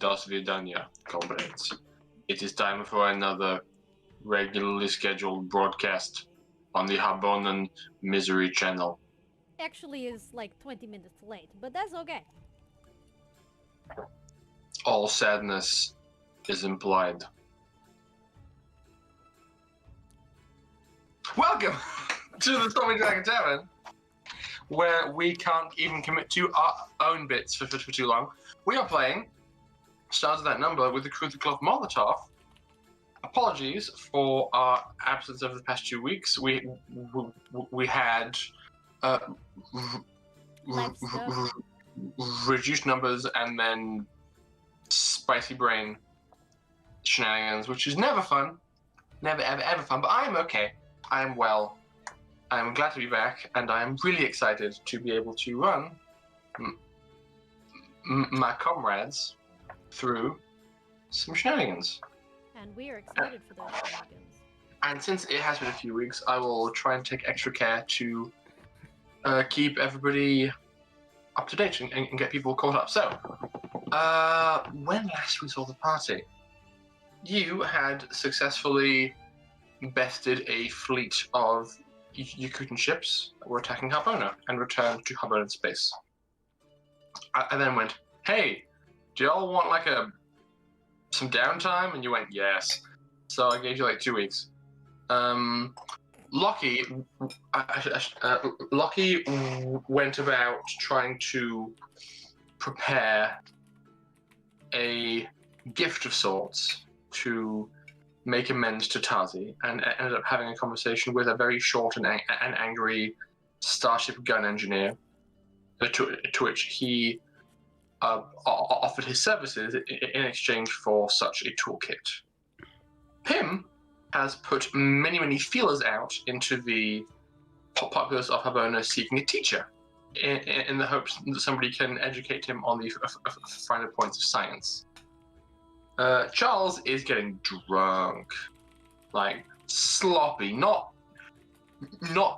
Das Vidania, comrades. It is time for another regularly scheduled broadcast on the Harbona Misery Channel. Actually is like 20 minutes late, but that's okay. All sadness is implied. Welcome to the Stormy Dragon Tavern, where we can't even commit to our own bits for too long. We are playing Stars of That Number with the crew of the Club Molotov. Apologies for our absence over the past 2 weeks. We had reduced numbers and then spicy brain shenanigans, which is never fun. Never, ever fun. But I am okay. I am well. I am glad to be back, and I am really excited to be able to run my comrades through some shenanigans. And we are excited for those shenanigans. And since it has been a few weeks, I will try and take extra care to keep everybody up to date and get people caught up. So, when last we saw the party, you had successfully bested a fleet of Yakootahn ships that were attacking Harbona and returned to Harbona space. I then went, hey, do y'all want like some downtime? And you went, yes. So I gave you like 2 weeks. Lockie went about trying to prepare a gift of sorts to make amends to Tazi, and ended up having a conversation with a very short and angry starship gun engineer, to which he offered his services in exchange for such a toolkit. Pim has put many feelers out into the populace of Harbona seeking a teacher, in the hopes that somebody can educate him on the finer points of science. Charles is getting drunk, like sloppy, not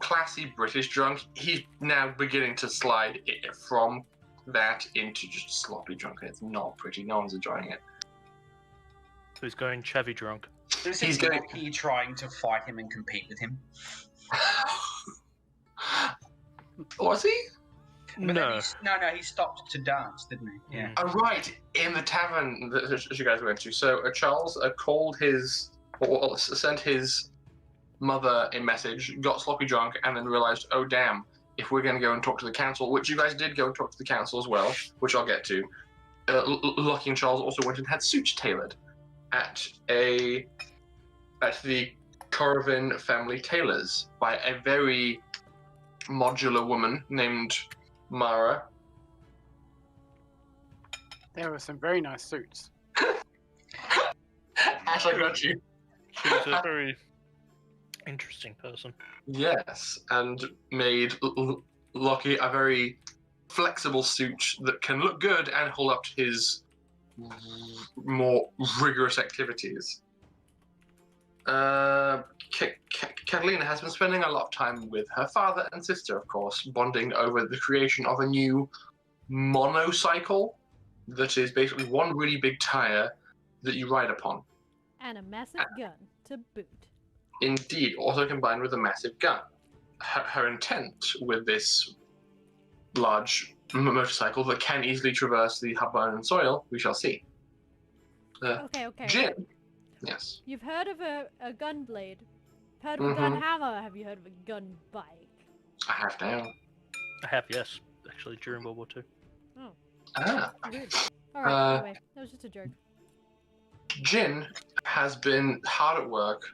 classy British drunk. He's now beginning to slide from that into just sloppy drunk, and it's not pretty. No one's enjoying it. Who's going Chevy drunk? He's going. He trying to fight him and compete with him. Was he? But No. He stopped to dance, didn't he? Yeah. Oh, right, in the tavern that you guys went to. So Charles called sent his mother a message, got sloppy drunk, and then realized, oh damn, if we're going to go and talk to the council, which you guys did go and talk to the council as well, which I'll get to, Lockie and Charles also went and had suits tailored at the Corvin family tailors by a very modular woman named Mara. There were some very nice suits. Ash, I got you. She was a very interesting person. Yes, and made Lockie a very flexible suit that can look good and hold up to his more rigorous activities. Catalina has been spending a lot of time with her father and sister, of course, bonding over the creation of a new monocycle that is basically one really big tire that you ride upon. And a massive gun to boot. Indeed, also combined with a massive gun. Her intent with this large motorcycle that can easily traverse the Harbonan soil, we shall see. Okay. Jin. Yes. You've heard of a gun blade. Heard of a gun hammer? Have you heard of a gun bike? I have now. I have, yes. Actually, during World War II. Oh. Ah. Good. Alright, anyway. That was just a joke. Jin has been hard at work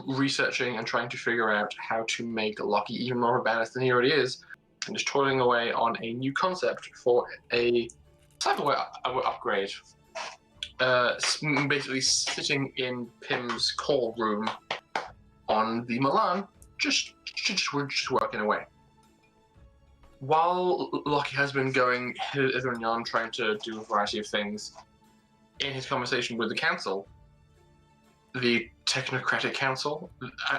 researching and trying to figure out how to make Lockie even more of a badass than he already is, and is toiling away on a new concept for a cyberware upgrade. Basically sitting in Pim's core room on the Milan, just working away. While Lockie has been going hither and yon trying to do a variety of things, in his conversation with the council, the technocratic council,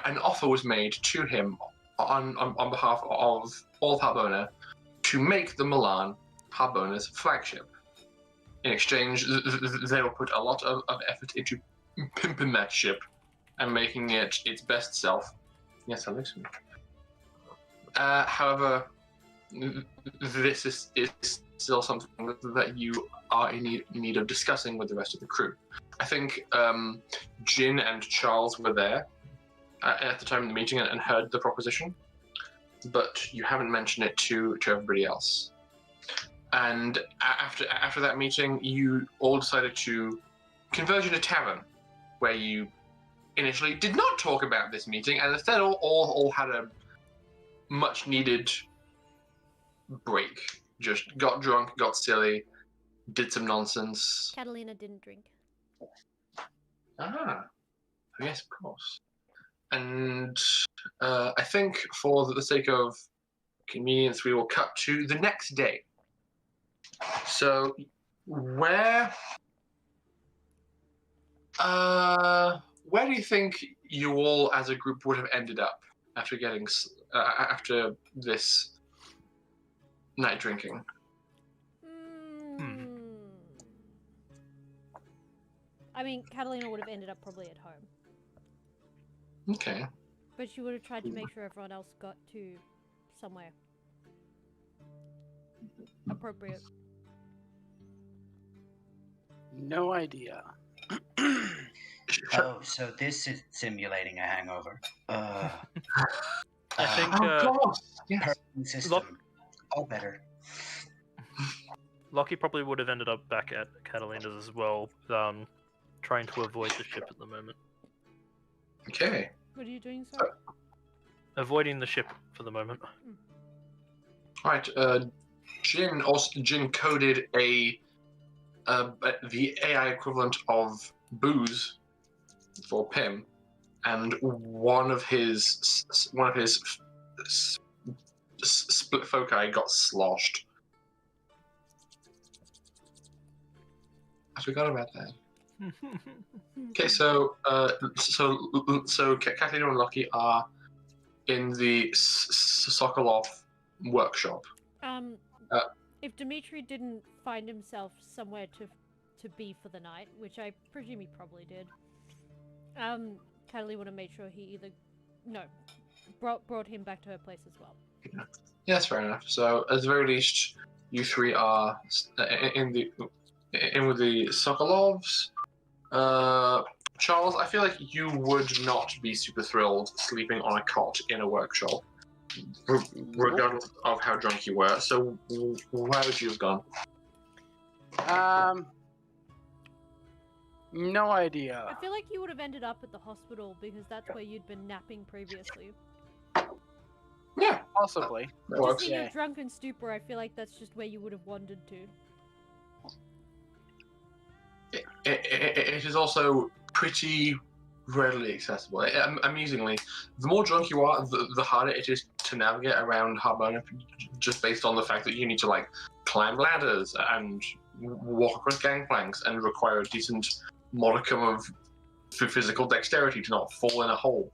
an offer was made to him on behalf of all of Harbona to make the Milan Harbona's flagship. in exchange, they will put a lot of effort into pimping that ship and making it its best self. Yes, I listen. However, this is still something that you are in need of discussing with the rest of the crew. I think Jin and Charles were there at the time of the meeting and heard the proposition, but you haven't mentioned it to everybody else. And after that meeting, you all decided to converge in a tavern, where you initially did not talk about this meeting, and instead all had a much-needed break. Just got drunk, got silly, did some nonsense. Catalina didn't drink. Ah, yes, of course. And I think for the sake of convenience, we will cut to the next day. So, where do you think you all, as a group, would have ended up after after this night drinking? I mean, Catalina would have ended up probably at home. Okay. But she would have tried to make sure everyone else got to somewhere appropriate. No idea. Oh, so this is simulating a hangover. I think Yes. Person system. All better. Lockie probably would have ended up back at Catalina's as well, trying to avoid the ship at the moment. Okay. What are you doing, sir? Avoiding the ship for the moment. Right. Jin coded the AI equivalent of booze for Pim, and one of his split foci got sloshed. I forgot about that. Okay, so Catalina and Lucky are in the Sokolov workshop. If Dimitri didn't find himself somewhere to be for the night, which I presume he probably did, Catalina would have made sure he brought him back to her place as well. Yeah, that's fair enough. So, at the very least, you three are in with the Sokolovs. Charles, I feel like you would not be super thrilled sleeping on a cot in a workshop, regardless of how drunk you were. So, where would you have gone? No idea. I feel like you would have ended up at the hospital because that's where you'd been napping previously. Yeah, Possibly. that works. Just in your Yeah. drunken stupor, I feel like that's just where you would have wandered to. It is also pretty readily accessible. Amusingly, the more drunk you are, the harder it is to navigate around Harbona, just based on the fact that you need to climb ladders and walk across gangplanks and require a decent modicum of physical dexterity to not fall in a hole.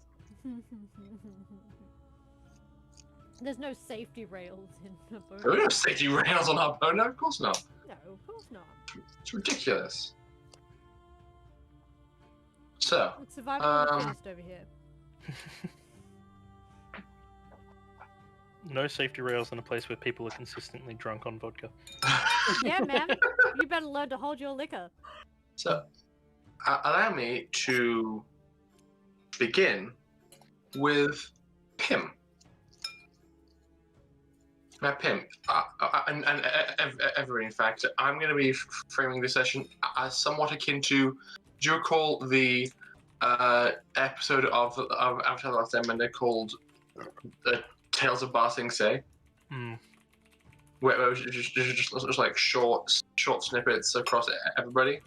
There's no safety rails in Harbona. There are no safety rails on Harbona, of course not. No, of course not. It's ridiculous. So, It's survival of the fittest over here. No safety rails in a place where people are consistently drunk on vodka. Yeah, man. You better learn to hold your liquor. So, allow me to begin with Pim. Now, Pim, and Everett, in fact, I'm going to be framing this session as somewhat akin to. Do you recall the episode of Avatar: The Last Airbender called Tales of Ba Sing Se? Where it was just like short snippets across everybody?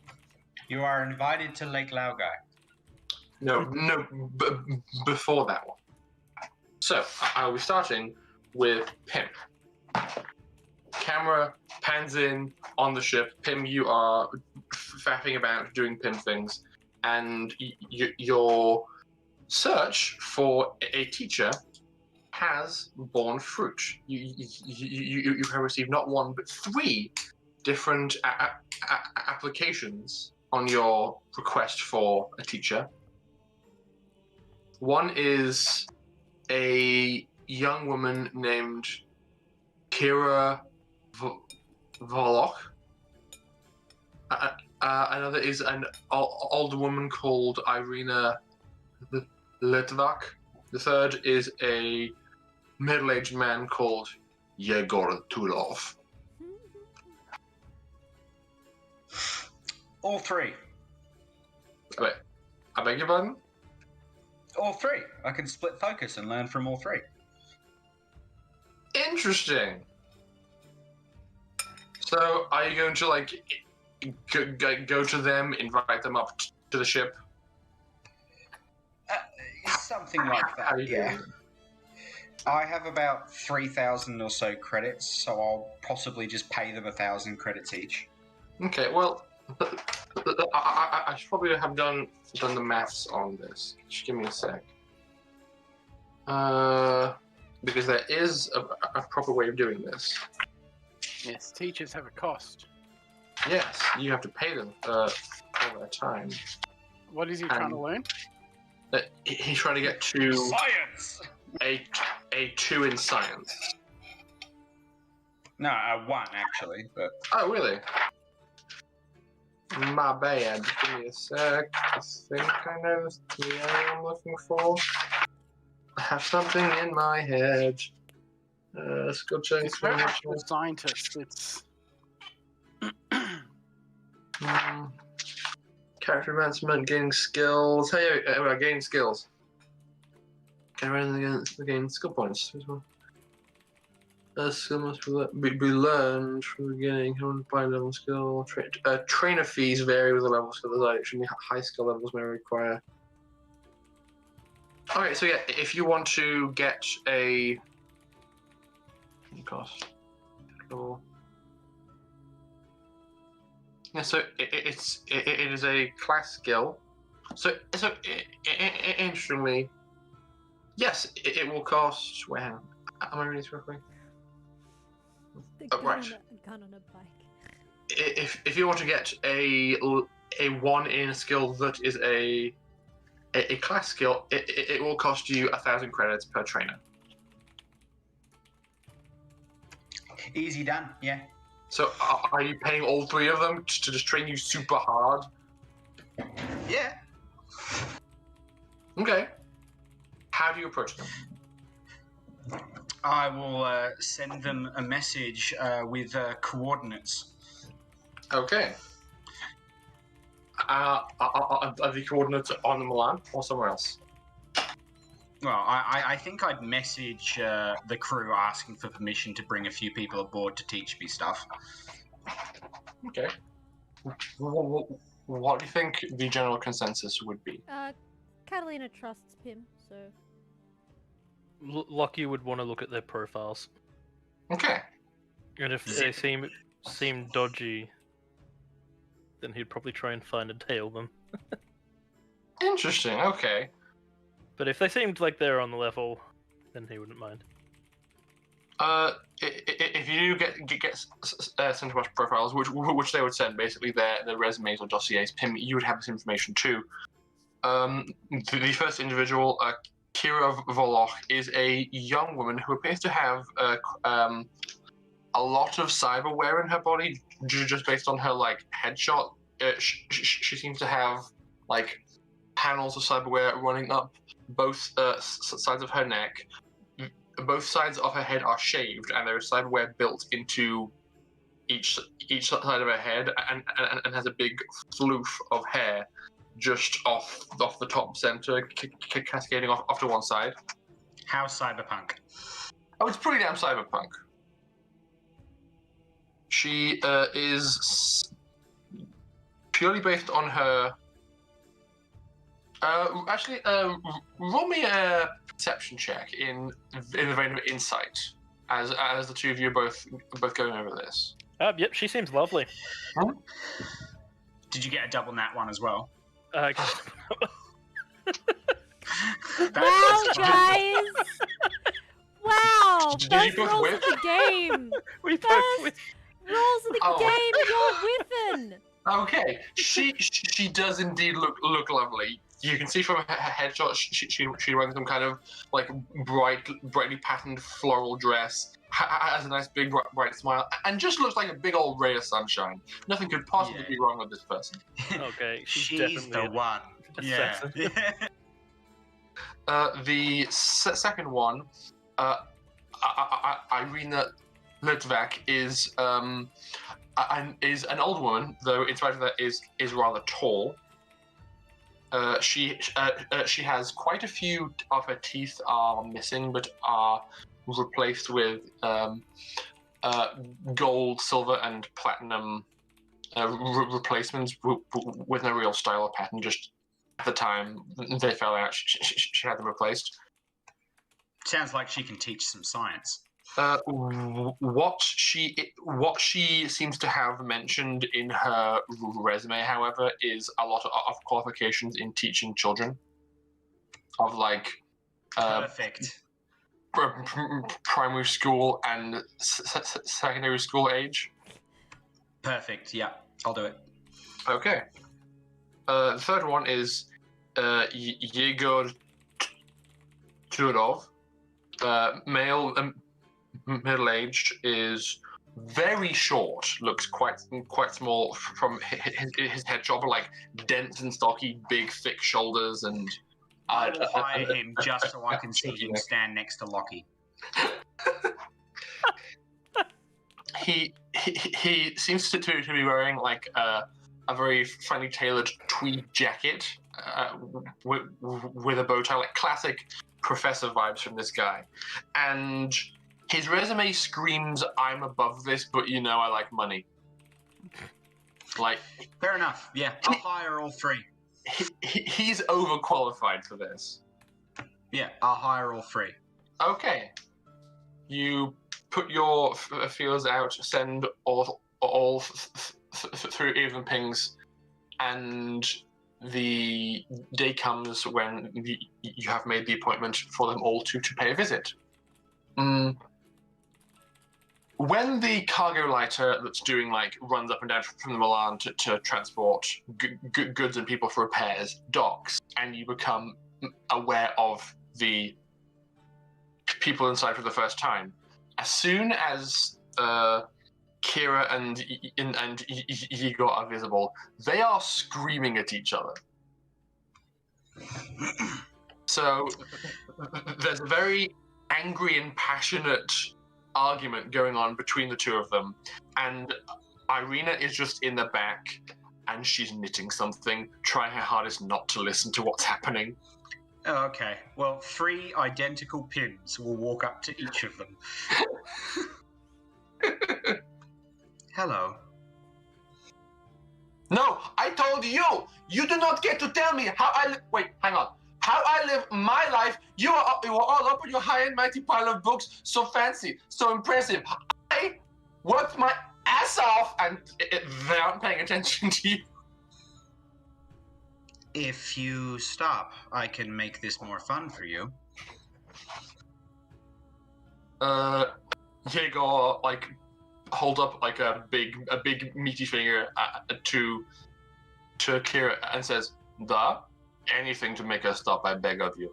You are invited to Lake Laogai. No, before that one. So, I'll be starting with Pim. Camera pans in on the ship. Pim, you are faffing about doing Pim things, and your search for a teacher has borne fruit. You have received not one but 3 different applications on your request for a teacher. One is a young woman named Kira Volok. Another is an older woman called Irina Litvak. The third is a middle-aged man called Yegor Tulov. All three. Wait, I beg your pardon? All three. I can split focus and learn from all three. Interesting. So, are you going to like go to them, invite them up to the ship? Something like that. Yeah. I have about 3,000 or so credits, so I'll possibly just pay them 1,000 credits each. Okay. Well, I should probably have done the maths on this. Just give me a sec. Because there is a proper way of doing this. Yes, teachers have a cost. Yes, you have to pay them for their time. What is he trying to learn? He's trying to get to Science! a 2 in science. No, a 1 actually, but... Oh, really? My bad. Give me a sec. I think I know the area I'm looking for. I have something in my head. Let's go check. It's very much for scientists. It's Character advancement, gaining skills. Hey, gaining skills. Gain skill points as well. A skill must be learned from the beginning. How to find level skill. Trainer fees vary with the level skill design. Extremely high skill levels may require. Okay, so yeah, if you want to get a cost. Cool. Yeah, so it is a class skill. So interestingly, yes, it will cost. Wait, hang on. Am I reading this correctly? Right. A gun on a bike. If you want to get a 1 in skill that is a class skill, it will cost you 1,000 credits per trainer. Easy done, yeah. So are you paying all 3 of them to just train you super hard? Yeah. Okay. How do you approach them? I will send them a message with coordinates. Okay. Are the coordinates on the Milan or somewhere else? Well, I think I'd message the crew asking for permission to bring a few people aboard to teach me stuff. Okay. What do you think the general consensus would be? Catalina trusts Pim, so... Lucky would want to look at their profiles. Okay. And if they seem dodgy, then he'd probably try and find and tail them. Interesting, okay. But if they seemed like they're on the level, then he wouldn't mind. If you get sent to us profiles, which they would send, basically their resumes or dossiers, Pim, you would have this information too. The first individual, Kira Volok, is a young woman who appears to have a lot of cyberware in her body, just based on her headshot. She seems to have panels of cyberware running up both sides of her neck. Both sides of her head are shaved, and there is cyberware built into each side of her head, and has a big floof of hair just off the top center, cascading off to one side. How cyberpunk? Oh, it's pretty damn cyberpunk. She is purely based on her. Roll me a perception check in the vein of insight, as the two of you are both going over this. Yep, she seems lovely. Huh? Did you get a double nat one as well? Wow, guys! Wow! Did Best you both rolls win? of the game! We both win. Rules of the game, you're within! Okay, she does indeed look lovely. You can see from her headshot she wears some kind of like brightly patterned floral dress, has a nice big bright smile, and just looks like a big old ray of sunshine. Nothing could possibly be wrong with this person. Okay, She's definitely the one. Yeah. The second one, Irina Litvak is an old woman, though in spite of that is rather tall. She has quite a few of her teeth are missing, but are replaced with gold, silver, and platinum replacements with no real style or pattern. Just at the time they fell out, she had them replaced. Sounds like she can teach some science. What she seems to have mentioned in her resume, however, is a lot of qualifications in teaching children of like Perfect. Primary school and secondary school age. Perfect. Yeah, I'll do it. Okay. The third one is Yegor Turov, male. Middle-aged, is very short, looks quite small from his headshot, but like dense and stocky, big thick shoulders, and I will hire him just so I can see him stand next to Lockie. He seems to be wearing like a very finely tailored tweed jacket with a bow tie, like classic professor vibes from this guy, and his resume screams, "I'm above this, but you know I like money." Like, fair enough. Yeah, I'll hire all three. He's overqualified for this. Yeah, I'll hire all three. Okay. You put your feelers out, send all through even pings, and the day comes when you have made the appointment for them all to pay a visit. When the cargo lighter that's doing like runs up and down from the Milan to transport goods and people for repairs docks, and you become aware of the people inside for the first time, as soon as Kira and Igor are visible, they are screaming at each other. So there's a very angry and passionate argument going on between the two of them, and Irina is just in the back and she's knitting something, trying her hardest not to listen to what's happening. Oh, okay. Well, 3 identical pins will walk up to each of them. Hello. No, I told you! You do not get to tell me how I live. Wait, hang on. How I live my life. You are all up on your high and mighty pile of books, so fancy, so impressive. I worked my ass off, and they aren't paying attention to you. If you stop, I can make this more fun for you. Yegor, like, hold up like a big meaty finger to Kira and says, "Duh, anything to make us stop, I beg of you."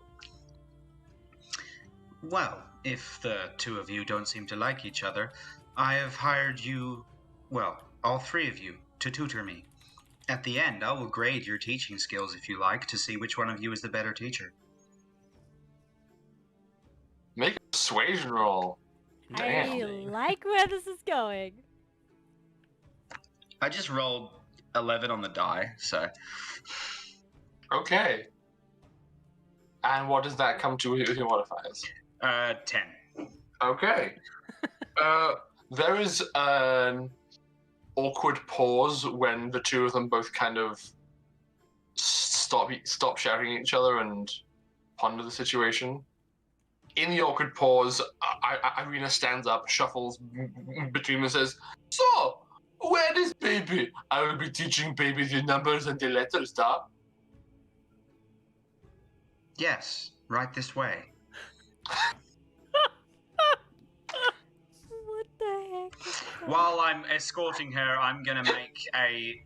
Well, if the two of you don't seem to like each other, I have hired you, well, all 3 of you, to tutor me. At the end, I will grade your teaching skills if you like, to see which one of you is the better teacher. Make a persuasion roll. Damn. I like where this is going. I just rolled 11 on the die, so... Okay. And what does that come to with your modifiers? 10. Okay. There is an awkward pause when the two of them both kind of stop shouting at each other and ponder the situation. In the awkward pause, Irina stands up, shuffles between them and says, "So, where is baby? I will be teaching baby the numbers and the letters, da?" Yes, right this way. What the heck? While I'm escorting her, I'm gonna make a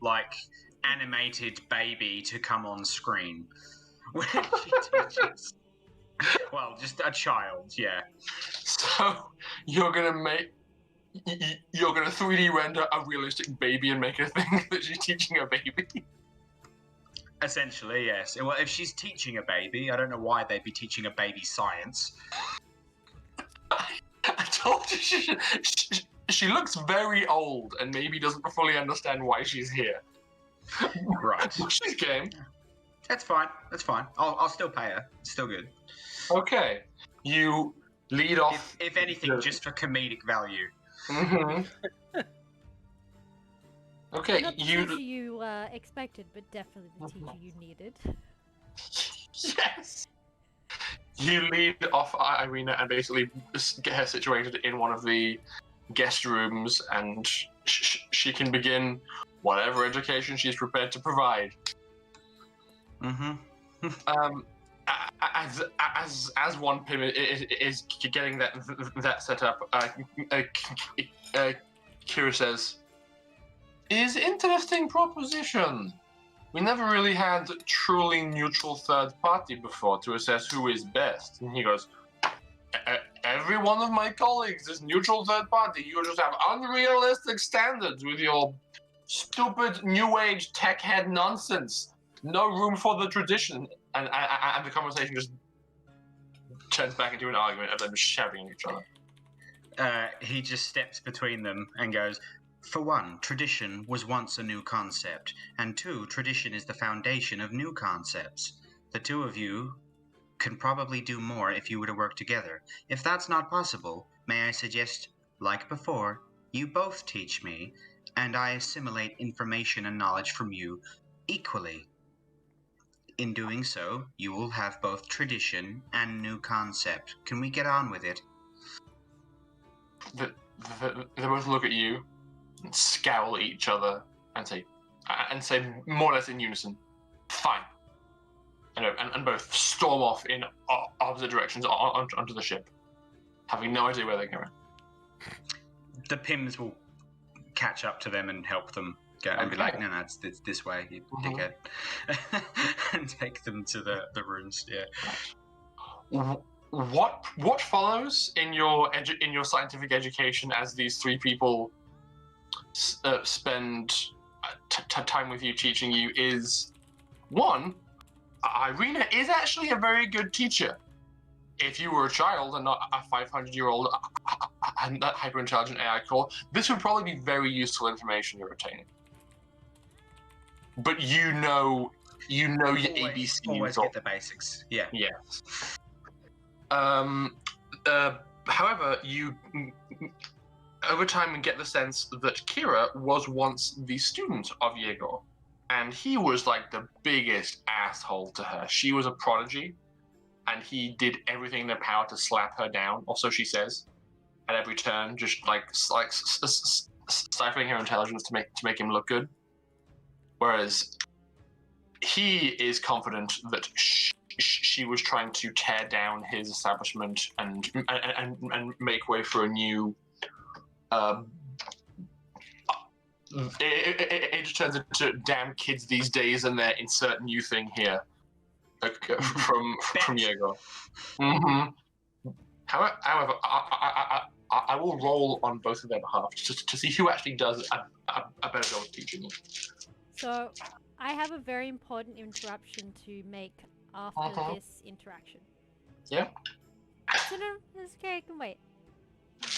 animated baby to come on screen when she teaches. Well, just a child, yeah. So you're gonna 3D render a realistic baby and make her think that she's teaching a baby. Essentially, yes. Well, if she's teaching a baby, I don't know why they'd be teaching a baby science. I told you she looks very old and maybe doesn't fully understand why she's here. Right. She's game. That's fine. That's fine. I'll still pay her. It's still good. Okay. You lead off. If anything, just for comedic value. Mm-hmm. Okay, Not the teacher you expected, but definitely the teacher you needed. Yes! You lead off Irina and basically get her situated in one of the guest rooms, and she can begin whatever education she's prepared to provide. Mm-hmm. As one Pim is getting that set up, Kira says, "Is interesting proposition. We never really had truly neutral third party before to assess who is best." And he goes, "Every one of my colleagues is neutral third party. You just have unrealistic standards with your stupid new age tech head nonsense. No room for the tradition." And the conversation just turns back into an argument of them shouting at each other. He just steps between them and goes, "For one, tradition was once a new concept, and two, tradition is the foundation of new concepts. The two of you can probably do more if you were to work together. If that's not possible, may I suggest, like before, you both teach me, and I assimilate information and knowledge from you equally. In doing so, you will have both tradition and new concept. Can we get on with it?" They both look at you, and scowl at each other, and say more or less in unison, "Fine." And both storm off in opposite directions onto the ship, having no idea where they're going. The Pims will catch up to them and help them go and be like, no, it's this way, you dickhead. And take them to the rooms, yeah. What follows in your scientific education as these three people spend time with you, teaching you, is one, Irina is actually a very good teacher. If you were a child and not a 500-year-old and that hyper-intelligent AI core, this would probably be very useful information you're retaining. But you know your ABCs. Always get the basics. Yeah. Yes. However, you over time get the sense that Kira was once the student of Yegor, and he was like the biggest asshole to her. She was a prodigy, and he did everything in their power to slap her down, or so she says, at every turn, just stifling her intelligence to make him look good. Whereas he is confident that she was trying to tear down his establishment and make way for a new. It just turns into damn kids these days and their insert new thing here from Yegor. Mm-hmm. However, I will roll on both of their behalf to see who actually does a better job of teaching you. So, I have a very important interruption to make after this interaction. Yeah? So no, it's okay, I can wait.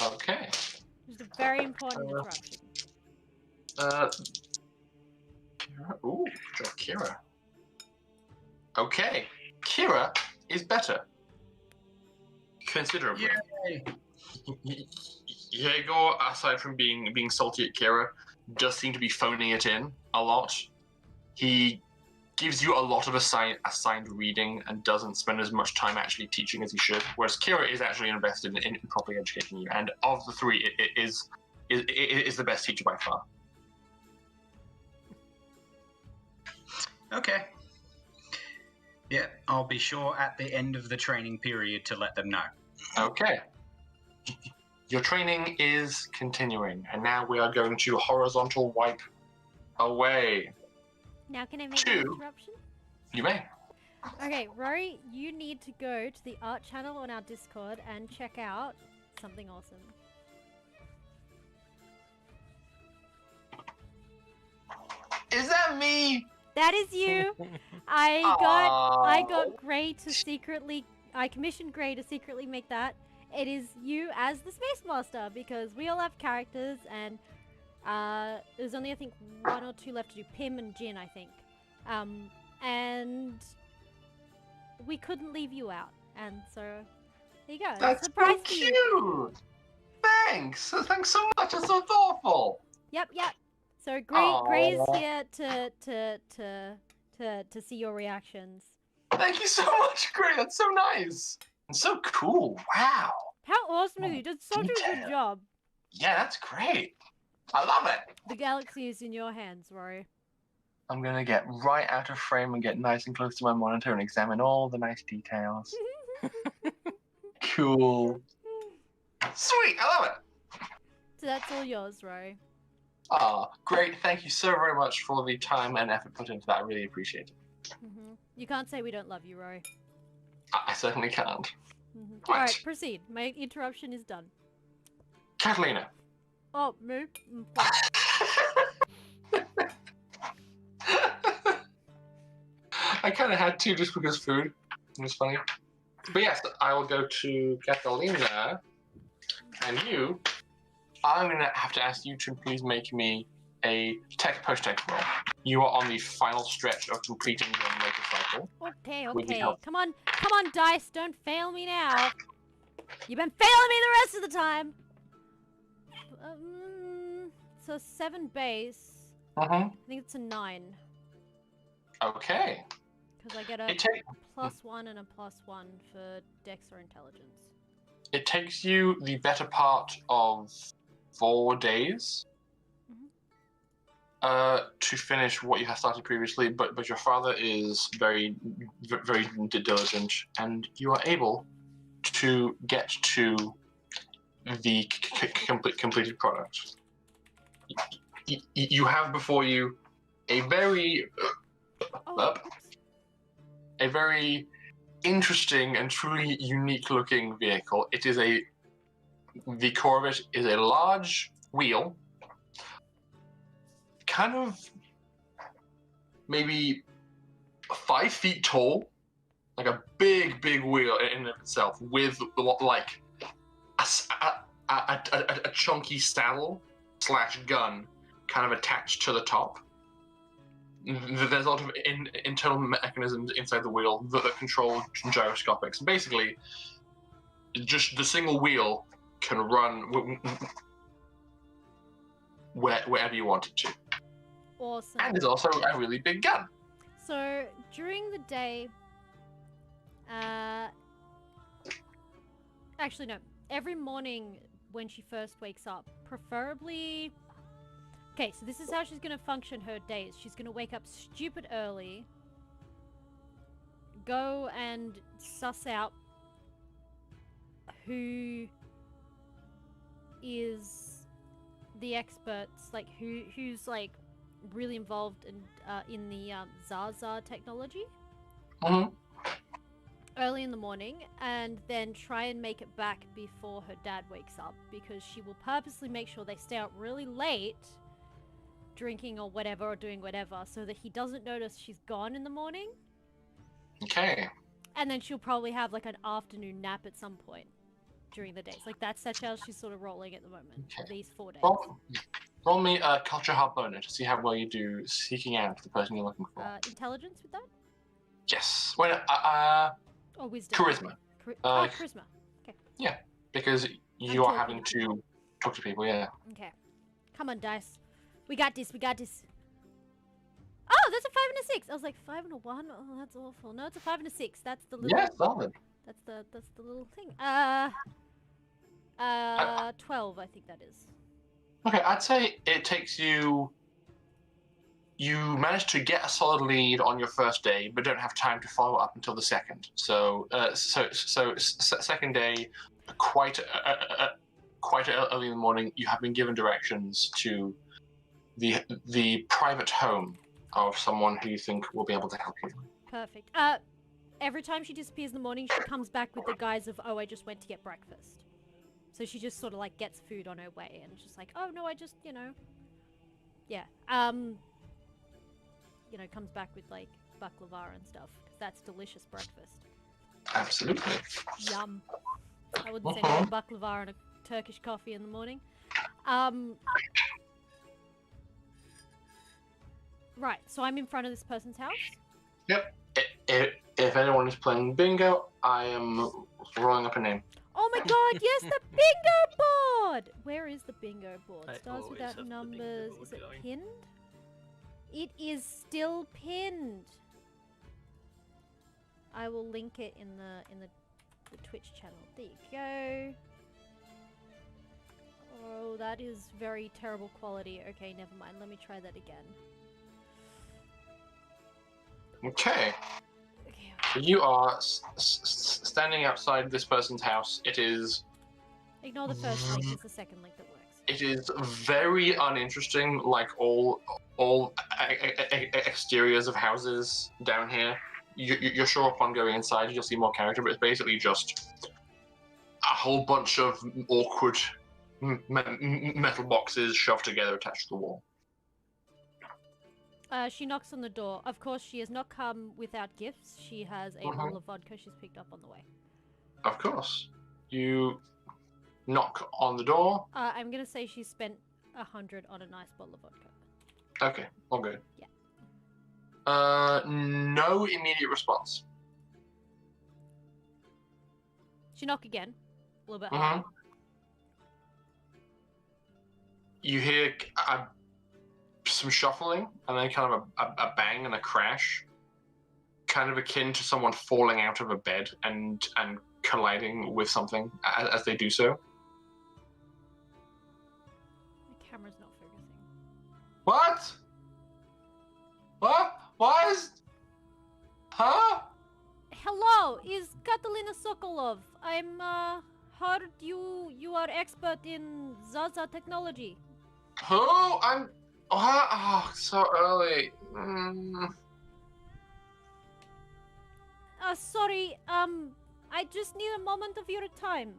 Okay. It's a very important interruption. Kira? Ooh, good job, Kira. Okay. Kira is better. Considerably. Yay! Yegor, aside from being salty at Kira, does seem to be phoning it in a lot. He gives you a lot of assigned reading and doesn't spend as much time actually teaching as he should, whereas Kira is actually invested in properly educating you, and of the three, it is the best teacher by far. Okay. Yeah, I'll be sure at the end of the training period to let them know. Okay. Your training is continuing, and now we are going to horizontal wipe away. Now can I make an interruption? You may. Okay, Rory, you need to go to the art channel on our Discord and check out something awesome. Is that me? That is you. I got Gray to secretly. I commissioned Gray to secretly make that. It is you as the Space Master because we all have characters and there's only I think 1 or 2 left to do. Pim and Jin, I think. And we couldn't leave you out, and so there you go. That's Surprise so to you. cute. Thanks. Thanks so much. That's so thoughtful. Yep. So Gray is here to see your reactions. Thank you so much, Gray. That's so nice. And so cool. Wow. How awesome is you? Did such a good job. Yeah, that's great. I love it. The galaxy is in your hands, Rory. I'm going to get right out of frame and get nice and close to my monitor and examine all the nice details. Cool. Sweet. I love it. So that's all yours, Rory. Great. Thank you so very much for the time and effort put into that. I really appreciate it. You can't say we don't love you, Rory. I certainly can't. Alright, proceed. My interruption is done. Catalina. Oh, move. I kind of had to just because food. It was funny. But yes, I will go to Catalina. And you, I'm going to have to ask you to please make me a post-tech roll. You are on the final stretch of completing your motorcycle. Okay. Come on, dice. Don't fail me now. You've been failing me the rest of the time. So 7 base. I think it's a 9. Okay. Because I get a +1 and a +1 for Dex or Intelligence. It takes you the better part of 4 days to finish what you have started previously, but your father is very diligent, and you are able to get to the completed product. You have before you a very interesting and truly unique looking vehicle. The core of it is a large wheel, kind of maybe 5 feet tall, like a big wheel in of itself, with like a chunky saddle / gun kind of attached to the top. There's a lot of internal mechanisms inside the wheel that control gyroscopics. Basically, just the single wheel can run wherever you want it to. Awesome. And there's also a really big gun. So during the day, actually no, every morning when she first wakes up, preferably. Okay, so this is how she's going to function her days. She's going to wake up stupid early, go and suss out who is the experts, like who's like really involved in the Zaza technology early in the morning, and then try and make it back before her dad wakes up, because she will purposely make sure they stay out really late drinking or whatever, or doing whatever, so that he doesn't notice she's gone in the morning. Okay. And then she'll probably have like an afternoon nap at some point during the days. Like that's how she's sort of rolling at the moment. Okay. These 4 days. Roll me a culture Harbona to see how well you do seeking out the person you're looking for. Intelligence with that? Yes. Wait, or wisdom? Charisma. Charisma. Okay. Yeah, because you are having to talk to people, yeah. Okay. Come on, dice. We got this. Oh, that's a 5 and a 6. I was like 5 and a 1. Oh, that's awful. No, it's a 5 and a 6. That's the little. Yeah, solid. That's the little thing. 12, I think that is. Okay, I'd say it takes you. You manage to get a solid lead on your first day, but don't have time to follow up until the second. So second day, quite quite early in the morning, you have been given directions to the private home of someone who you think will be able to help you. Perfect. Every time she disappears in the morning, she comes back with the guise of, oh, I just went to get breakfast. So she just sort of like gets food on her way and just like, oh no, I just, yeah. Comes back with like baklava and stuff, because that's delicious breakfast. Absolutely. Yum. I wouldn't say no baklava and a Turkish coffee in the morning. Right, so I'm in front of this person's house? Yep. If anyone is playing bingo, I am rolling up a name. Oh my god, yes, the bingo board! Where is the bingo board? I Stars always without have the numbers. bingo Is it board going. pinned? It is still pinned. I will link it in the Twitch channel. There you go. Oh, that is very terrible quality. Okay, never mind. Let me try that again. Okay. Okay. So you are standing outside this person's house. It is. Ignore the first link. It's the second link that works. It is very uninteresting, like all exteriors of houses down here. You're sure upon going inside you'll see more character, but it's basically just a whole bunch of awkward metal boxes shoved together attached to the wall. She knocks on the door. Of course, she has not come without gifts. She has a bottle of vodka she's picked up on the way. Of course. You knock on the door. I'm gonna say she spent 100 on a nice bottle of vodka. Okay, all good. Yeah. No immediate response. She knock again. A little bit harder. You hear some shuffling, and then kind of a bang and a crash, kind of akin to someone falling out of a bed and colliding with something as they do so. The camera's not focusing. What? What? What is? Huh? Hello, is Catalina Sokolov. I'm heard you are expert in Zaza technology. Who? I'm. What? Oh, so early. Sorry, I just need a moment of your time.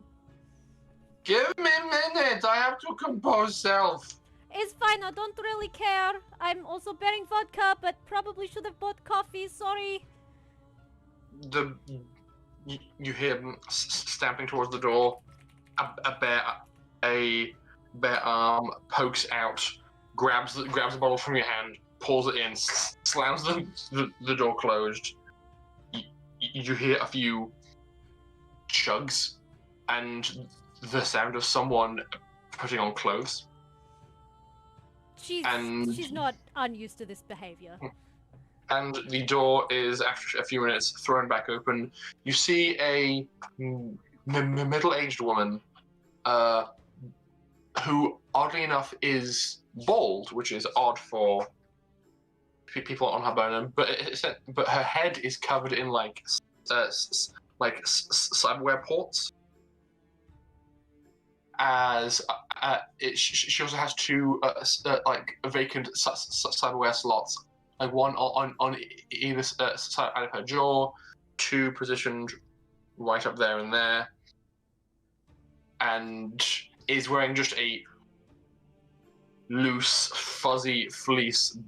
Give me a minute. I have to compose self. It's fine, I don't really care. I'm also bearing vodka, but probably should have bought coffee, sorry. You hear him stamping towards the door. A bare arm pokes out, grabs the bottle from your hand, pulls it in, slams the door closed. You hear a few chugs and the sound of someone putting on clothes. She's not unused to this behavior. And the door is, after a few minutes, thrown back open. You see a middle-aged woman who, oddly enough, is bald, which is odd for people on Harbona, but her head is covered in cyberware ports. As she also has two vacant cyberware slots, like one on either side of her jaw, two positioned right up there and there, and is wearing just a loose, fuzzy fleece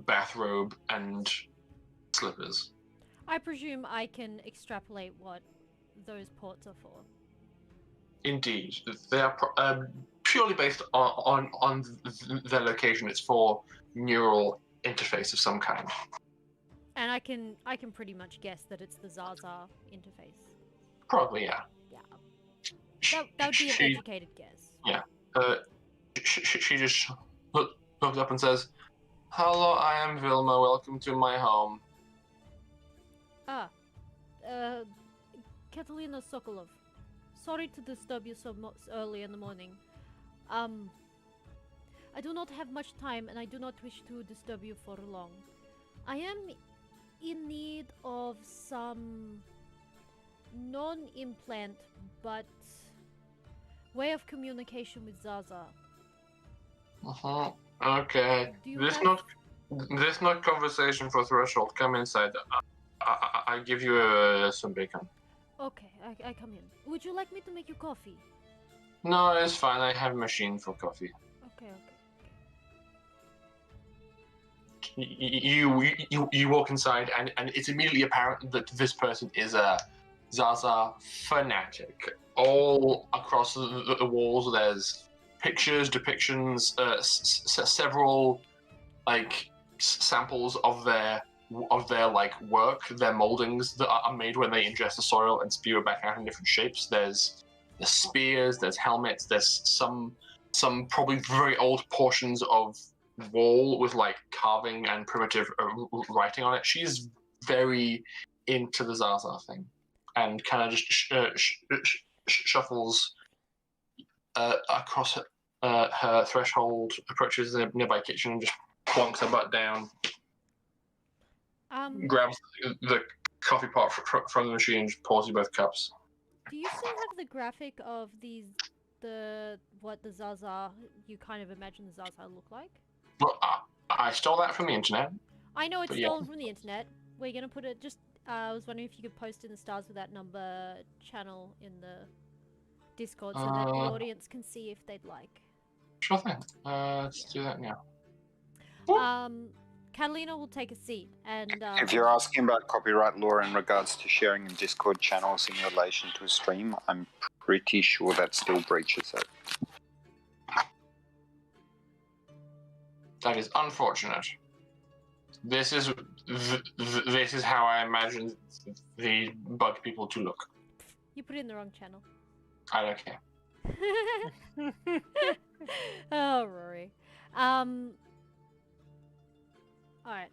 bathrobe and slippers. I presume I can extrapolate what those ports are for. Indeed, they are purely based on their location. It's for neural interface of some kind. And I can pretty much guess that it's the Zaza interface. Probably, yeah. Yeah. That would be an educated guess. Yeah. She just looks up and says, "Hello, I am Vilma. Welcome to my home." Catalina Sokolov. Sorry to disturb you so early in the morning. I do not have much time and I do not wish to disturb you for long. I am in need of some non-implant but way of communication with Zaza. Okay. Do you This have- not conversation for Threshold. Come inside. I give you some bacon. Okay, I come in. Would you like me to make you coffee? No, it's fine. I have a machine for coffee. Okay. You walk inside, and it's immediately apparent that this person is a Zaza fanatic. All across the walls, there's pictures, depictions, several like samples of their like work, their moldings that are made when they ingest the soil and spew it back out in different shapes. There's spears, there's helmets, there's some probably very old portions of wall with like carving and primitive writing on it. She's very into the Zaza thing, and kind of just shuffles across her threshold, approaches the nearby kitchen, and just plonks her butt down, grabs the coffee pot from the machine, and just pours you both cups. Do you still have the graphic of what the Zaza you kind of imagine the Zaza look like? Well, I stole that from the internet. I know it's But yeah. stolen from the internet. We're gonna put it just. I was wondering if you could post in the Stars with That Number channel in the Discord so that the audience can see if they'd like. Sure thing. Let's do that now. Catalina will take a seat and. If you're asking about copyright law in regards to sharing in Discord channels in relation to a stream, I'm pretty sure that still breaches it. That is unfortunate. This is how I imagine the bug people to look. You put it in the wrong channel. I don't care. Oh, Rory. Alright.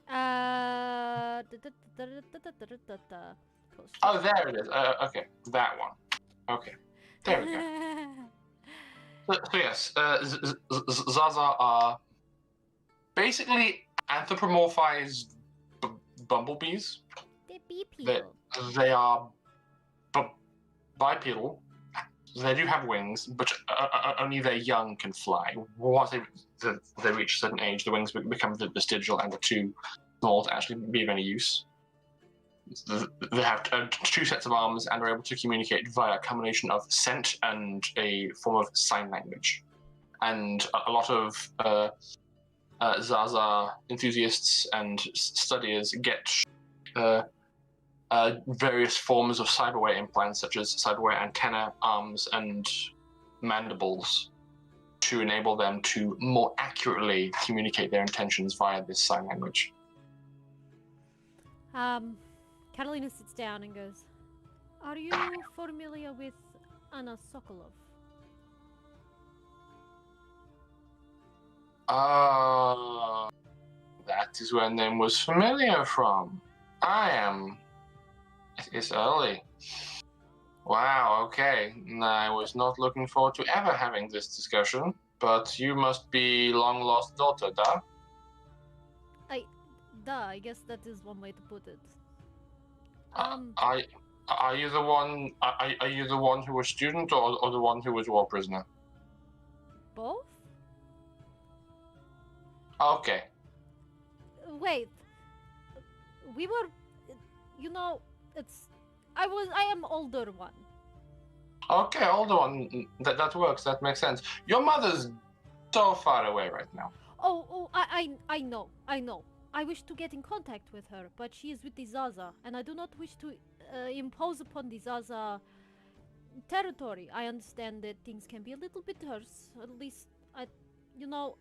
Oh, there it is. Okay, that one. Okay, there we go. So yes, Zaza are basically anthropomorphized bumblebees. They're bee people. They are bipedal. They do have wings, but only their young can fly. Once they reach a certain age, the wings become vestigial and they're too small to actually be of any use. They have two sets of arms and are able to communicate via a combination of scent and a form of sign language. And a lot of Zaza enthusiasts and studiers get various forms of cyberware implants, such as cyberware antenna, arms, and mandibles, to enable them to more accurately communicate their intentions via this sign language. Catalina sits down and goes, "Are you familiar with Anna Sokolov?" That is where name was familiar from. I am. It's early. Wow, okay. I was not looking forward to ever having this discussion, but you must be long-lost daughter, da? I guess that is one way to put it. Are you the one? Are you the one who was student, or the one who was war prisoner? Both? Okay. Wait. We were, you know, I am older one. Okay, older one. That works. That makes sense. Your mother's so far away right now. I know. I wish to get in contact with her, but she is with the Zaza, and I do not wish to impose upon the Zaza territory. I understand that things can be a little bit terse. At least, I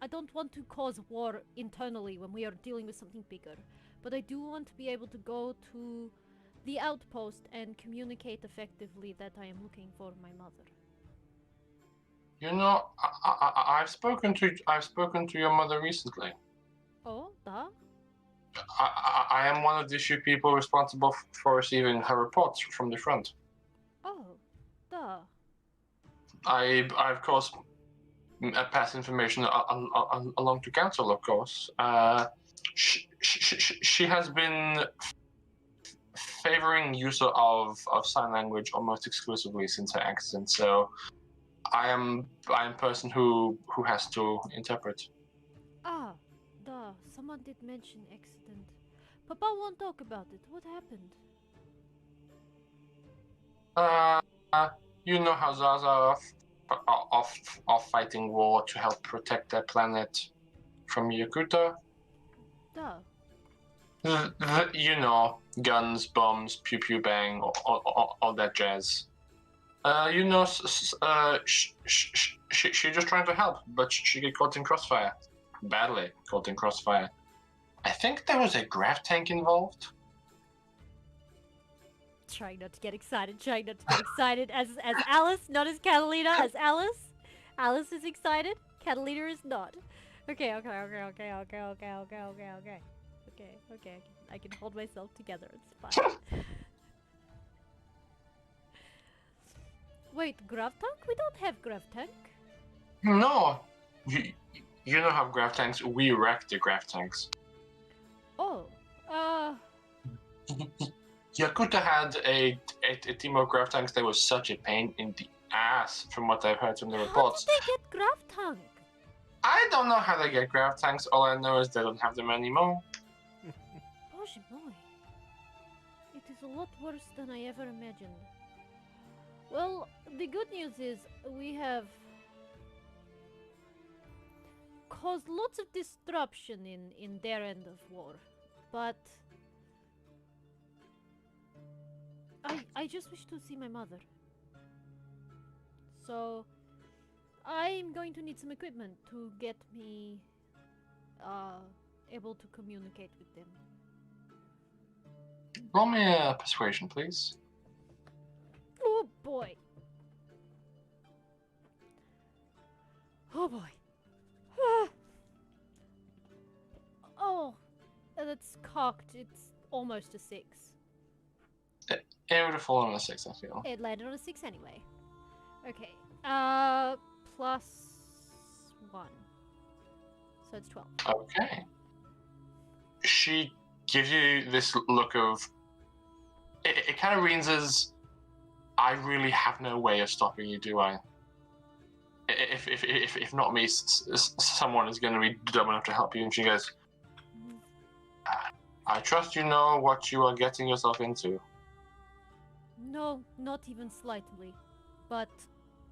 don't want to cause war internally when we are dealing with something bigger. But I do want to be able to go to the outpost and communicate effectively that I am looking for my mother. You know, I've spoken to your mother recently. Oh, duh. I am one of the few people responsible for receiving her reports from the front. Oh, duh. I of course pass information along to council, of course. She has been favoring use of sign language almost exclusively since her accident, so I am person who has to interpret. Ah, duh. Someone did mention accident. Papa won't talk about it. What happened? You know how Zaza are fighting war to help protect their planet from Yakuta. Duh. You know, guns, bombs, pew pew bang, all that jazz. You know, she just trying to help, but she get caught in crossfire. Badly caught in crossfire. I think there was a grav tank involved. Trying not to get excited. Trying not to get excited. As Alice, not as Catalina. As Alice. Alice is excited. Catalina is not. Okay. Okay. I can hold myself together. It's fine. Wait, grav tank? We don't have grav tank. No, you don't have grav tanks. We wrecked the grav tanks. Oh, Yakuta had a team of grav tanks that was such a pain in the ass, from what I've heard from the reports. How did they get grav tank? I don't know how they get grav tanks. All I know is they don't have them anymore. Boże boy. It is a lot worse than I ever imagined. Well, the good news is we have caused lots of disruption in their end of war. But I just wish to see my mother. So I'm going to need some equipment to get me able to communicate with them. Roll me a persuasion, please. Oh boy. Oh boy. Oh, that's cocked. It's almost a 6. It would have fallen on a 6, I feel. It landed on a 6 anyway. Okay. Plus 1. So it's 12. Okay. She gives you this look of... It kind of reads as, I really have no way of stopping you, do I? If not me, someone is going to be dumb enough to help you. And she goes, I trust you know what you are getting yourself into. No, not even slightly. But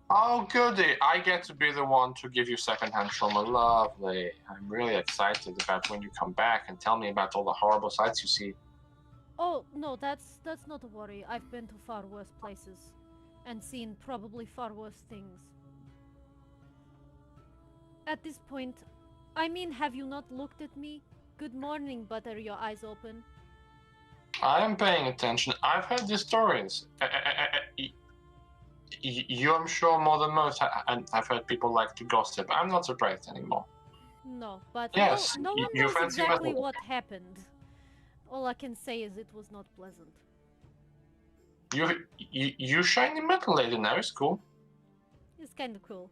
Oh, goody. I get to be the one to give you secondhand trauma. Lovely. I'm really excited about when you come back and tell me about all the horrible sights you see. oh no, that's not a worry. I've been to far worse places and seen probably far worse things. At this point, I mean, have you not looked at me? Good morning, but are your eyes open? I am paying attention. I've heard the stories. You, I'm sure, more than most, and I've heard people like to gossip. I'm not surprised anymore. No, but Yes, no one you knows fancy exactly metal. what happened. All I can say is it was not pleasant. You shiny metal lady now is cool. It's kind of cool.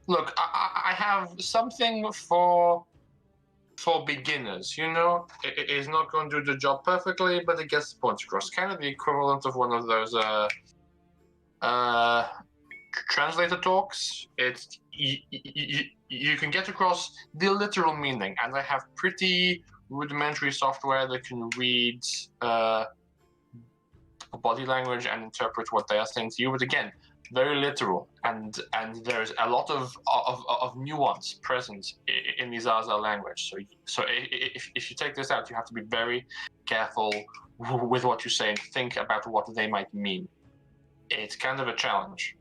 Look, I have something for beginners, you know? It is not going to do the job perfectly, but it gets the point across. Kind of the equivalent of one of those translator talks. It's you can get across the literal meaning, and I have pretty rudimentary software that can read body language and interpret what they are saying to you. But again, very literal, and there's a lot of nuance present in the Zaza language. So if you take this out, you have to be very careful with what you say and think about what they might mean. It's kind of a challenge.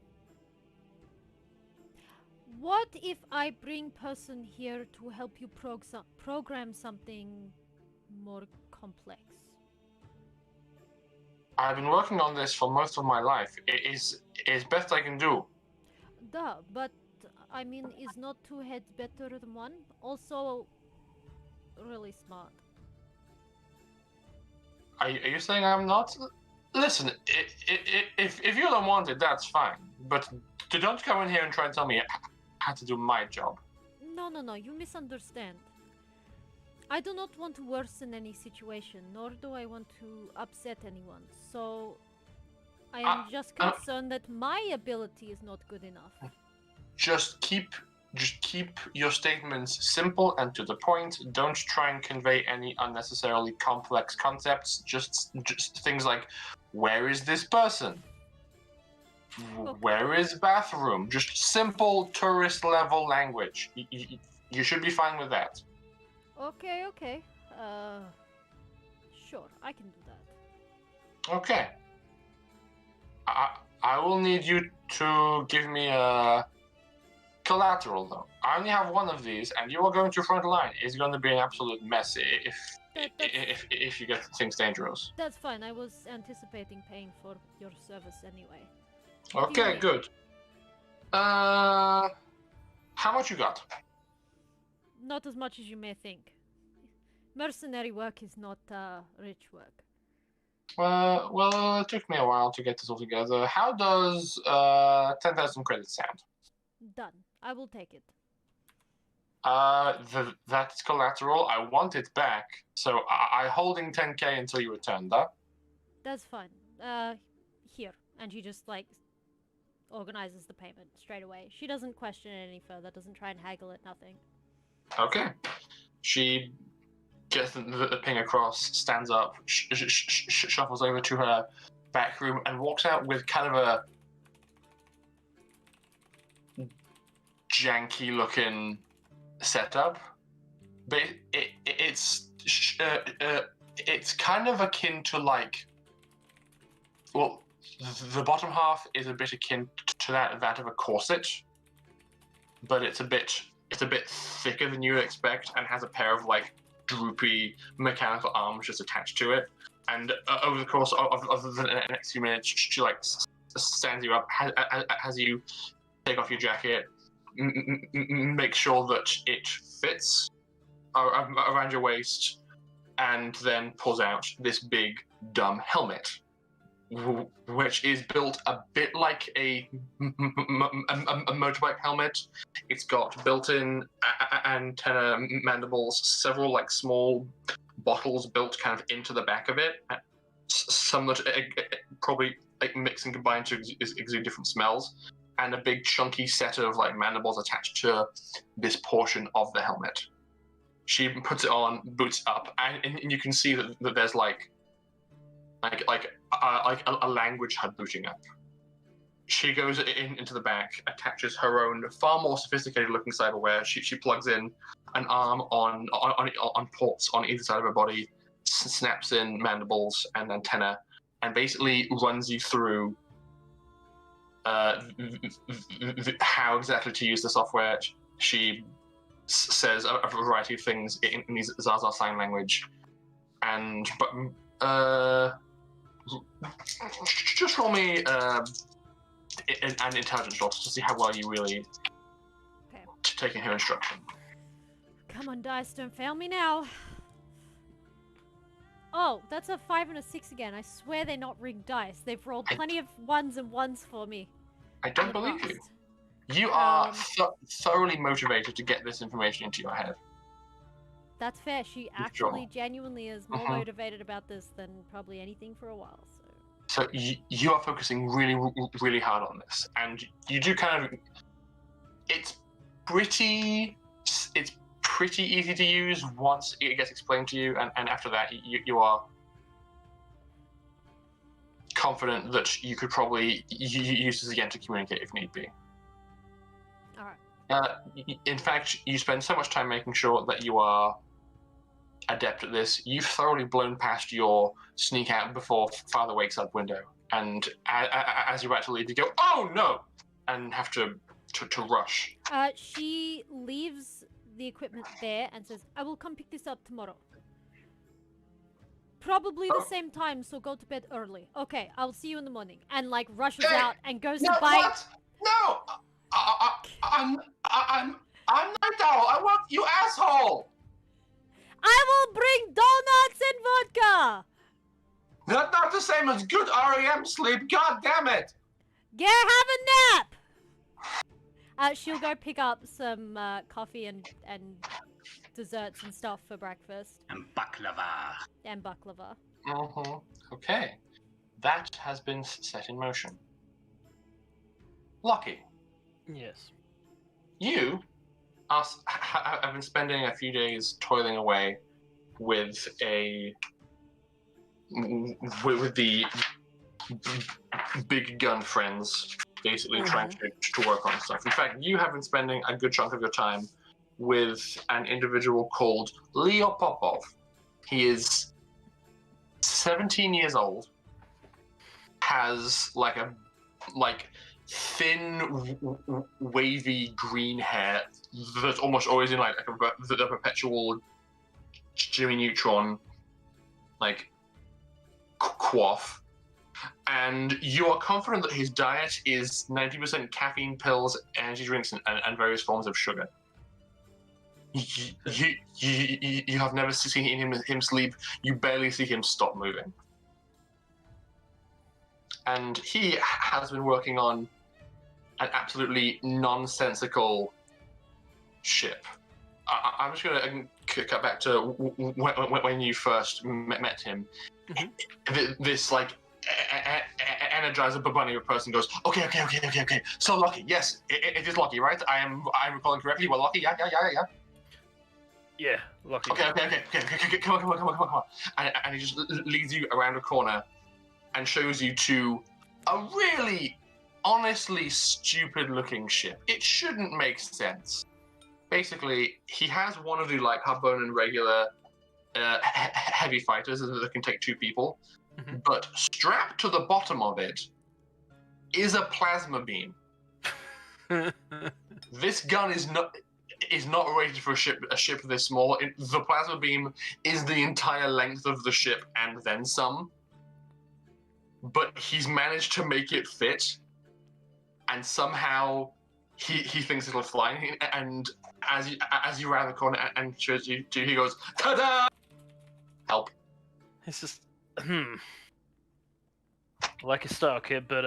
What if I bring person here to help you program something more complex? I've been working on this for most of my life. It is best I can do. Duh, but I mean, is not 2 heads better than 1? Also, really smart. Are you saying I'm not? Listen, if you don't want it, that's fine. But don't come in here and try and tell me how to do my job. No, you misunderstand. I do not want to worsen any situation, nor do I want to upset anyone. So, I am just concerned that my ability is not good enough. Just keep your statements simple and to the point. Don't try and convey any unnecessarily complex concepts. Just things like, where is this person? Where is bathroom? Just simple tourist level language. You should be fine with that. Okay. Sure, I can do that. Okay. I will need you to give me a collateral, though. I only have one of these, and you are going to front line. It's going to be an absolute mess if you get things dangerous. That's fine. I was anticipating paying for your service anyway. Okay, good. How much you got? Not as much as you may think. Mercenary work is not rich work. Well, it took me a while to get this all together. How does 10,000 credits sound? Done. I will take it. That's collateral. I want it back, so I'm holding 10k until you return that. That's fine. Here. And she just, like, organizes the payment straight away. She doesn't question it any further, doesn't try and haggle it, nothing. Okay. She gets the ping across, stands up, shuffles over to her back room, and walks out with kind of a janky-looking setup. But it's kind of akin to, like, well, the bottom half is a bit akin to that of a corset, but it's a bit thicker than you would expect, and has a pair of, like, droopy mechanical arms just attached to it. And over the course of the next few minutes, she like stands you up, has you take off your jacket, make sure that it fits around your waist, and then pulls out this big dumb helmet, which is built a bit like a motorbike helmet. It's got built-in antenna mandibles, several like small bottles built kind of into the back of it, some that probably like mix and combine to exude different smells, and a big chunky set of like mandibles attached to this portion of the helmet. She puts it on, boots up, and you can see that there's like a language HUD booting up. She goes into the back, attaches her own far more sophisticated looking cyberware. She plugs in an arm on ports on either side of her body, snaps in mandibles and antenna, and basically runs you through how exactly to use the software. She says a variety of things in these Zaza sign language, and just roll me an intelligence roll to see how well you really taking her instruction. Come on, dice, don't fail me now. Oh, that's a 5 and a 6 again. I swear they're not rigged dice. They've rolled plenty of ones and ones for me. I don't believe you. You are thoroughly motivated to get this information into your head. That's fair. She actually genuinely is more motivated about this than probably anything for a while. So you are focusing really, really hard on this, and you do kind of. It's pretty easy to use once it gets explained to you, and after that you are confident that you could probably use this again to communicate if need be. Alright. In fact, you spend so much time making sure that you are adept at this. You've thoroughly blown past your sneak out before Father wakes up window, and as you're about to leave, you go, "Oh no!" and have to rush. She leaves the equipment there and says, "I will come pick this up tomorrow. Probably the same time, so go to bed early. Okay, I'll see you in the morning." And like rushes out and goes to buy. What? No! I'm Night Owl. I want you, asshole. I will bring donuts and vodka. That's not the same as good REM sleep. God damn it! Get have a nap. She'll go pick up some coffee and desserts and stuff for breakfast. And baklava. And baklava. Okay. that has been set in motion. Lucky, Yes. you have been spending a few days toiling away with the big gun friends, basically trying to work on stuff. In fact, you have been spending a good chunk of your time with an individual called Leo Popov. He is 17 years old, has like thin, wavy green hair that's almost always in like the perpetual Jimmy Neutron like quaff. And you are confident that his diet is 90% caffeine pills, energy drinks, and various forms of sugar. You have never seen him sleep. You barely see him stop moving. And he has been working on an absolutely nonsensical ship. I'm just going to cut back to when you first met him. This like Energizer bunny of a person goes, okay. So Lucky, yes, it is Lucky, right? I'm recalling correctly. Well, Lucky, yeah. Yeah, Lucky. Okay. Come on. And he just leads you around a corner and shows you to a really, honestly stupid-looking ship. It shouldn't make sense. Basically, he has one of the like Harbona regular heavy fighters that can take 2 people. But strapped to the bottom of it is a plasma beam. This gun is not rated for a ship this small. The plasma beam is the entire length of the ship and then some. But he's managed to make it fit, and somehow he thinks it'll fly. And as you round the corner and shows you, he goes, "Ta-da! Help!" It's just like a style kit, but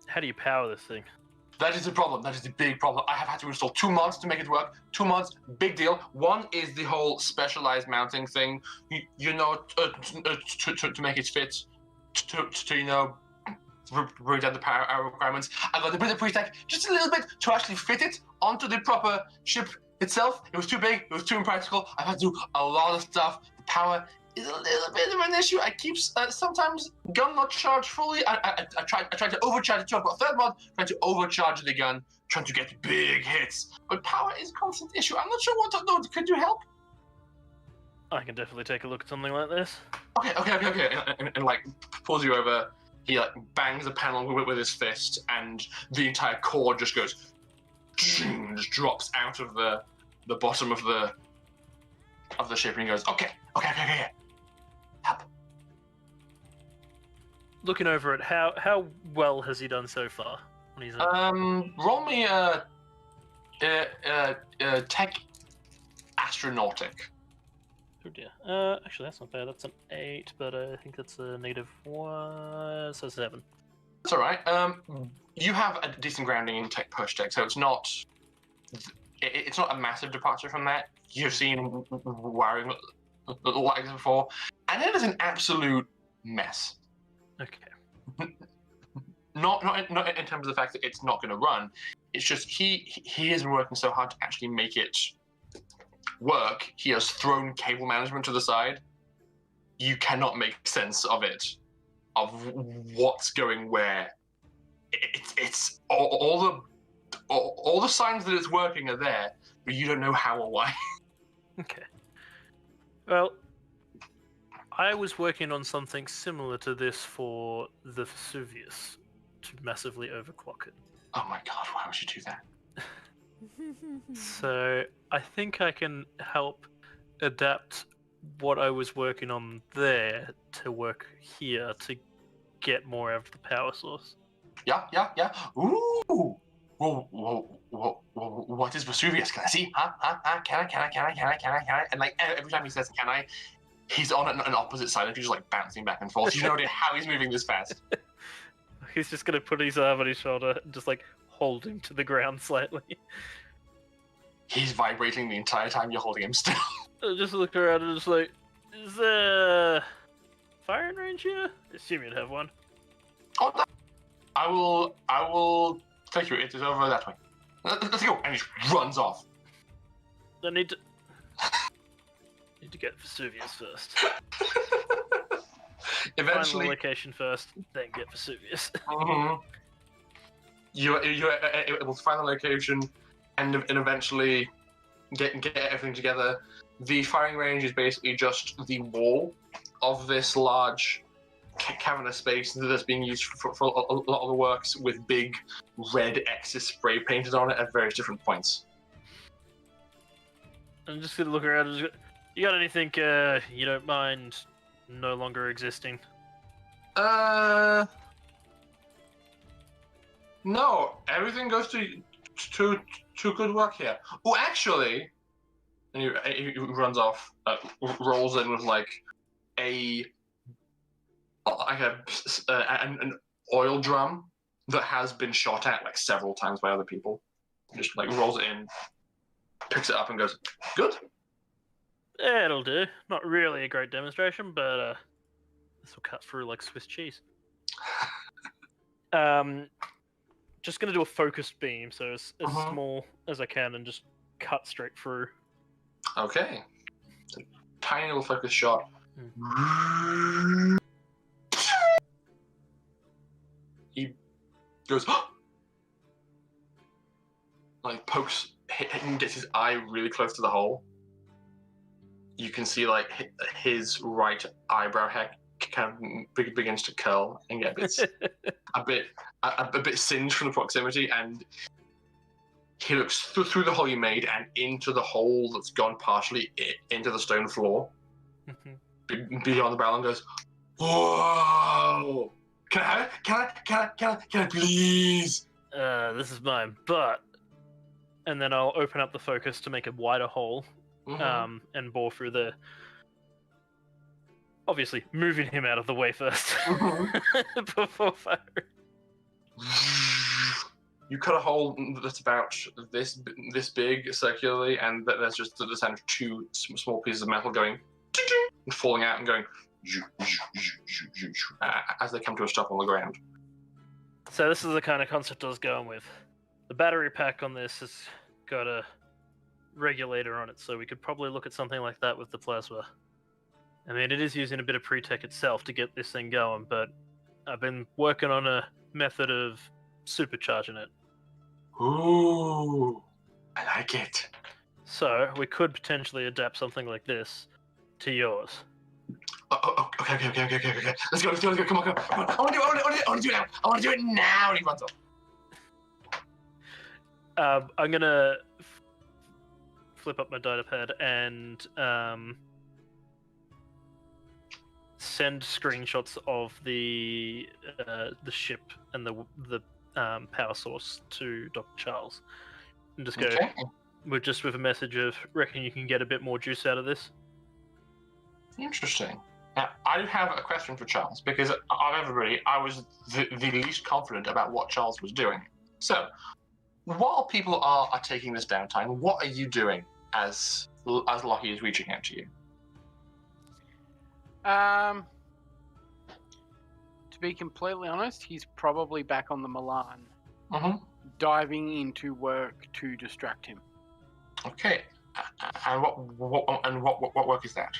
how do you power this thing? That is the problem. That is the big problem. I have had to install 2 mods to make it work. 2 mods, big deal. One is the whole specialized mounting thing. You know, to make it fit, to you know, bring down the power requirements. I got a bit of pre-tech, just a little bit, to actually fit it onto the proper ship itself. It was too big. It was too impractical. I've had to do a lot of stuff. The power is a little bit of an issue. I keep sometimes gun not charged fully. I tried to overcharge it too. I've got a 3rd mod trying to overcharge the gun, trying to get big hits. But power is a constant issue. I'm not sure what to do. Could you help? I can definitely take a look at something like this. Okay. And like pulls you over. He like bangs a panel with his fist, and the entire core just goes, just drops out of the bottom of the ship, and he goes, okay. Help. Looking over it, how well has he done so far? When he's roll me a tech astronautic. Oh dear. Actually, that's not bad. That's an 8, but I think that's a -1, so 7. That's all right. You have a decent grounding in tech push tech, so it's not a massive departure from that. You've seen wiring like this before, and it is an absolute mess. Okay. Not in terms of the fact that it's not going to run. It's just he has been working so hard to actually make it work. He has thrown cable management to the side. You cannot make sense of it, of what's going where. It's all the signs that it's working are there, but you don't know how or why. Okay. Well, I was working on something similar to this for the Vesuvius to massively overclock it. Oh my god, why would you do that? So I think I can help adapt what I was working on there to work here to get more out of the power source. Yeah. Ooh. Whoa. What is Vesuvius? Can I see? Huh? Can I? And like every time he says "can I," he's on an opposite side and he's just like bouncing back and forth. You know how he's moving this fast. He's just gonna put his arm on his shoulder and just like hold him to the ground slightly. He's vibrating the entire time you're holding him still. I just look around and just like, is there firing range here? Assume you'd have one. Oh, I will take you. It is over that way. Let's go. And he just runs off. I need to get Vesuvius first. Eventually, find the location first, then get Vesuvius. You're able to find the location, and eventually get everything together. The firing range is basically just the wall of this large cavernous space that's being used for a lot of the works, with big red X's spray painted on it at various different points. I'm just gonna look around. You got anything you don't mind no longer existing? No. Everything goes to good work here. Oh, actually, and he runs off, rolls in with like an oil drum that has been shot at like several times by other people. Just like rolls it in, picks it up, and goes, "Good." Yeah, it'll do. Not really a great demonstration, but this will cut through like Swiss cheese. Just gonna do a focused beam, so as small as I can, and just cut straight through. Okay. It's a tiny little focus shot. He goes, like pokes, and gets his eye really close to the hole. You can see like his right eyebrow hair kind of begins to curl and get a bit singed from the proximity, and he looks through the hole you made and into the hole that's gone partially into the stone floor beyond the barrel, and goes, "Whoa! Can I have it? Can I please?" This is mine, but... And then I'll open up the focus to make a wider hole, and bore through the... Obviously, moving him out of the way first, before firing. You cut a hole that's about this big circularly, and there's just the sound of two small pieces of metal going and falling out and going as they come to a stop on the ground. So this is the kind of concept I was going with. The battery pack on this has got a regulator on it, so we could probably look at something like that with the plasma. I mean, it is using a bit of pre-tech itself to get this thing going, but I've been working on a method of supercharging it. Ooh, I like it. So we could potentially adapt something like this to yours. Okay. Let's go. Come on. I want to do it now. I want to do it now. And he runs off. I'm gonna flip up my data pad and send screenshots of the ship and the power source to Dr. Charles, and just go with a message of, reckon you can get a bit more juice out of this. Interesting. Now, I have a question for Charles, because of everybody, I was the least confident about what Charles was doing. So, while people are taking this downtime, what are you doing as Lockie is reaching out to you? To be completely honest, he's probably back on the Milan, diving into work to distract him. Okay, and what work is that?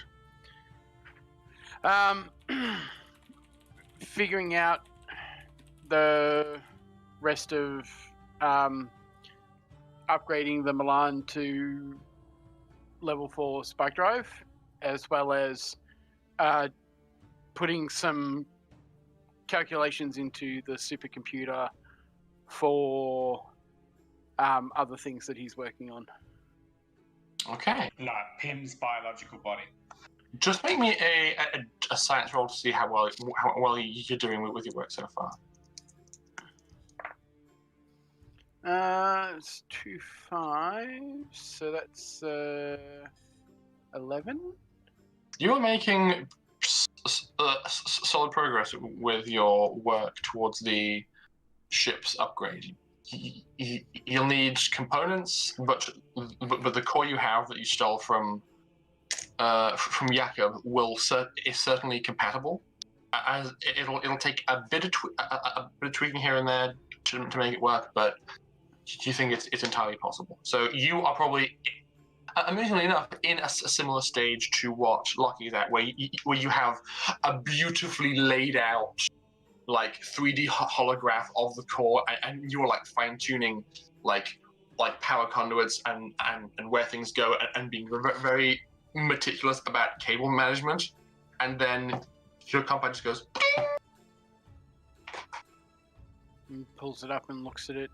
Figuring out the rest of upgrading the Milan to level 4 spike drive, as well as putting some calculations into the supercomputer for other things that he's working on. Okay. No, Pim's biological body. Just make me a science roll to see how well you're doing with your work so far. It's 2 5, so that's 11. You are making solid progress with your work towards the ship's upgrade. You'll need components, but the core you have that you stole from Jakob is certainly compatible as it'll take a bit of tweaking here and there to make it work, but you think it's entirely possible. So you are probably, amazingly enough, in a similar stage to what Lockie is at, where you have a beautifully laid out, like 3D holograph of the core, and you are like fine tuning, like power conduits and where things go, and being very meticulous about cable management, and then your compound just goes. And pulls it up and looks at it.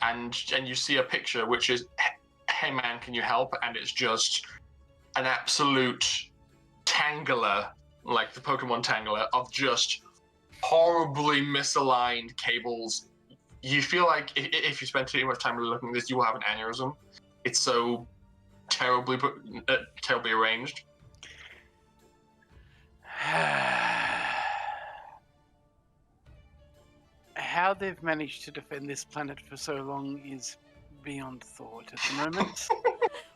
And you see a picture which is, hey man, can you help? And it's just an absolute tangler, like the Pokemon tangler, of just horribly misaligned cables. You feel like if you spend too much time looking at this, you will have an aneurysm. It's so terribly arranged. How they've managed to defend this planet for so long is beyond thought at the moment.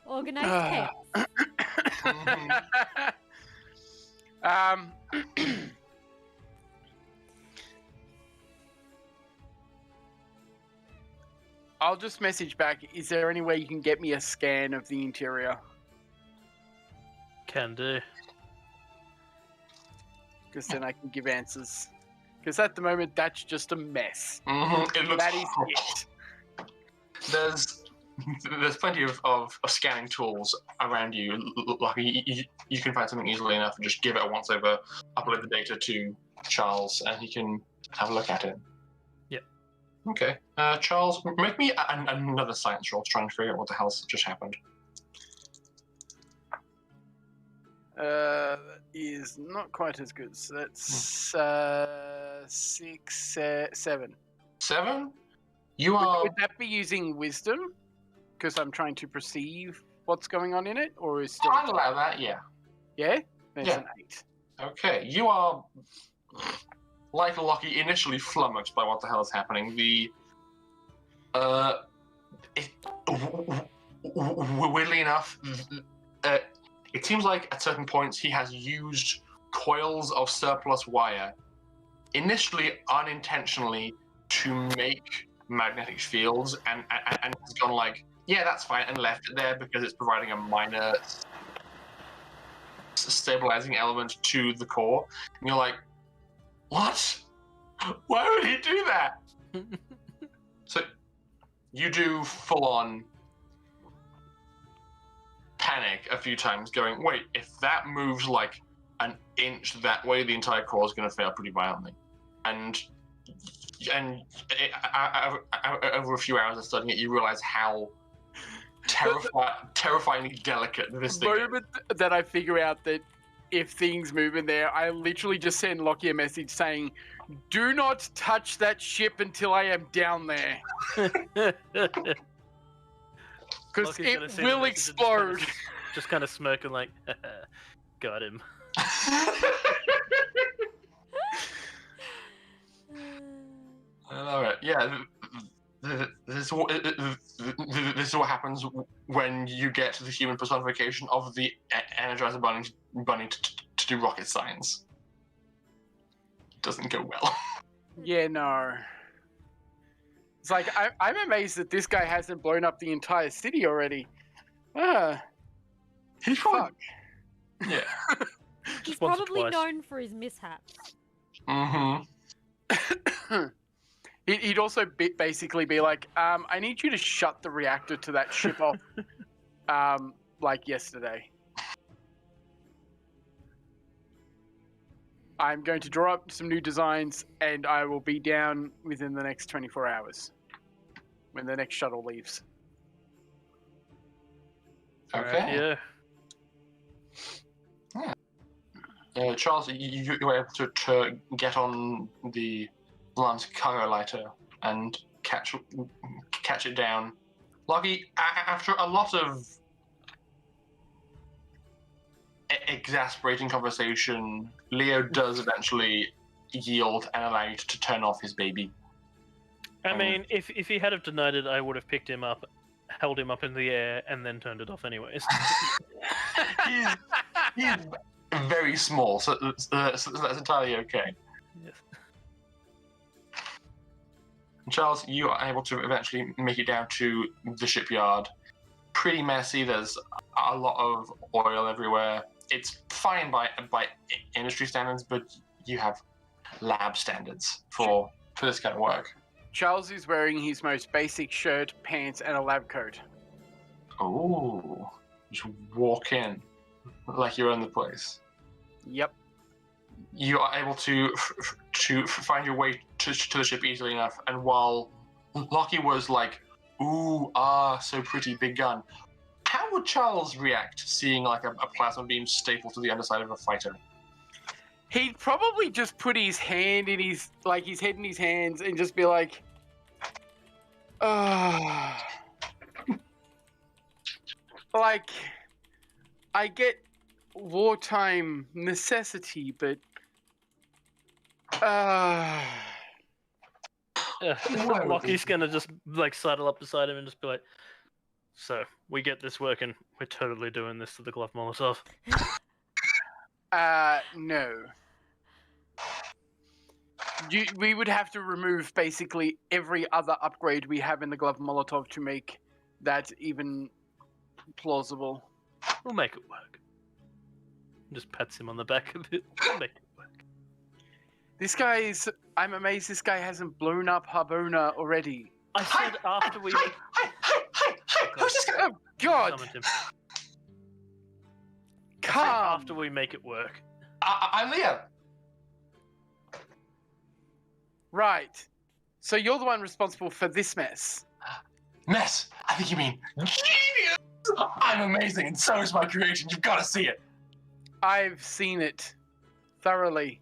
Organized chaos. I'll just message back. Is there any way you can get me a scan of the interior? Can do. Because then I can give answers. Because at the moment, that's just a mess. It looks That is horrible. it. There's plenty of scanning tools around you. Like you can find something easily enough and just give it a once over, upload the data to Charles, and he can have a look at it. Yep. Okay. Charles, make me another science roll to try and figure out what the hell's just happened. Is not quite as good. So that's 7. 7? You are. Would that be using wisdom? Because I'm trying to perceive what's going on in it, or is still? I'll allow that. Yeah. Yeah. There's Yeah. an 8. Okay. You are, like Lockie, initially flummoxed by what the hell is happening. Weirdly enough, it seems like at certain points he has used coils of surplus wire, initially unintentionally, to make magnetic fields, and has gone like, yeah, that's fine, and left it there because it's providing a minor stabilizing element to the core. And you're like, what? Why would he do that? So you do full-on panic a few times, going, wait, if that moves like an inch that way, the entire core is going to fail pretty violently. And over a few hours of studying it, you realize how terrifyingly delicate this thing is. The moment that I figure out that if things move in there, I literally just send Lockie a message saying, do not touch that ship until I am down there. Because it will explode. Just kind of smirking like, got him. All right, yeah. This is what happens when you get the human personification of the Energizer Bunny to do rocket science. Doesn't go well. Yeah, no. It's like, I'm amazed that this guy hasn't blown up the entire city already. He's probably... Yeah. He's once or probably twice. known for his mishaps. Mm-hmm. He'd also basically be like, I need you to shut the reactor to that ship off, like yesterday. I'm going to draw up some new designs, and I will be down within the next 24 hours when the next shuttle leaves. Okay. Yeah. Charles, you were able to get on the Lance cargo lighter and catch it down. Lockie, after a lot of exasperating conversation, Leo does eventually yield and allow you to turn off his baby. I mean, if he had have denied it, I would have picked him up, held him up in the air, and then turned it off anyways. He's very small, so that's entirely okay. Yes. Charles, you are able to eventually make it down to the shipyard. Pretty messy. There's a lot of oil everywhere. It's fine by industry standards, but you have lab standards for this kind of work. Charles is wearing his most basic shirt, pants, and a lab coat. Oh, just walk in like you own the place. Yep. You are able to find your way to the ship easily enough, and while Lockie was like, "Ooh, so pretty, big gun," how would Charles react seeing like a plasma beam stapled to the underside of a fighter? He'd probably just put his hand in his head in his hands and just be like, like, I get wartime necessity, but Lockie's gonna just like sidle up beside him and just be like, "So we get this working. We're totally doing this to the glove Molotov." No. We would have to remove basically every other upgrade we have in the glove Molotov to make that even plausible. We'll make it work. Just pats him on the back a bit. We'll make it work. I'm amazed this guy hasn't blown up Harbona already. I said after we... Hi! Who's this guy? Oh, God! Summoned him. Come! After we make it work. I'm Leo. Right. So you're the one responsible for this mess. Mess. I think you mean genius. I'm amazing, and so is my creation. You've got to see it. I've seen it thoroughly,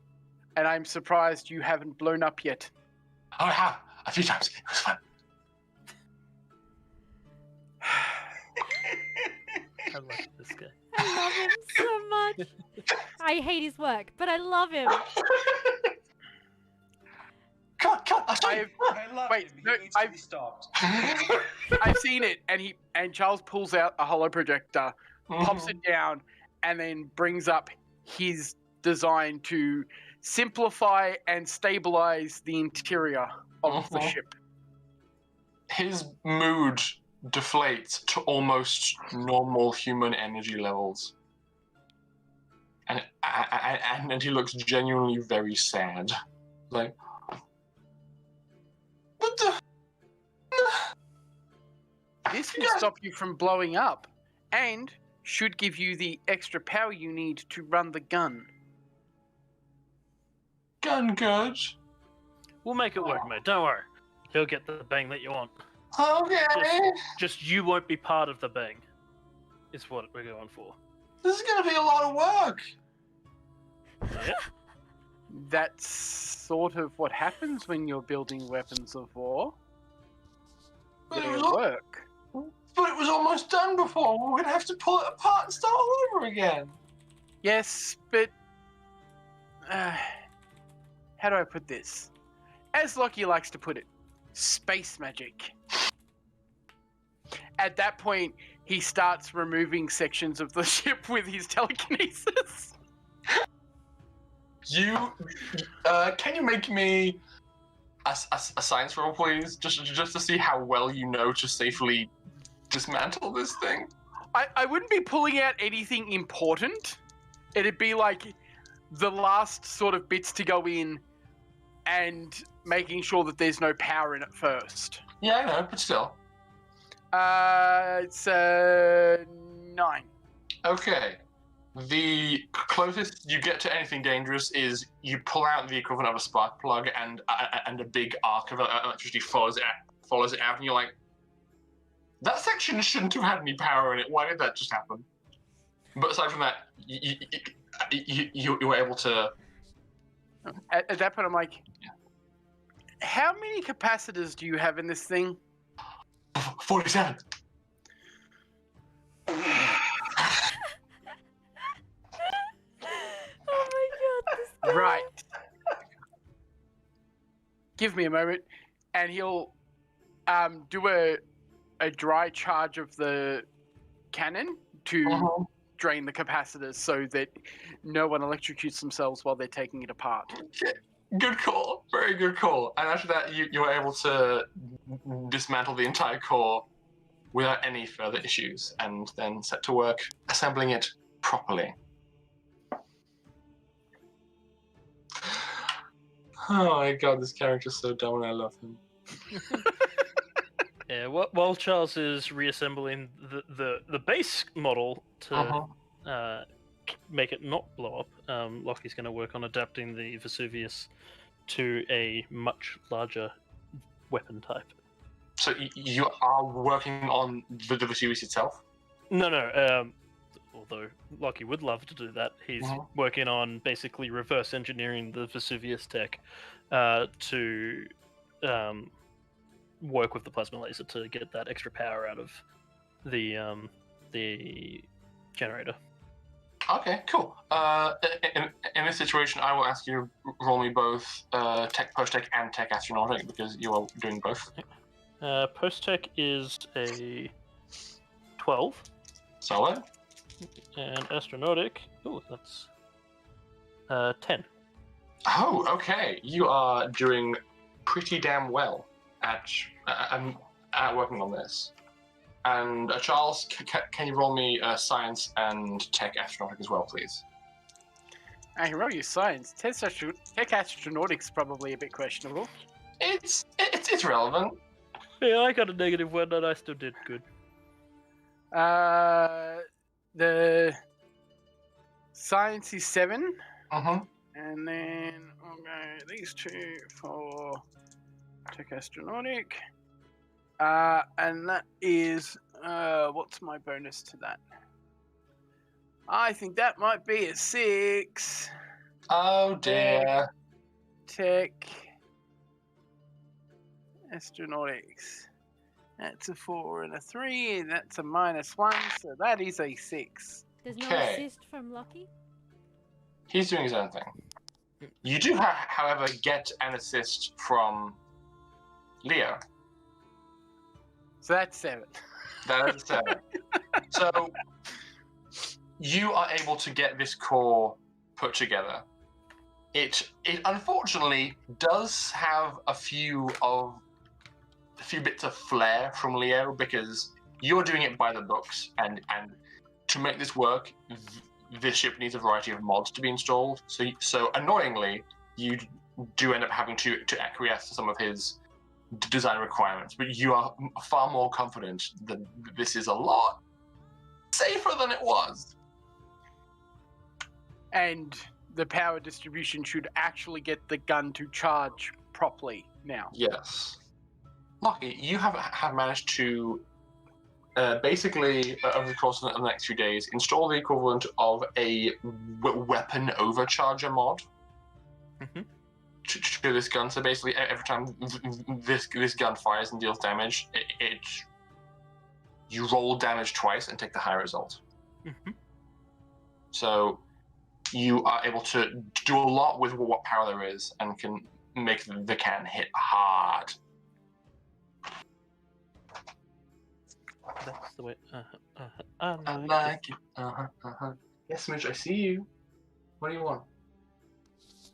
and I'm surprised you haven't blown up yet. Oh, I have. A few times. It was fun. I like this guy. I love him so much. I hate his work, but I love him. Cut! I'll show you. I love Wait, him. no, He needs to be stopped. I've seen it, and Charles pulls out a holo projector, pops it down, and then brings up his design to simplify and stabilize the interior of the ship. His mood deflates to almost normal human energy levels, and he looks genuinely very sad. Like, what the? This will stop you from blowing up, and should give you the extra power you need to run the gun. Gun good. We'll make it work, mate. Don't worry. He'll get the bang that you want. Okay. Just you won't be part of the bang. Is what we're going for. This is gonna be a lot of work. Yeah. That's sort of what happens when you're building weapons of war. But it It'll was work. But it was almost done before. We're gonna have to pull it apart and start all over again. Yes, but how do I put this? As Lockie likes to put it, space magic. At that point, he starts removing sections of the ship with his telekinesis. Can you make me a science roll, please? Just to see how well you know to safely dismantle this thing. I wouldn't be pulling out anything important. It'd be like the last sort of bits to go in and making sure that there's no power in it first. Yeah, I know, but still. It's 9. Okay. The closest you get to anything dangerous is you pull out the equivalent of a spark plug, and a big arc of electricity follows it out, and you're like, that section shouldn't have had any power in it. Why did that just happen? But aside from that, you were able to. At that point, I'm like, how many capacitors do you have in this thing? 47. Oh my god, this guy. Right. Give me a moment, and he'll do a dry charge of the cannon to drain the capacitors so that no one electrocutes themselves while they're taking it apart. Good call. Very good call. And after that, you were able to dismantle the entire core without any further issues, and then set to work assembling it properly. Oh my god, this character's so dumb and I love him. Yeah, while Charles is reassembling the base model to make it not blow up, Lockie's going to work on adapting the Vesuvius to a much larger weapon type. So you are working on the Vesuvius itself? No. Although Lockie would love to do that, he's working on basically reverse engineering the Vesuvius tech to work with the plasma laser to get that extra power out of the generator. Okay, cool. In this situation, I will ask you to roll me both tech, post-tech, and tech astronautic, because you are doing both. Post-tech is a 12. Solid. And astronautic, that's 10. Oh, okay. You are doing pretty damn well at working on this. And Charles, can you roll me science and tech astronautic as well, please? I can roll you science. Tech astronautics probably a bit questionable. It's relevant. Yeah, I got a negative one, and I still did good. The science is 7. And then I'll go these two for tech astronautic. And that is, what's my bonus to that? I think that might be a 6. Oh dear. Tech astronautics. That's a 4 and a 3, and that's a -1, so that is a 6. There's no assist from Lucky? He's doing his own thing. You do, however, get an assist from Leo. So that's 7. That is 7. So you are able to get this core put together. It unfortunately does have a few bits of flair from Leo, because you're doing it by the books, and to make this work, this ship needs a variety of mods to be installed. So annoyingly, you do end up having to acquiesce to some of his design requirements, but you are far more confident that this is a lot safer than it was. And the power distribution should actually get the gun to charge properly now. Yes. Lucky, you have managed to basically, over the course of the next few days, install the equivalent of a weapon overcharger mod to this gun. So basically, every time this gun fires and deals damage, you roll damage twice and take the high result. So you are able to do a lot with what power there is, and can make the cannon hit hard. That's the way. I like it. Yes, Mitch, I see you. What do you want?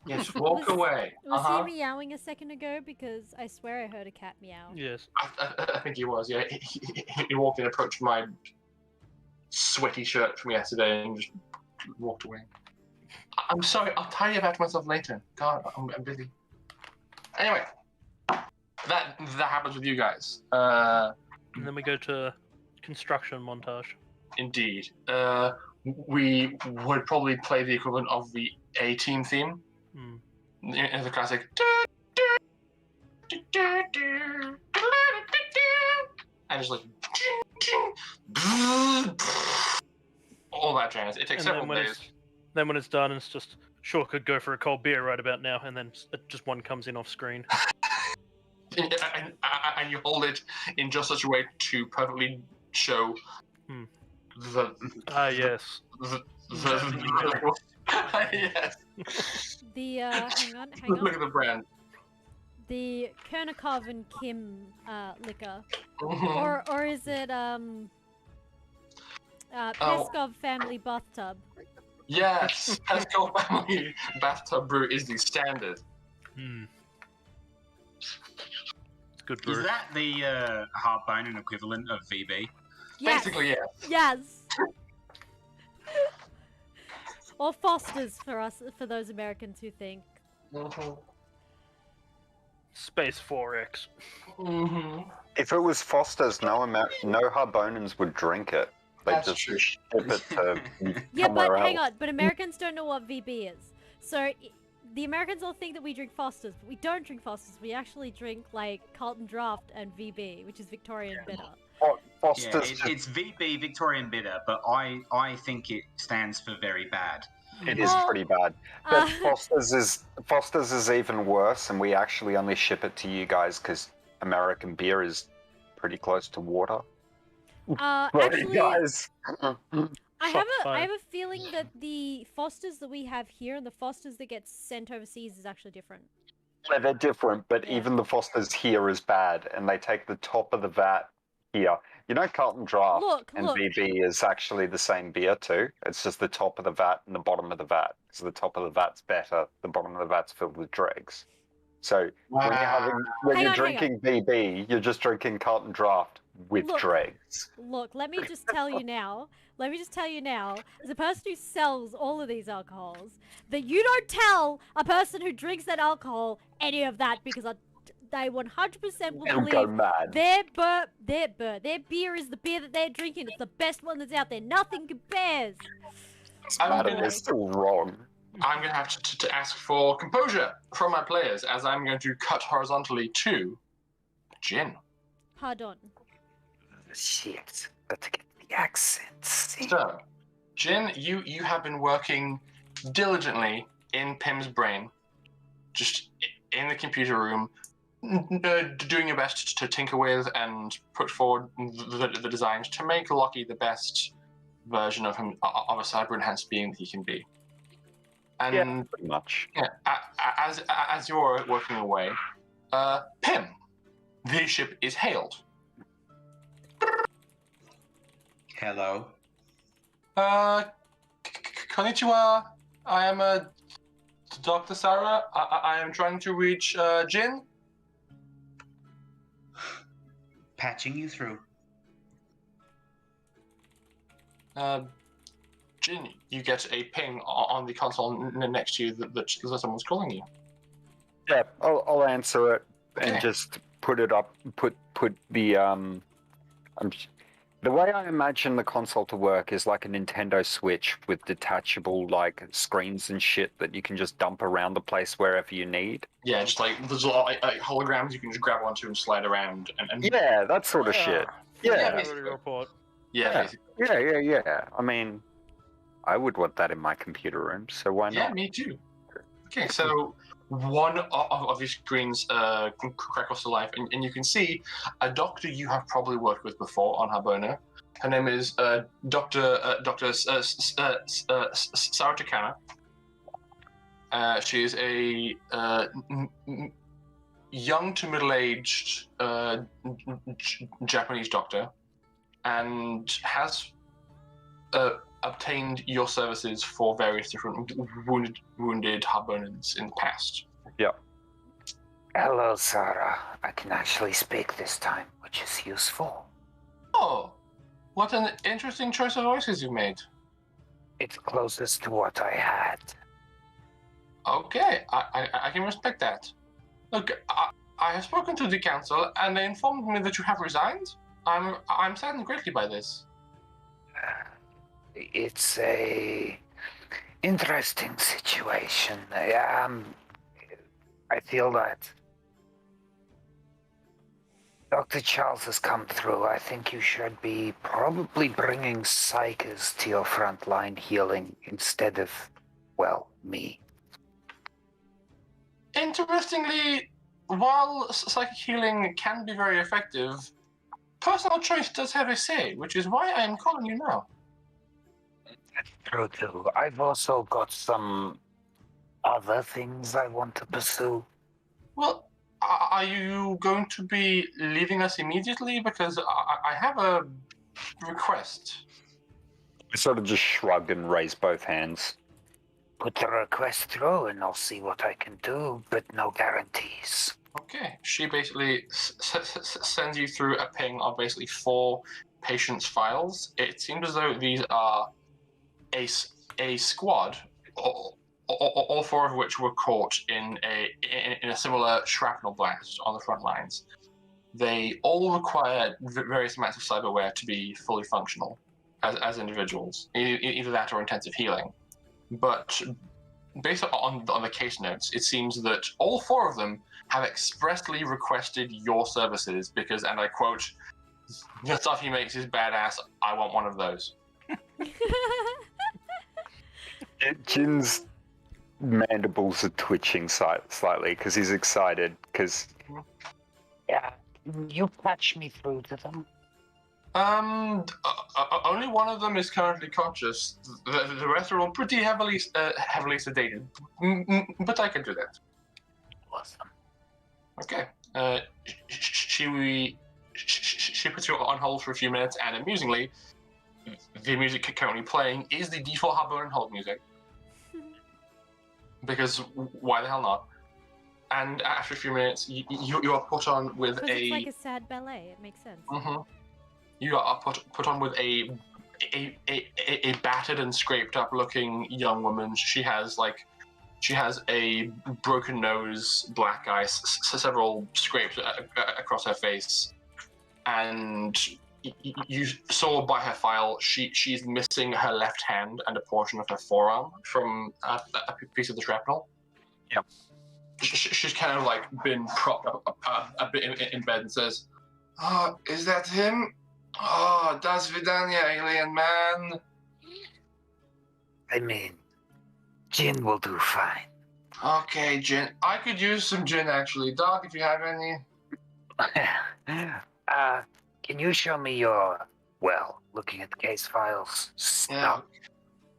Yes, walk away. Was he meowing a second ago? Because I swear I heard a cat meow. Yes. I think he was, yeah. He walked in, approached my sweaty shirt from yesterday, and just walked away. I'm sorry, I'll tell you about myself later. God, I'm busy. Anyway, that happens with you guys. And then we go to construction montage. Indeed. We would probably play the equivalent of the A-Team theme. In the classic. And just like. All that jazz. It takes several days. Then when it's done, it's just, sure, could go for a cold beer right about now, and then just one comes in off screen. And you hold it in just such a way to perfectly show the... yes. Yes. The, hang on. Look at the brand. The Kernikov and Kim liquor. Or is it, Oh. Peskov family bathtub. Yes, Peskov family bathtub brew is the standard. It's good brew. Is that the Harbona equivalent of VB? Yes. Basically, yes. Yes. Or Foster's for those Americans who think. Mm-hmm. Space 4X. Mm-hmm. If it was Foster's, no Harbonans would drink it. They That's just true. ship it to Yeah, but somewhere hang else. on. But Americans don't know what VB is. So the Americans all think that we drink Foster's, but we don't drink Foster's. We actually drink like Carlton Draft and VB, which is Victorian bitter. Yeah, Foster's it's VB Victorian Bitter, but I think it stands for very bad. it is pretty bad. But Foster's is even worse, and we actually only ship it to you guys because American beer is pretty close to water. Actually, guys. I have a feeling that the Fosters that we have here and the Fosters that get sent overseas is actually different. Yeah, they're different, but Yeah. even the Foster's here is bad, and they take the top of the vat here. You know, Carlton Draft and Look. VB is actually the same beer too. It's just the top of the vat and the bottom of the vat. So the top of the vat's better, the bottom of the vat's filled with dregs. So when you're drinking VB, you're just drinking Carlton Draft with dregs. Look, let me just tell you now, as a person who sells all of these alcohols, that you don't tell a person who drinks that alcohol any of that, because they 100% will They'll believe go mad. their beer is the beer that they're drinking. It's the best one that's out there. Nothing compares. They're still wrong. I'm going to have to ask for composure from my players, as I'm going to cut horizontally to Jin. Pardon. Shit, got to get the accents. So, Jin, you have been working diligently in Pim's brain, just in the computer room, doing your best to tinker with and put forward the designs to make Lockie the best version of him, of a cyber-enhanced being that he can be. And Yeah, pretty much. Yeah, as you're working away, Pim, the ship is hailed. Hello. Konnichiwa. I am Dr. Sarah. I am trying to reach Jin. Patching you through. Jin, you get a ping on the console next to you that someone's calling you. Yeah, I'll answer it and Okay. just put it up. Put the the way I imagine the console to work is like a Nintendo Switch with detachable like screens and shit that you can just dump around the place wherever you need. Yeah, just like there's a lot like holograms you can just grab onto and slide around and Yeah, that sort of shit. Yeah. basically. Report. Yeah, Yeah. I mean, I would want that in my computer room, so why yeah, not? me too. Okay, so one of your screens crackles to life, and you can see a doctor you have probably worked with before on Harbona. Her name is Dr. Sarah Takana. She is a young to middle-aged Japanese doctor, and has obtained your services for various different wounded Harbonans in the past. Hello, Sarah. I can actually speak this time, which is useful. Oh, what an interesting choice of voices you made. It's closest to what I had. Okay, I can respect that. Look, I have spoken to the council, and they informed me that you have resigned. I'm saddened greatly by this. It's a interesting situation. I feel that Dr. Charles has come through. I think you should be probably bringing psychers to your frontline healing instead of, well, me. Interestingly, while psychic healing can be very effective, personal choice does have a say, which is why I am calling you now. That's true, too. I've also got some other things I want to pursue. Well, are you going to be leaving us immediately? Because I have a request. I sort of just shrug and raise both hands. Put the request through and I'll see what I can do, but no guarantees. Okay. She basically sends you through a ping of basically 4 patients' files. It seems as though these are a squad, all 4 of which were caught in a similar shrapnel blast on the front lines. They all require various amounts of cyberware to be fully functional as individuals, either that or intensive healing. But based on the case notes, it seems that all 4 of them have expressly requested your services because, and I quote, "The stuff he makes is badass. I want one of those." Jin's mandibles are twitching slightly because he's excited. Because Yeah, you patch me through to them. Only one of them is currently conscious. The rest are all pretty heavily sedated. But I can do that. Awesome. Okay. She puts you on hold for a few minutes, and amusingly, the music currently playing is the default Harbona hold music. Because why the hell not? And after a few minutes, you are put on with Because it's like a sad ballet. It makes sense. Mm-hmm. You are put on with a battered and scraped up looking young woman. She has a broken nose, black eyes, several scrapes across her face, and you saw by her file she's missing her left hand and a portion of her forearm from a piece of the shrapnel. Yep. She's kind of like been propped up a bit in bed and says, "Oh, is that him? Oh, das vidanya, alien man." I mean, gin will do fine. Okay, gin. I could use some gin, actually. Doc, if you have any. Can you show me your, looking at the case files, stuff?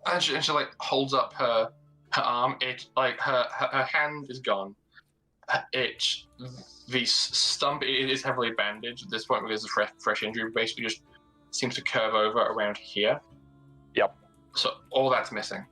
Yeah. And she like holds up her arm. It like her hand is gone. The stump it is heavily bandaged at this point because it's a fresh injury. Basically, just seems to curve over around here. Yep. So all that's missing.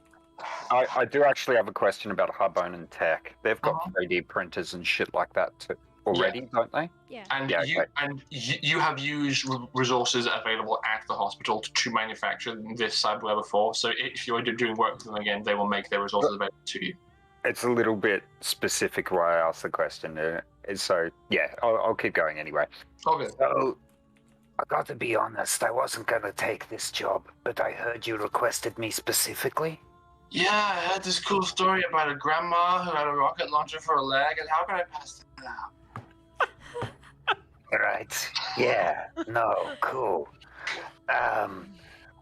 I do actually have a question about Harbona tech. They've got 3D printers and shit like that too already, don't they? Yeah. And you have used resources available at the hospital to manufacture this cyberware before. So if you're doing work with them again, they will make their resources available to you. It's a little bit specific why I asked the question. So yeah, I'll keep going anyway. Okay. So, I got to be honest, I wasn't going to take this job, but I heard you requested me specifically. Yeah, I heard this cool story about a grandma who had a rocket launcher for a leg, and how can I pass that out? Right. Yeah. No. Cool. All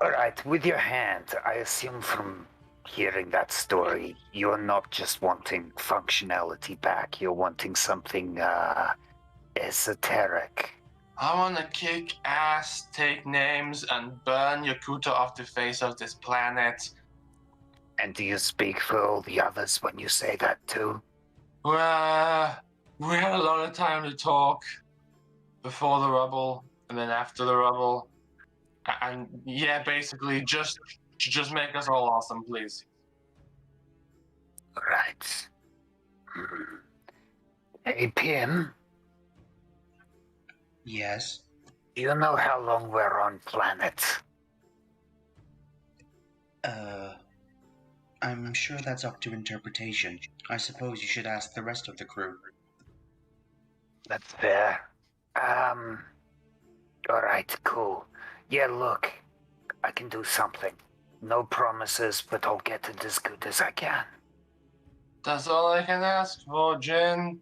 right. With your hand, I assume from hearing that story, you're not just wanting functionality back. You're wanting something esoteric. I want to kick ass, take names, and burn Yakootahn off the face of this planet. And do you speak for all the others when you say that too? Well, we had a lot of time to talk before the rubble and then after the rubble. And yeah, basically just make us all awesome, please. Right. Hey, Pim, Yes. do you know how long we're on planet? I'm sure that's up to interpretation. I suppose you should ask the rest of the crew. That's fair. Alright, cool. Yeah, look, I can do something. No promises, but I'll get it as good as I can. That's all I can ask for, gin.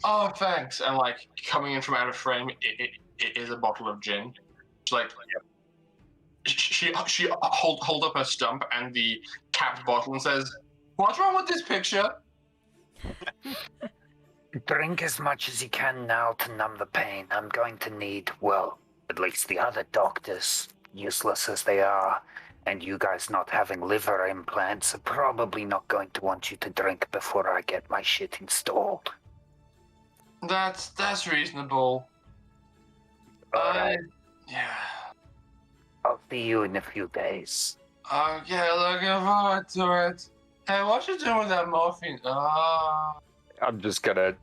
Oh, thanks. And like coming in from out of frame, it is a bottle of gin. She's like, she hold up her stump and the capped bottle and says, "What's wrong with this picture?" Drink as much as you can now to numb the pain. I'm going to need, well, at least the other doctors, useless as they are, and you guys not having liver implants, are probably not going to want you to drink before I get my shit installed. That's reasonable. Alright, Yeah. I'll see you in a few days. Okay, looking forward to it. Hey, what you doing with that morphine? I'm just gonna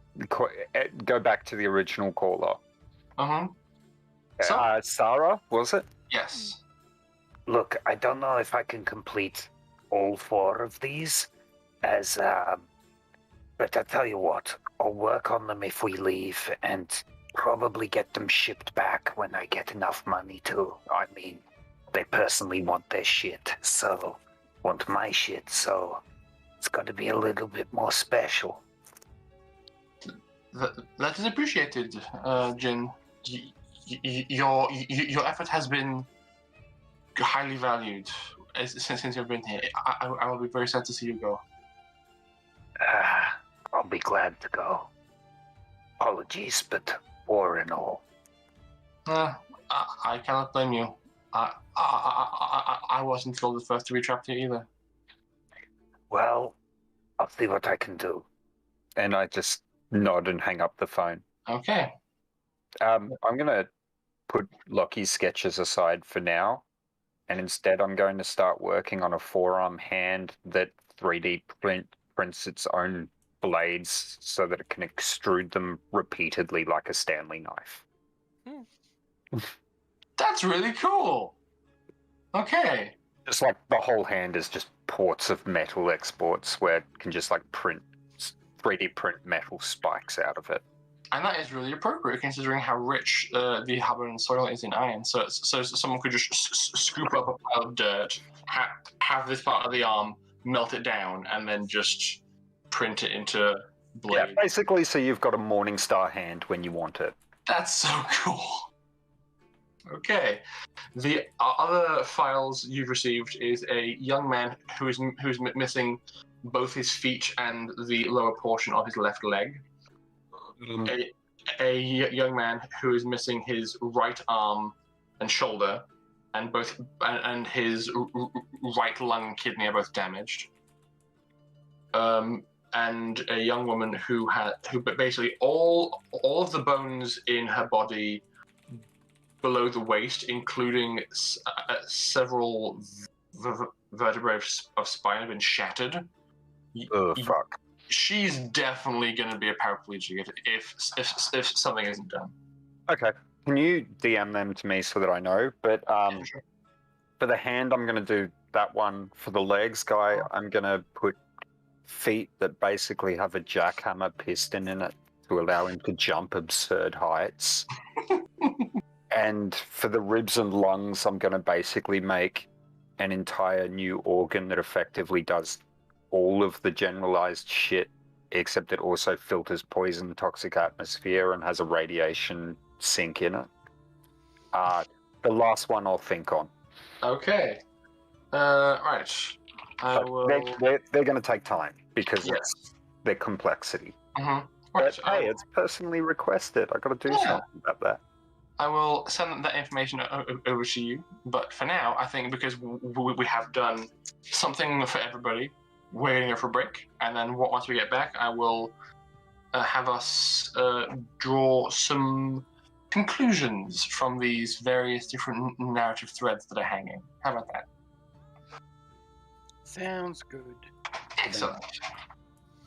go back to the original caller. So? Sarah, was it? Yes. Look, I don't know if I can complete all 4 of these, but I tell you what, I'll work on them if we leave, and probably get them shipped back when I get enough money to. I mean, they personally want their shit, want my shit, so it's got to be a little bit more special. That is appreciated, Jin. Your effort has been highly valued since you've been here. I will be very sad to see you go. I'll be glad to go. Apologies, but war and all. I cannot blame you. I wasn't the first to be trapped here either. Well, I'll see what I can do. And I just nod and hang up the phone. Okay. I'm gonna put Lockie's sketches aside for now, and instead I'm going to start working on a forearm hand that 3D prints its own blades so that it can extrude them repeatedly like a Stanley knife. That's really cool. Okay. Just like the whole hand is just ports of metal exports where it can just like 3D print metal spikes out of it. And that is really appropriate considering how rich the Harbona soil is in iron. So someone could just scoop up a pile of dirt, have this part of the arm, melt it down, and then just print it into blade. Yeah, basically, so you've got a Morningstar hand when you want it. That's so cool. Okay. The other files you've received is a young man who's missing both his feet and the lower portion of his left leg. A young man who is missing his right arm and shoulder, and his right lung and kidney are both damaged. And a young woman who basically all of the bones in her body below the waist, including several vertebrae of spine, have been shattered. Oh fuck. She's definitely going to be a paraplegic if something isn't done. Okay. Can you DM them to me so that I know? But Sure. for the hand, I'm going to do that one. For the legs guy, I'm going to put feet that basically have a jackhammer piston in it to allow him to jump absurd heights. And for the ribs and lungs, I'm going to basically make an entire new organ that effectively does all of the generalized shit, except it also filters poison, toxic atmosphere, and has a radiation sink in it. The last one I'll think on. Okay. Right. They're going to take time because Yes. it's their complexity. Mm-hmm. But Right. hey, it's personally requested. I've got to do something about that. I will send that information over to you. But for now, I think because we have done something for everybody, we're going to go for a break. And then once we get back, I will have us draw some conclusions from these various different narrative threads that are hanging. How about that? Sounds good. Excellent.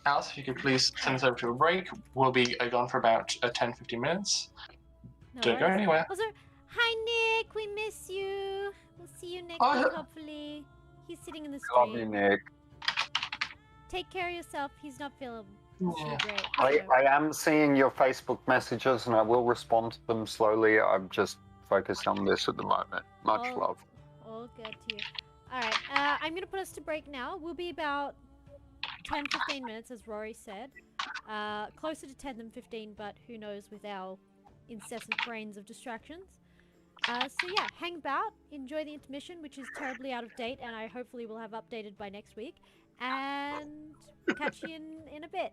Alice, if you could please send us over to a break. We'll be gone for about 10-15 minutes. No Don't go worries. anywhere. Also, hi Nick, we miss you. We'll see you next Oh, week, yeah. hopefully. He's sitting in the Love you, stream. Nick. Take care of yourself. He's not feeling Yeah. great. I so- am seeing your Facebook messages and I will respond to them slowly. I'm just focused on this at the moment. Much Oh. love. All good to you. Alright, I'm going to put us to break now. We'll be about 10-15 minutes, as Rory said. Closer to 10 than 15, but who knows with our incessant brains of distractions. So yeah, hang about, enjoy the intermission, which is terribly out of date, and I hopefully will have updated by next week. And catch you in a bit.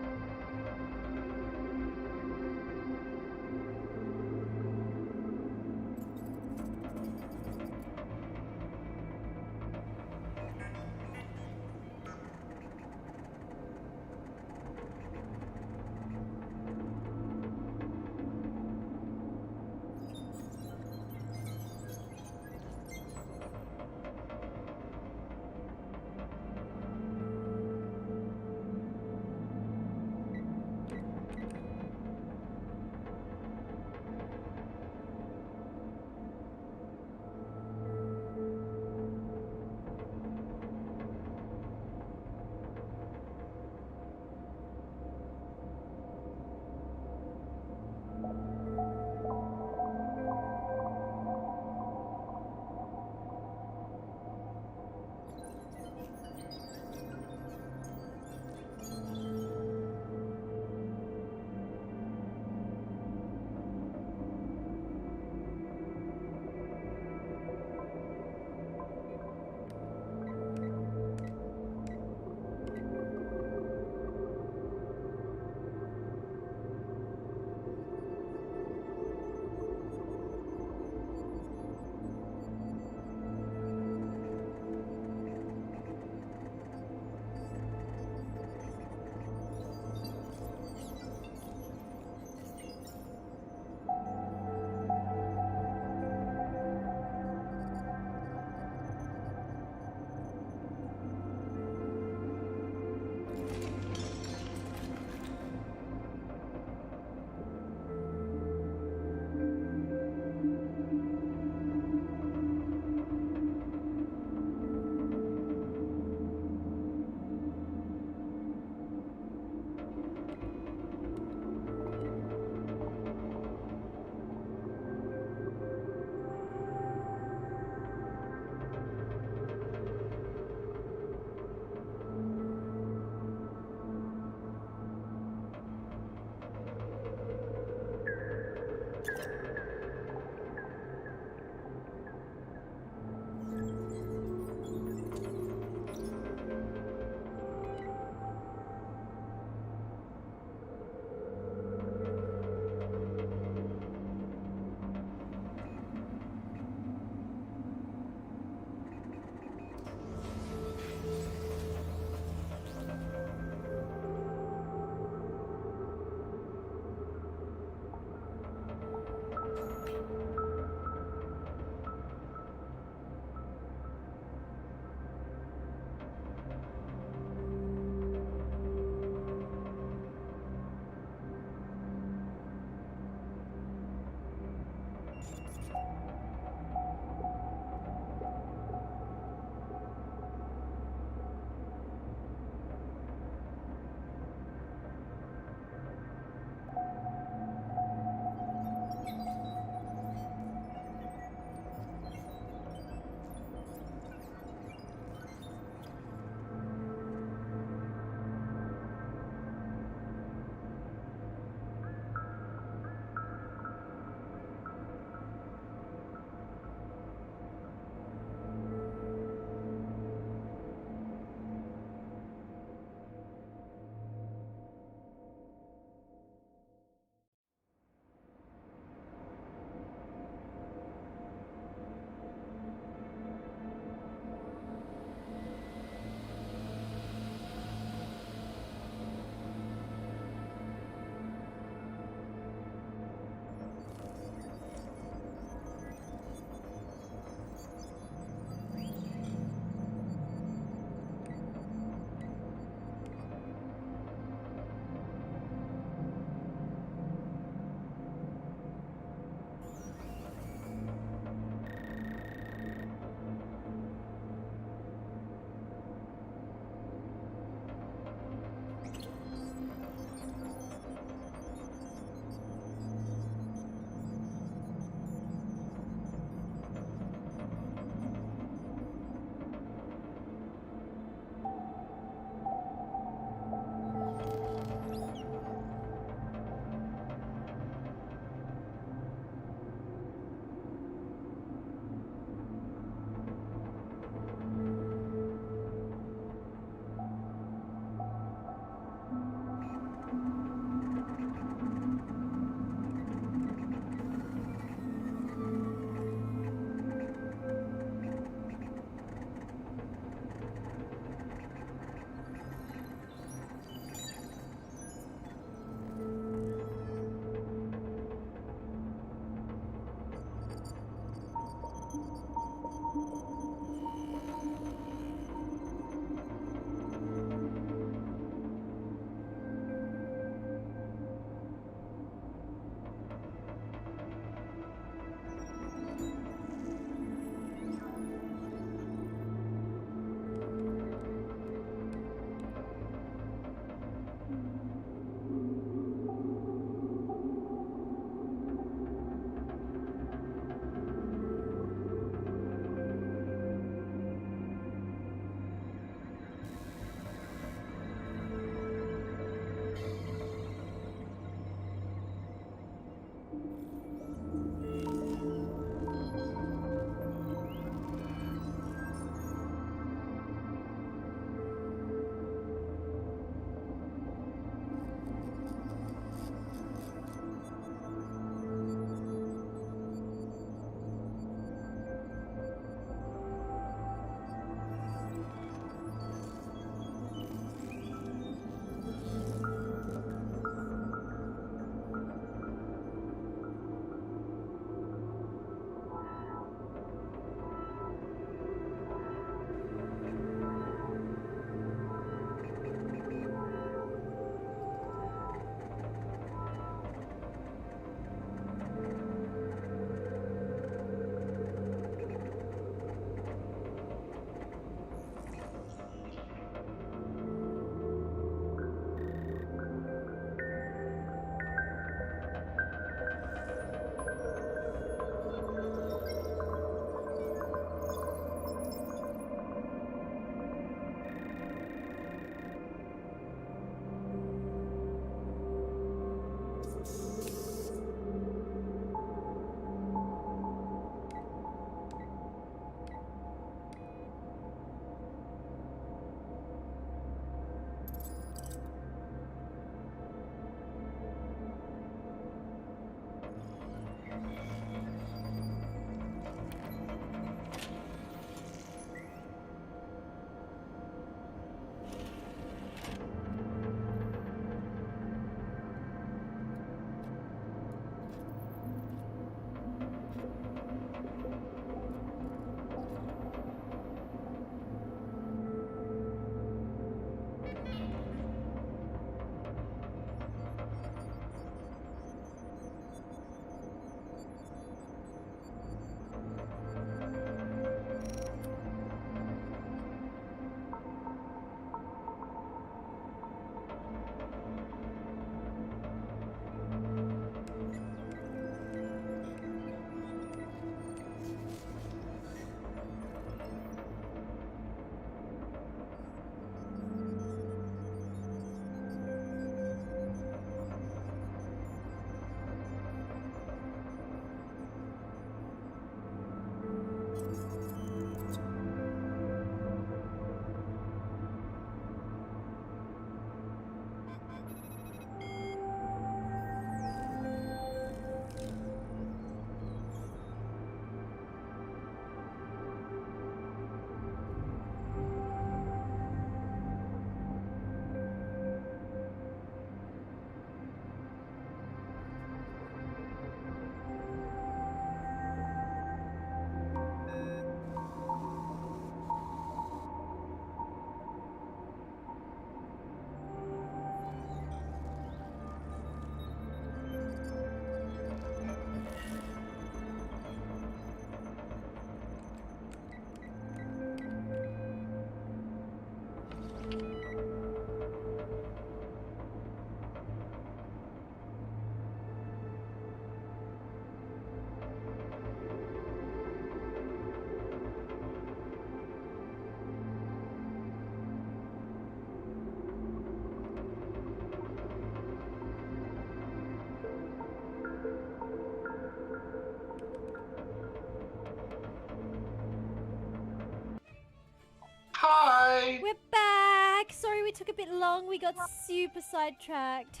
took a bit long. We got super sidetracked.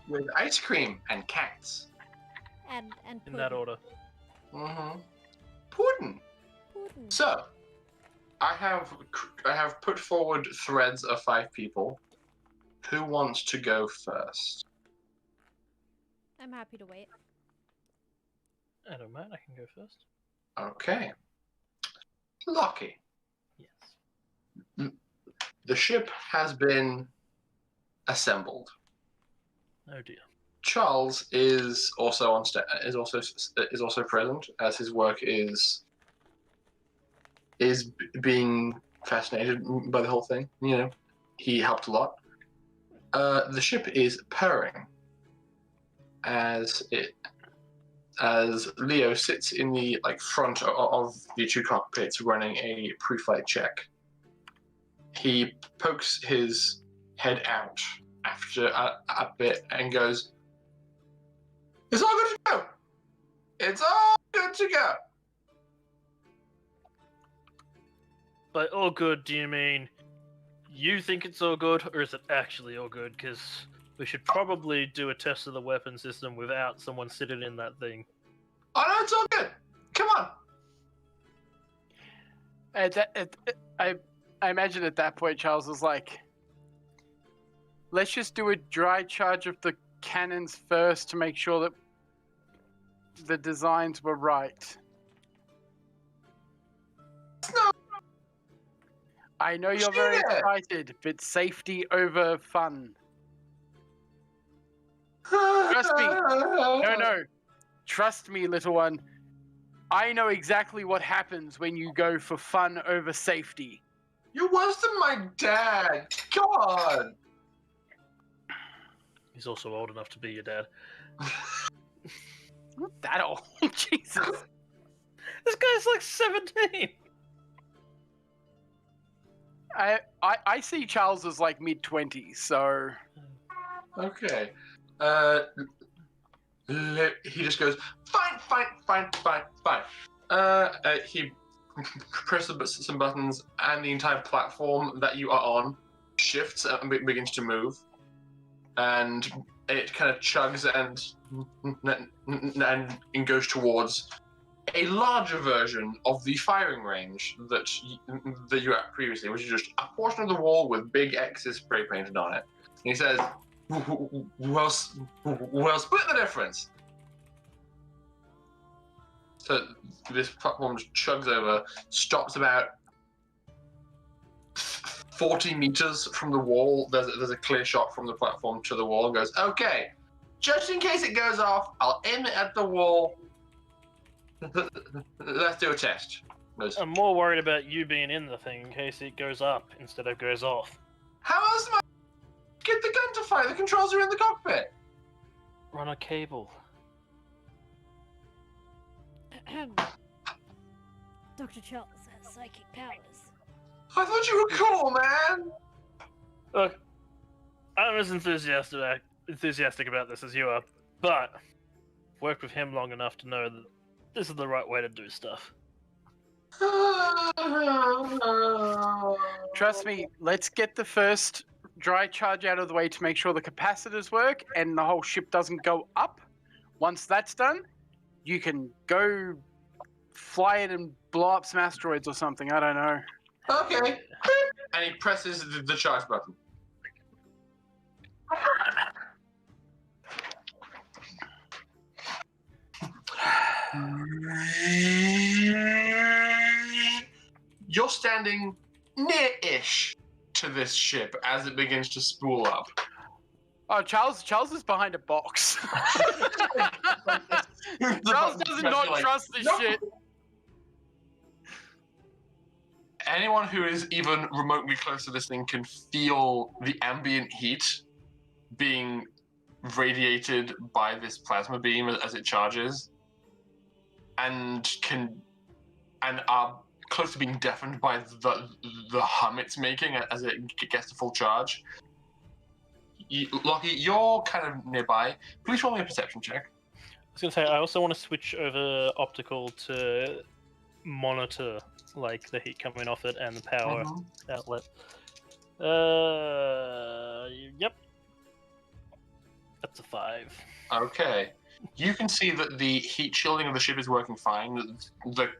With ice cream and cats. And In that order. Mm-hmm. Pudding. Pudding. So, I have put forward threads of 5 people. Who wants to go first? I'm happy to wait. I don't mind, I can go first. Okay. Lucky. Yes. The ship has been assembled. Oh dear. Charles is also on is also present, as his work is being fascinated by the whole thing. You know, he helped a lot. The ship is purring as Leo sits in the front of the 2 cockpits running a pre-flight check. He pokes his head out after a bit and goes, "It's all good to go. It's all good to go." By all good, do you mean you think it's all good, or is it actually all good? Because we should probably do a test of the weapon system without someone sitting in that thing. Oh no, it's all good. Come on. I imagine at that point Charles was like, let's just do a dry charge of the cannons first to make sure that the designs were right. No. I know you're very excited, but safety over fun. Trust me. No. Trust me, little one. I know exactly what happens when you go for fun over safety. You're worse than my dad. Come on. He's also old enough to be your dad. Not that old. Jesus. This guy's like 17. I see Charles as like mid-20s, so... Okay. He just goes, fine. He presses some buttons, and the entire platform that you are on shifts and begins to move. And it kind of chugs and goes towards a larger version of the firing range that you were at previously, which is just a portion of the wall with big X's spray painted on it. And he says, well, split the difference. So this platform chugs over, stops about 40 meters from the wall. There's a clear shot from the platform to the wall, and goes, okay, just in case it goes off, I'll aim it at the wall. Let's do a test. I'm more worried about you being in the thing in case it goes up instead of goes off. How else am I get the gun to fire? The controls are in the cockpit. Run a cable. Dr. Charles has psychic powers. I thought you were cool, man. Look, I'm as enthusiastic about this as you are, but I've worked with him long enough to know that this is the right way to do stuff. Trust me, let's get the first dry charge out of the way to make sure the capacitors work and the whole ship doesn't go up. Once that's done, you can go fly it and blow up some asteroids or something. I don't know. Okay. And he presses the charge button. You're standing near-ish to this ship as it begins to spool up. Oh, Charles is behind a box. Charles does not trust this shit. Anyone who is even remotely close to this thing can feel the ambient heat being radiated by this plasma beam as it charges, and are close to being deafened by the hum it's making as it gets to full charge. Lockie, you're kind of nearby. Please roll me a perception check. I was going to say, I also want to switch over optical to monitor, like, the heat coming off it and the power outlet. Yep. That's a 5. Okay. You can see that the heat shielding of the ship is working fine. The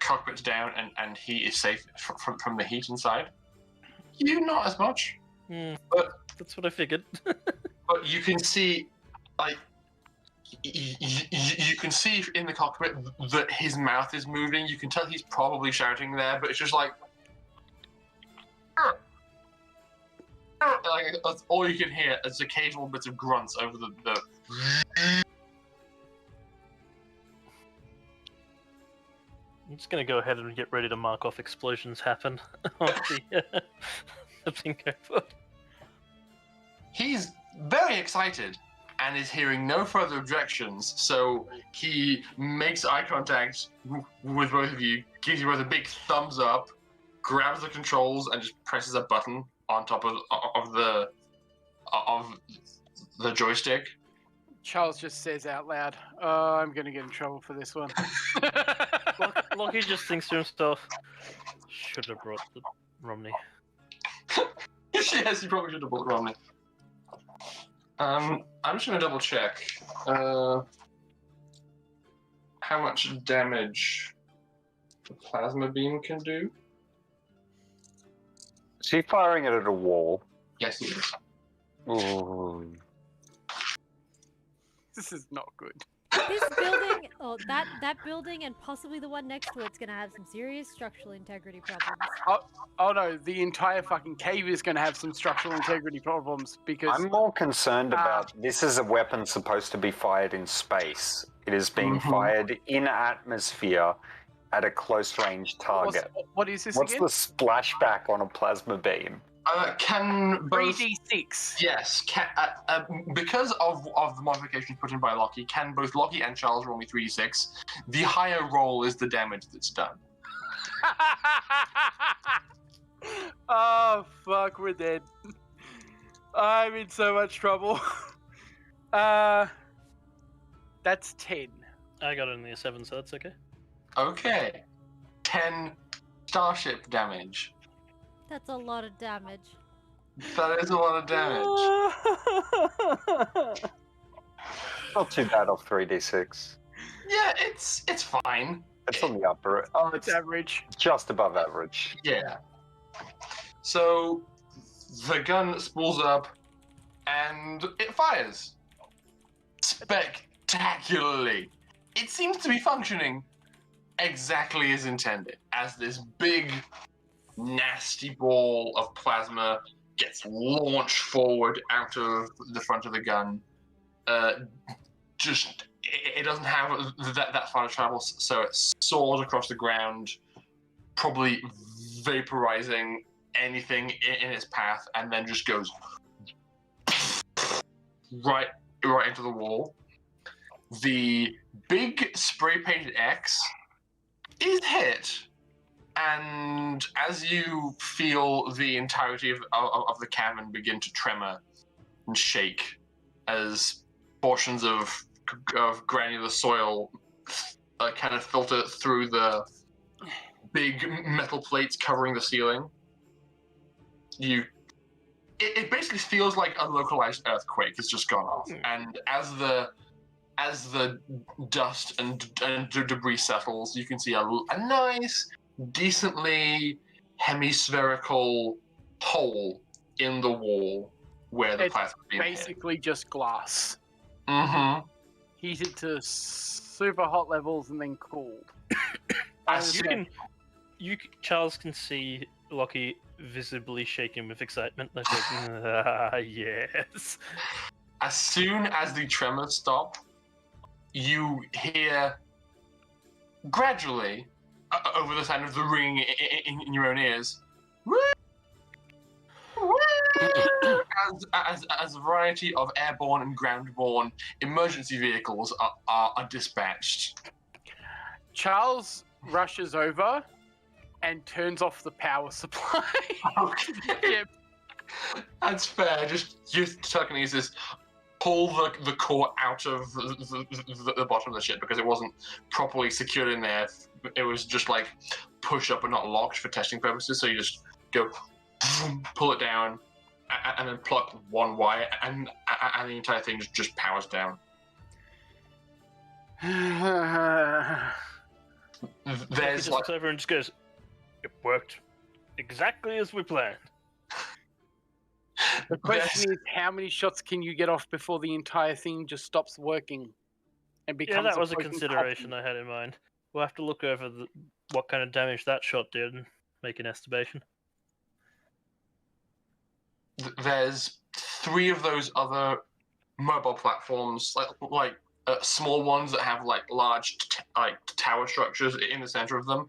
cockpit's down and he is safe from the heat inside. You not as much. But that's what I figured. But you can see, like, you can see in the cockpit that his mouth is moving. You can tell he's probably shouting there, but it's just like that's all you can hear is occasional bits of grunts over the. I'm just gonna go ahead and get ready to mark off explosions happen on the thing go forward. He's very excited and is hearing no further objections, so he makes eye contact with both of you, gives you both a big thumbs up, grabs the controls, and just presses a button on top of the joystick. Charles just says out loud, "Oh, I'm gonna get in trouble for this one." Lockie just thinks to himself, should have brought the Romney. Yes, you probably should have brought Romney. I'm just gonna double check how much damage the plasma beam can do. Is he firing it at a wall? Yes, he is. Ooh. This is not good. This building, that building and possibly the one next to it's gonna have some serious structural integrity problems. Oh no, the entire fucking cave is gonna have some structural integrity problems because... I'm more concerned about this is a weapon supposed to be fired in space. It is being fired in atmosphere at a close range target. What is this What's again? the splashback on a plasma beam? Can both... 3d6. Yes, because of the modifications put in by Lockie, can both Lockie and Charles roll me 3d6. The higher roll is the damage that's done. Oh, fuck, we're dead. I'm in so much trouble. That's 10. I got only a 7, so that's okay. Okay. 10 starship damage. That's a lot of damage. That is a lot of damage. Not too bad off 3d6. Yeah, it's fine. It's on the upper. Oh, it's average. Just above average. Yeah. So the gun spools up and it fires. Spectacularly. It seems to be functioning exactly as intended, as this big, nasty ball of plasma gets launched forward out of the front of the gun. It doesn't have that far to travel, so it soars across the ground, probably vaporizing anything in its path, and then just goes right into the wall. The big spray-painted X is hit, and as you feel the entirety of the cavern begin to tremor and shake as portions of granular soil kind of filter through the big metal plates covering the ceiling, it basically feels like a localized earthquake has just gone off, and as the dust and debris settles, you can see a nice, decently hemispherical hole in the wall where the plasma beam hit. Basically just glass. Mm-hmm. Heated to super hot levels and then cooled. Charles can see Lockie visibly shaking with excitement. Like, yes. As soon as the tremors stop, you hear gradually, over the sound of the ringing in your own ears, as a variety of airborne and ground-borne emergency vehicles are dispatched. Charles rushes over and turns off the power supply. Okay. Yep. That's fair. Just telekinesis. Pull the core out of the bottom of the ship because it wasn't properly secured in there. It was just like push up and not locked for testing purposes. So you just go pull it down, and then pluck one wire, and the entire thing just powers down. He There's just like looks over and just goes, "It worked exactly as we planned." The question is, how many shots can you get off before the entire thing just stops working and becomes? Yeah, that was a broken consideration copy? I had in mind. We'll have to look over what kind of damage that shot did and make an estimation. there's 3 of those other mobile platforms, like small ones that have like large tower structures in the center of them.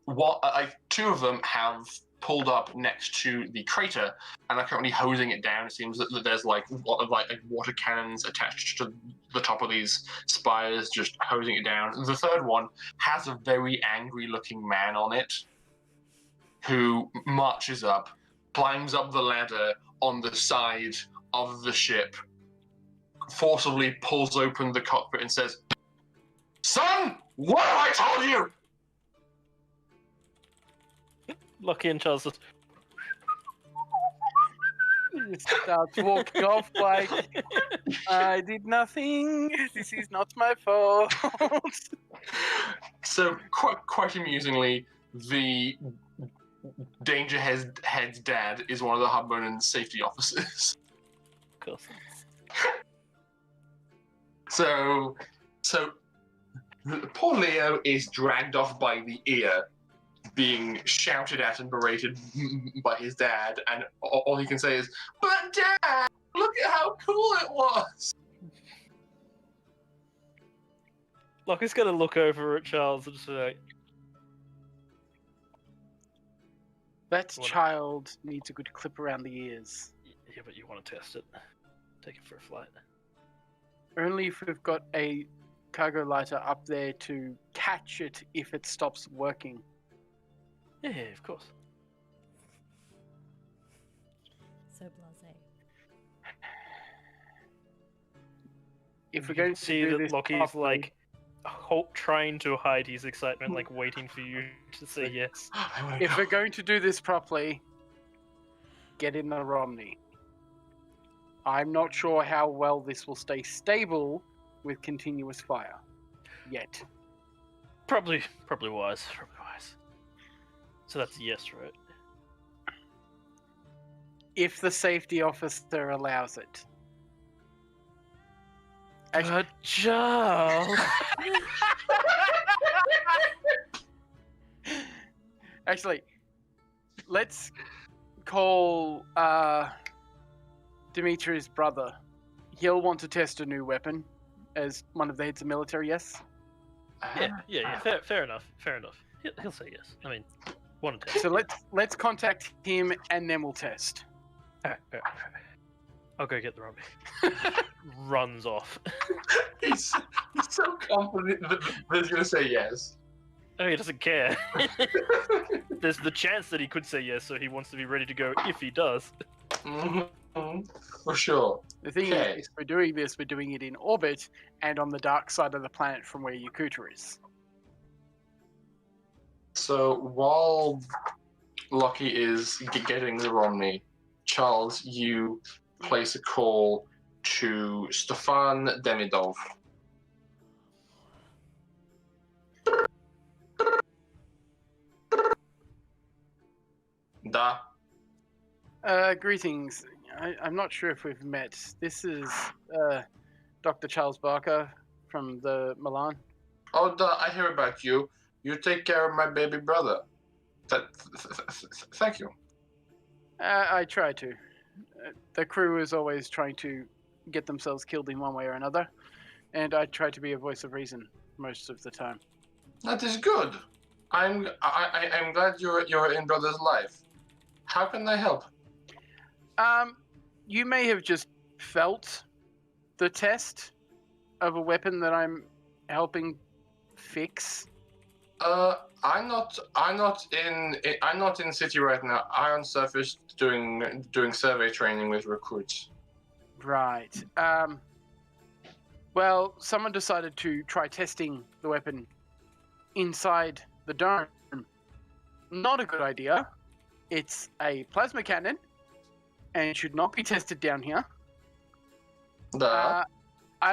2 of them have pulled up next to the crater and are currently hosing it down. It seems that there's like water cannons attached to the top of these spires, just hosing it down. The 3rd one has a very angry-looking man on it who marches up, climbs up the ladder on the side of the ship, forcibly pulls open the cockpit and says, "Son, what have I told you?" Lucky and Charles just, He starts walking off like, I did nothing. This is not my fault. So, quite amusingly, the Danger Head's dad is one of the Harbonan's safety officers. of course. So poor Leo is dragged off by the ear, being shouted at and berated by his dad, and all he can say is, "But Dad, look at how cool it was!" Lucky's gonna look over at Charles and just be like, That What? child needs a good clip around the ears. "Yeah, but you want to test it? Take it for a flight." Only if we've got a cargo lighter up there to catch it if it stops working. Yeah, of course. So blasé. If we're You going can to see do that this Lockie's properly- like trying to hide his excitement, like waiting for you to say yes. if we're going to do this properly, get in the Romney. I'm not sure how well this will stay stable with continuous fire. Yet. Probably wise. Probably wise. So that's a yes, right? If the safety officer allows it. Good job. Actually, let's call Dimitri's brother. He'll want to test a new weapon as one of the heads of military, yes? Yeah. Fair enough. He'll say yes. I mean, one test. So let's contact him and then we'll test. Alright. I'll go get the Robbie. Runs off. He's so confident that he's going to say yes. Oh, he doesn't care. There's the chance that he could say yes, so he wants to be ready to go if he does. Mm-hmm. For sure. The thing Okay. is, we're doing this, we're doing it in orbit and on the dark side of the planet from where Yakootahn is. So while Lockie is getting the Romney, Charles, you place a call to Stefan Demidov. Da. Greetings. I'm not sure if we've met. This is Dr. Charles Barker from the Milan. Oh, da, I hear about you. You take care of my baby brother. Thank you. I try to. The crew is always trying to get themselves killed in one way or another, and I try to be a voice of reason most of the time. That is good. I'm glad you're in brother's life. How can I help? You may have just felt the test of a weapon that I'm helping fix. I'm not in city right now. I'm on surface doing survey training with recruits. Right. Well, someone decided to try testing the weapon inside the dome. Not a good idea. It's a plasma cannon, and it should not be tested down here. I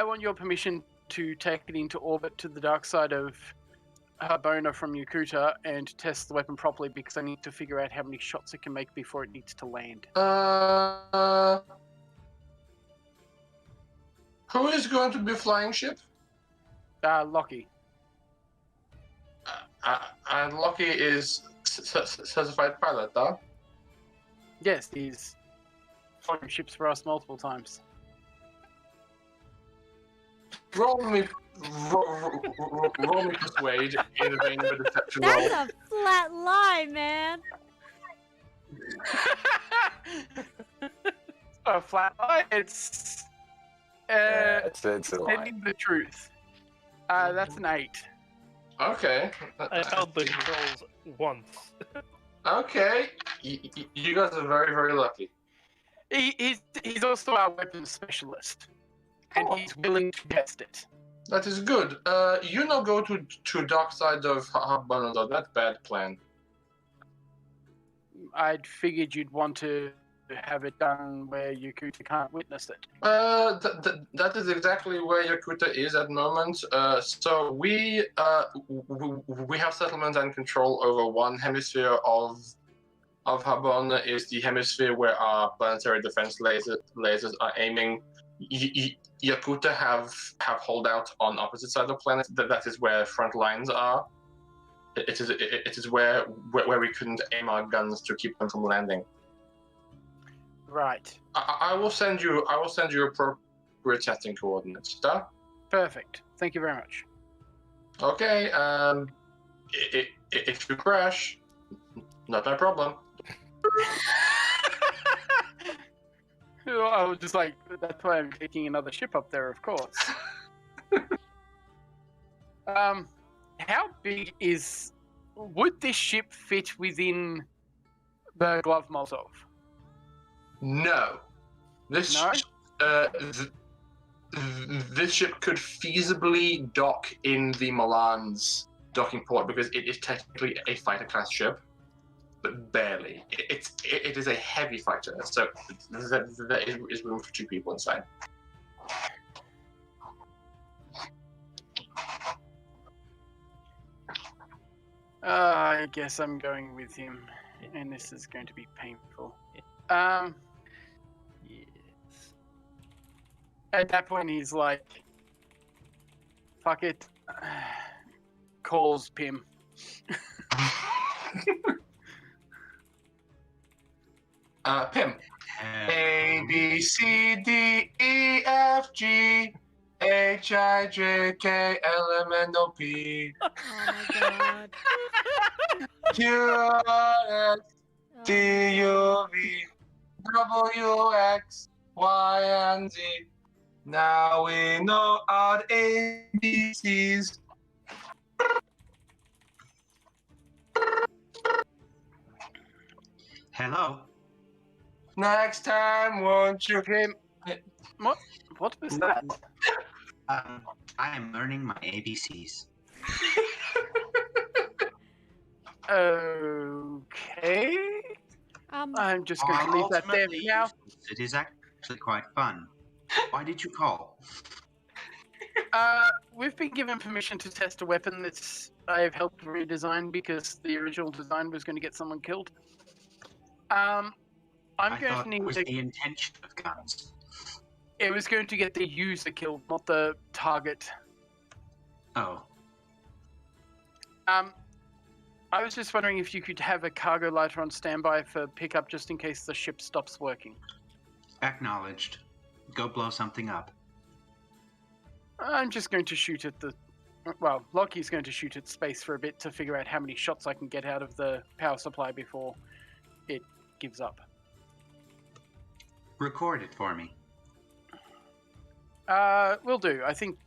want your permission to take it into orbit to the dark side of Harbona from Yakootahn and test the weapon properly, because I need to figure out how many shots it can make before it needs to land. Who is going to be flying ship? Lockie. And Lockie is certified pilot, though? Yes, he's flown ships for us multiple times. Roll me persuade in the vein of a deception roll. That's a flat lie, man. A flat lie. It's it's a lie. telling the truth. That's an 8. Okay. I held the controls once. Okay. You guys are very, very lucky. He's also our weapons specialist, and he's willing to test it. That is good. You now go to dark side of Harbona, though. That's bad plan. I'd figured you'd want to have it done where Yakootahn can't witness it. That is exactly where Yakootahn is at the moment. So we have settlement and control over one hemisphere of Harbona. Is the hemisphere where our planetary defense lasers are aiming. Yakootahn have holdout on opposite side of the planet. That is where front lines are. It is where we couldn't aim our guns to keep them from landing. Right. I will send you appropriate testing coordinates. Duh? Perfect. Thank you very much. Okay. If you crash, not my problem. I was just like, that's why I'm taking another ship up there, of course. How big would this ship fit within the glove Molotov? No. This ship could feasibly dock in the Milan's docking port because it is technically a fighter class ship, but barely. It is a heavy fighter, so there is room for 2 people inside. I guess I'm going with him, and this is going to be painful. Yes. At that point, he's like, fuck it. Calls Pim. Pim. A, B, C, D, E, F, G, H, I, J, K, L, M, N, O, P. Oh my god. Q, R, S, T, U, V, W, X, Y, and Z. Now we know our ABCs. Hello. Next time, won't you? Pim. What was that? I am learning my ABCs. Okay. I'm just going to leave that there for now. It is actually quite fun. Why did you call? We've been given permission to test a weapon that I've helped redesign because the original design was going to get someone killed. I thought it was the intention of guns. It was going to get the user killed, not the target. Oh. I was just wondering if you could have a cargo lighter on standby for pickup just in case the ship stops working. Acknowledged. Go blow something up. I'm just going to shoot at the... Well, Lockie's going to shoot at space for a bit to figure out how many shots I can get out of the power supply before it gives up. Record it for me. Will do. I think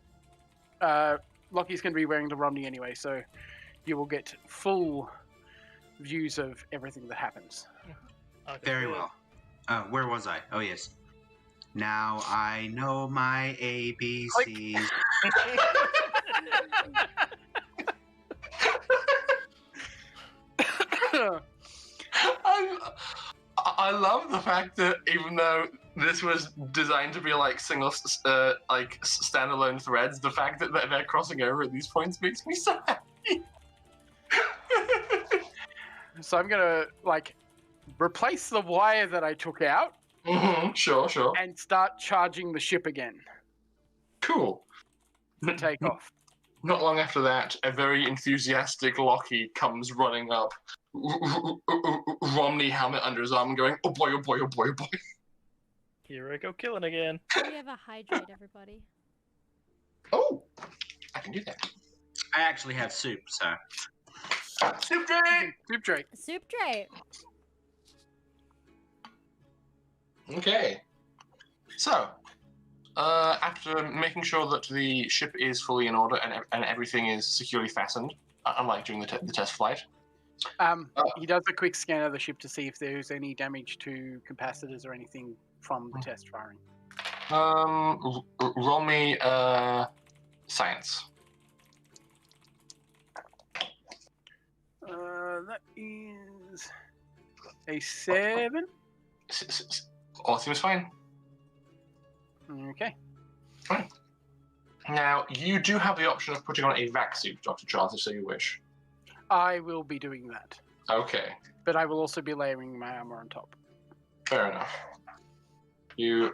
Lockie's going to be wearing the Romney anyway, so you will get full views of everything that happens. Okay, Very well. Where was I? Oh, yes. Now I know my ABCs. I love the fact that even though this was designed to be like single, standalone threads, the fact that they're crossing over at these points makes me so happy. So I'm gonna replace the wire that I took out. Mm-hmm. Sure. And start charging the ship again. Cool. To take off. Not long after that, a very enthusiastic Lockie comes running up, Romney helmet under his arm, going, "Oh boy, oh boy, oh boy, oh boy." Here I go killing again. Can we have a hydrate, everybody? Oh, I can do that. I actually have soup, so. Soup tray! Soup tray. Soup tray. Okay. So, after making sure that the ship is fully in order and everything is securely fastened, unlike during the test flight. He does a quick scan of the ship to see if there's any damage to capacitors or anything from the test firing. Roll me science. That is a 7. All seems fine. Okay. Fine. Now, you do have the option of putting on a vac suit, Dr. Charles, if so you wish. I will be doing that. Okay. But I will also be layering my armor on top. Fair enough. You,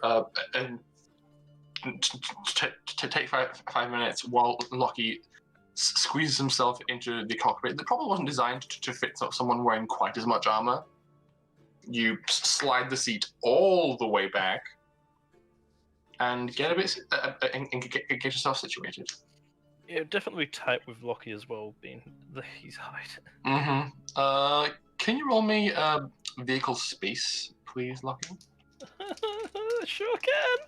to take five minutes while Lockie squeezes himself into the cockpit that probably wasn't designed to fit someone wearing quite as much armor. You slide the seat all the way back and get a bit and get yourself situated. Yeah, definitely tight with Lockie as well, being his height. Mm-hmm. Can you roll me vehicle space, please, Lockie? Sure can.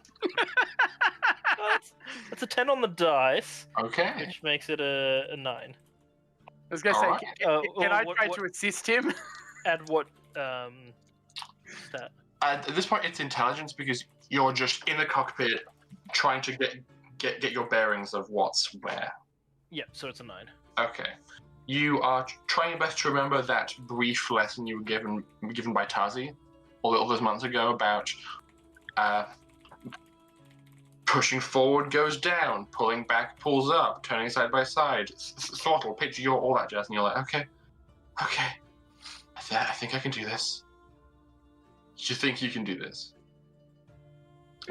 That's a 10 on the dice. Okay. Which makes it a 9. I was going to say, Alright. can I try to assist him? Add what stat? At this point, it's intelligence because you're just in the cockpit trying to get your bearings of what's where. Yep, so it's a 9. Okay. You are trying your best to remember that brief lesson you were given by Tazi all those months ago about pushing forward goes down, pulling back pulls up, turning side by side, throttle, pitch, all that jazz, and you're like, okay, I think I can do this. You think you can do this?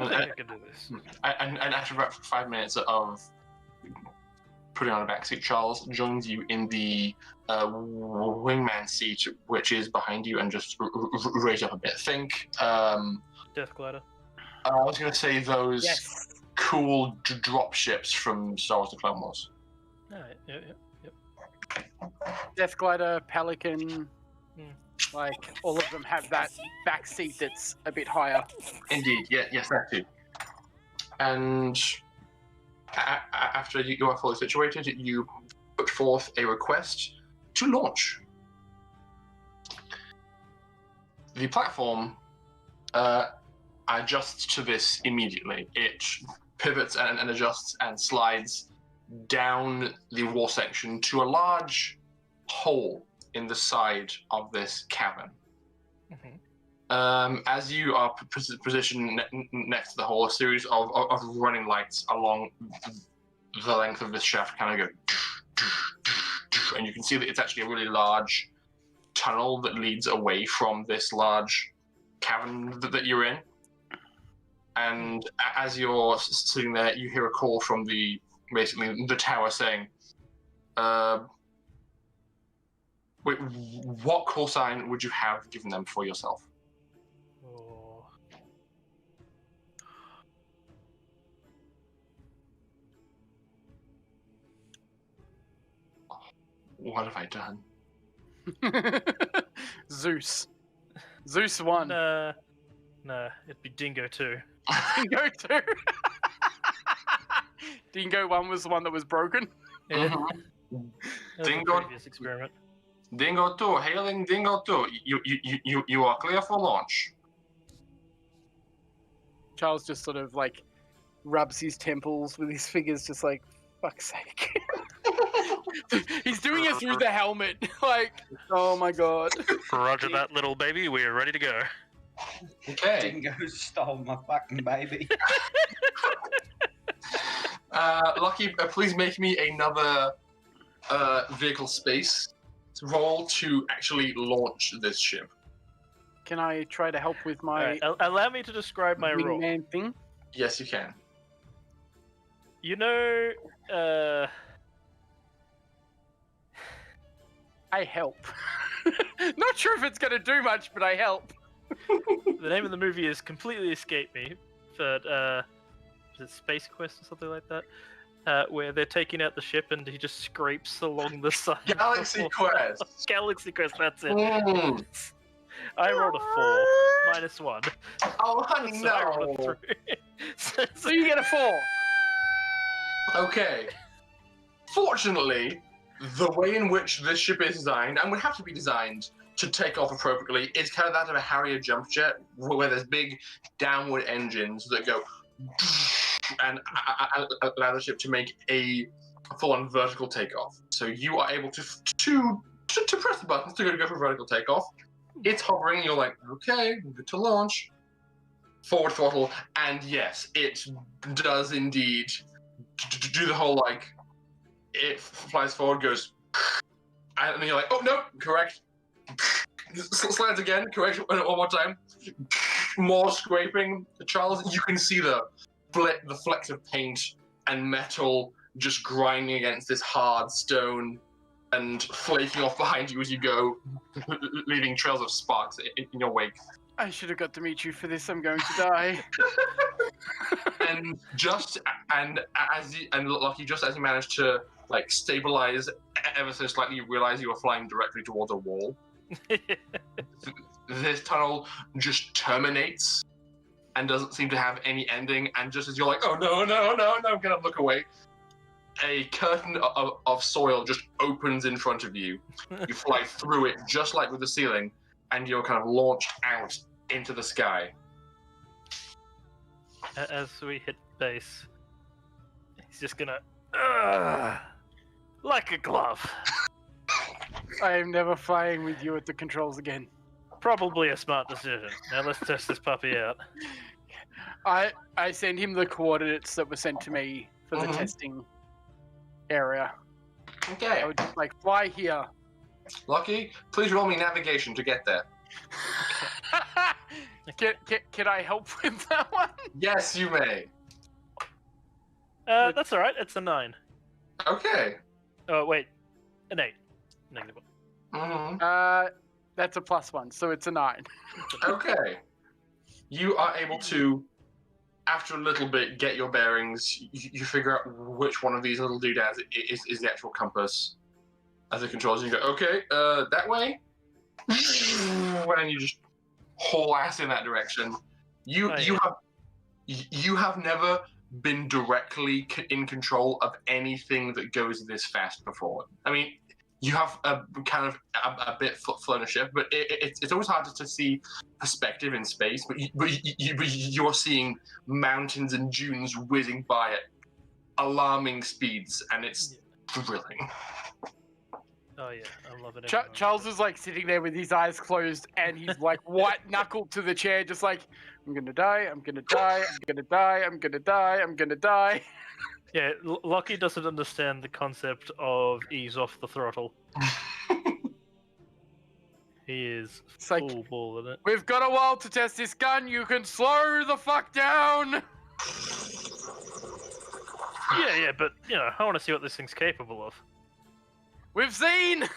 I think I can do this. And after about 5 minutes of putting on a backseat, Charles joins you in the wingman seat, which is behind you and just raise up a bit. Think Death Glider. I was going to say those cool drop ships from Star Wars: The Clone Wars. Alright, yep. Death Glider, Pelican, all of them have that back seat that's a bit higher. Indeed, yes, that too. And after you are fully situated, you put forth a request to launch. The platform adjusts to this immediately. It pivots and adjusts and slides down the wall section to a large hole in the side of this cavern. Mm-hmm. As you are positioned next to the hole, a series of running lights along the length of this shaft kind of go, and you can see that it's actually a really large tunnel that leads away from this large cavern that you're in. And as you're sitting there, you hear a call from the tower saying, wait, what call sign would you have given them for yourself? Oh. What have I done? Zeus. Zeus 1. No, it'd be Dingo 2. Dingo 2. Dingo 1 was the one that was broken. Yeah. Mm-hmm. Dingo. Previous experiment. Dingo 2, hailing Dingo 2. You are clear for launch. Charles just sort of rubs his temples with his fingers, just like, fuck's sake. He's doing it through the helmet. Oh my god. Roger that, little baby. We are ready to go. Okay. Dingo stole my fucking baby. Lucky, please make me another vehicle space roll to actually launch this ship. Can I try to help with my allow me to describe my role. wingman thing? Yes, you can. You know, I help. Not sure if it's going to do much, but I help. the name of the movie has completely escaped me, but is it Space Quest or something like that? Where they're taking out the ship and he just scrapes along the side. Galaxy Quest. Galaxy Quest, that's it. Mm. I rolled a 4, -1. Oh, honey, So I rolled a no. 3. So you get a 4. Okay. Fortunately, the way in which this ship is designed, and would have to be designed to take off appropriately, is kind of that of a Harrier jump jet, where there's big downward engines that go and allow the ship to make a full-on vertical takeoff. So you are able to press the buttons to go for vertical takeoff. It's hovering, you're like, okay, good to launch. Forward throttle, and yes, it does indeed do the whole, like, it flies forward, goes, and then you're like, oh, no, correct. Slides again, correct, one more time. More scraping. Charles, you can see the flecks of paint and metal just grinding against this hard stone and flaking off behind you as you go, leaving trails of sparks in your wake. I should have got Dimitri for this. I'm going to die. And Lucky, just as you managed to like stabilize ever so slightly, you realize you were flying directly towards a wall. This tunnel just terminates and doesn't seem to have any ending. And just as you're like, oh no, I'm gonna look away, a curtain of soil just opens in front of you. You fly through it, just like with the ceiling, and you're kind of launched out into the sky. As we hit base, he's just gonna, like a glove. I am never flying with you at the controls again. Probably a smart decision. Now let's test this puppy out. I send him the coordinates that were sent to me for the testing area. Okay. I would just like fly here. Lucky, please roll me navigation to get there. Can I help with that one? Yes, you may. That's alright, it's a 9. Okay. Oh, wait. An 8. -1. Mm-hmm. That's a +1, so it's a 9. Okay. You are able to, after a little bit, get your bearings. You figure out which one of these little doodads is the actual compass as it controls. You go, okay, that way. And you just haul ass in that direction. You have never been directly in control of anything that goes this fast before. I mean, you have a kind of a bit flown a ship, but it's always hard to see perspective in space. But you're seeing mountains and dunes whizzing by at alarming speeds, and it's thrilling. Oh yeah, I'm loving it. Charles is like sitting there with his eyes closed, and he's like white knuckled to the chair, just like, I'm gonna die, I'm gonna die, I'm gonna die, I'm gonna die, I'm gonna die. Yeah, Lucky doesn't understand the concept of ease off the throttle. He is full ball in it. We've got a while to test this gun. You can slow the fuck down. Yeah, but you know, I want to see what this thing's capable of. We've seen.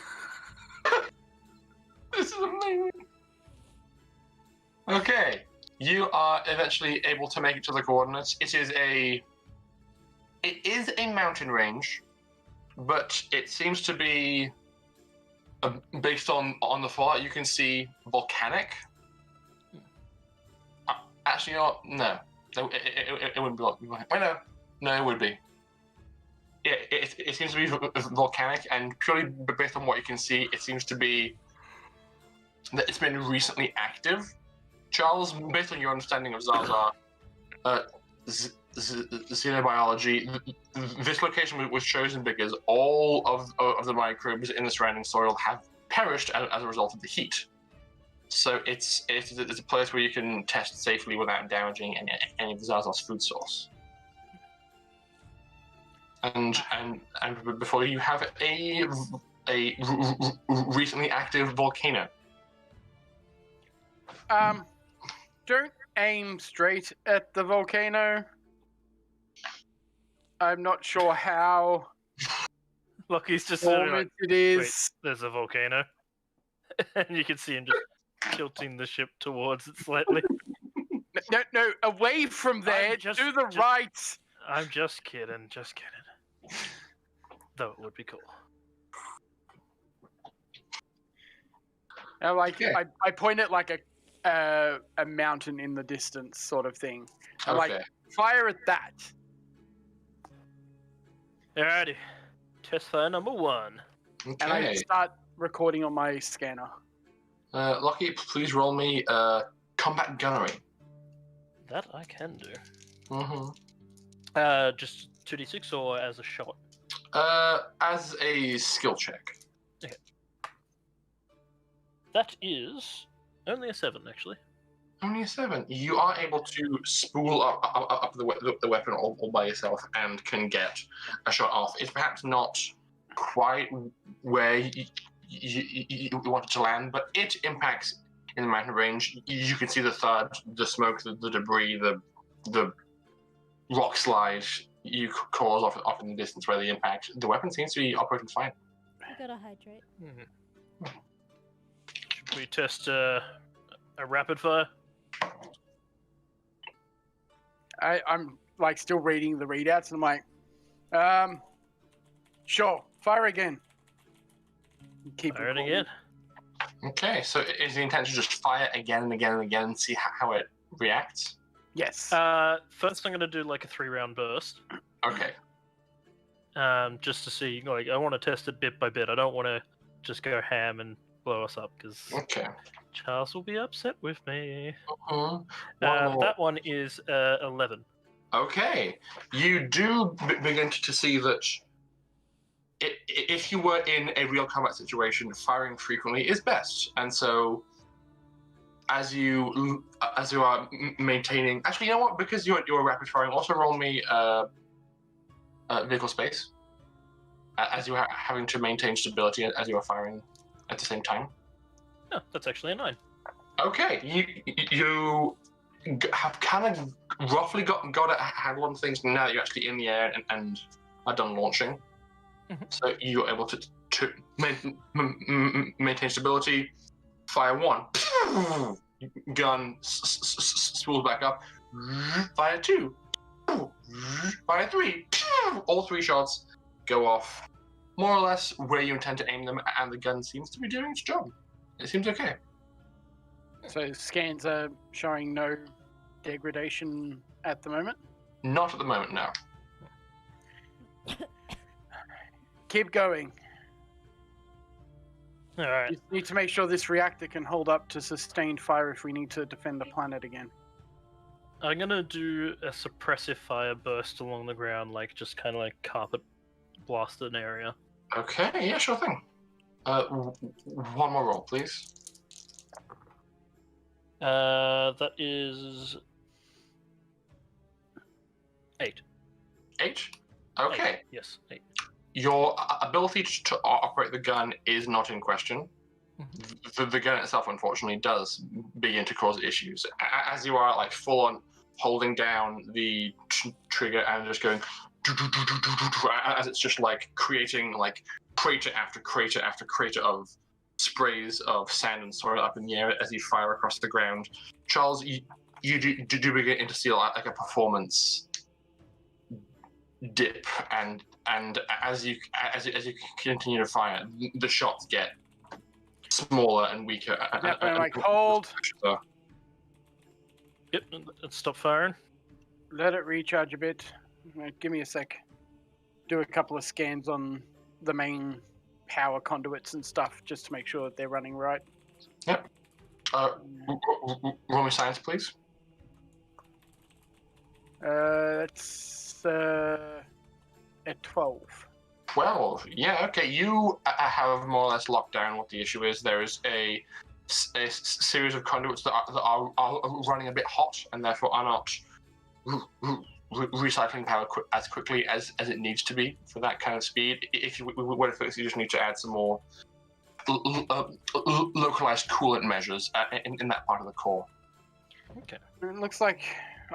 This is amazing. Okay, you are eventually able to make it to the coordinates. It is a mountain range, but it seems to be based on the far you can see volcanic. Actually, no, it wouldn't be. No, it would be. Yeah, it seems to be volcanic, and purely based on what you can see, it seems to be that it's been recently active. Charles, based on your understanding of Zaza, xenobiology, this location was chosen because all of the microbes in the surrounding soil have perished as a result of the heat. So it's a place where you can test safely without damaging any of the Zazos food source. And before you have a recently active volcano. Don't aim straight at the volcano. I'm not sure how Look, he's just sort of like, it is. wait, there's a volcano. And you can see him just tilting the ship towards it slightly. No, away from there. Do the right. I'm just kidding. Though it would be cool. I point at like a mountain in the distance, sort of thing. I'm like, fire at that. Alrighty. Test fire number 1. Okay. And I start recording on my scanner. Lockie, please roll me combat gunnery. That I can do. Mm-hmm. Just 2d6 or as a shot? As a skill check. Okay. That is only a 7, actually. Only a 7. You are able to spool up the weapon all by yourself and can get a shot off. It's perhaps not quite where you want it to land, but it impacts in the mountain range. You can see the thud, the smoke, the debris, the rock slide you cause off in the distance where the impact. The weapon seems to be operating fine. You gotta hydrate. Should we test a rapid fire? I'm like still reading the readouts, and I'm like, sure, fire again. Keep fire it again. Okay, so is the intent to just fire again and again and again and see how it reacts? Yes. First I'm going to do like a 3-round burst. Okay. Just to see, like, I want to test it bit by bit. I don't want to just go ham and blow us up, because Charles will be upset with me. That one is 11. Okay. You do begin to see that if you were in a real combat situation, firing frequently is best. And so, as you are maintaining, actually, you know what? Because you're rapid firing, also roll me vehicle space, as you are having to maintain stability as you are firing at the same time. Oh, that's actually a 9. Okay, you have kind of roughly got a handle on things now that you're actually in the air and are done launching. So you're able to maintain stability. Fire 1, gun spools back up. Fire 2, fire 3. All 3 shots go off more or less where you intend to aim them, and the gun seems to be doing its job. It seems okay. So scans are showing no degradation at the moment? Not at the moment, no. Keep going. Alright. You need to make sure this reactor can hold up to sustained fire if we need to defend the planet again. I'm going to do a suppressive fire burst along the ground, like just kind of like carpet blast an area. Okay, yeah, sure thing. One more roll, please. That is 8. 8? Okay. 8. Yes, 8. Your ability to operate the gun is not in question. The gun itself, unfortunately, does begin to cause issues. As you are like full on holding down the trigger and just going, as it's just like creating like crater after crater after crater of sprays of sand and soil up in the air as you fire across the ground. Charles, you do begin to see like a performance dip, and as you continue to fire, the shots get smaller and weaker. Yep, and like hold. Yep, let's stop firing. Let it recharge a bit. Give me a sec. Do a couple of scans on the main power conduits and stuff just to make sure that they're running right. Yep. Roll me science, please. That's at 12. 12. Yeah, okay. You have more or less locked down what the issue is. There is a series of conduits that are running a bit hot and therefore are not recycling power as quickly as it needs to be for that kind of speed. If you were to fix, you just need to add some more localized coolant measures in that part of the core. Okay. It looks like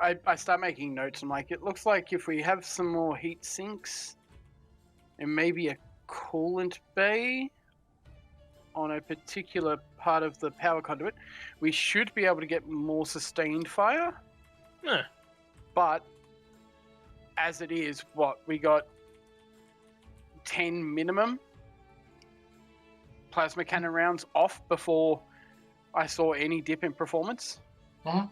I start making notes. I'm like, it looks like if we have some more heat sinks and maybe a coolant bay on a particular part of the power conduit, we should be able to get more sustained fire. Yeah. But as it is, we got 10 minimum plasma cannon rounds off before I saw any dip in performance. Mm-hmm.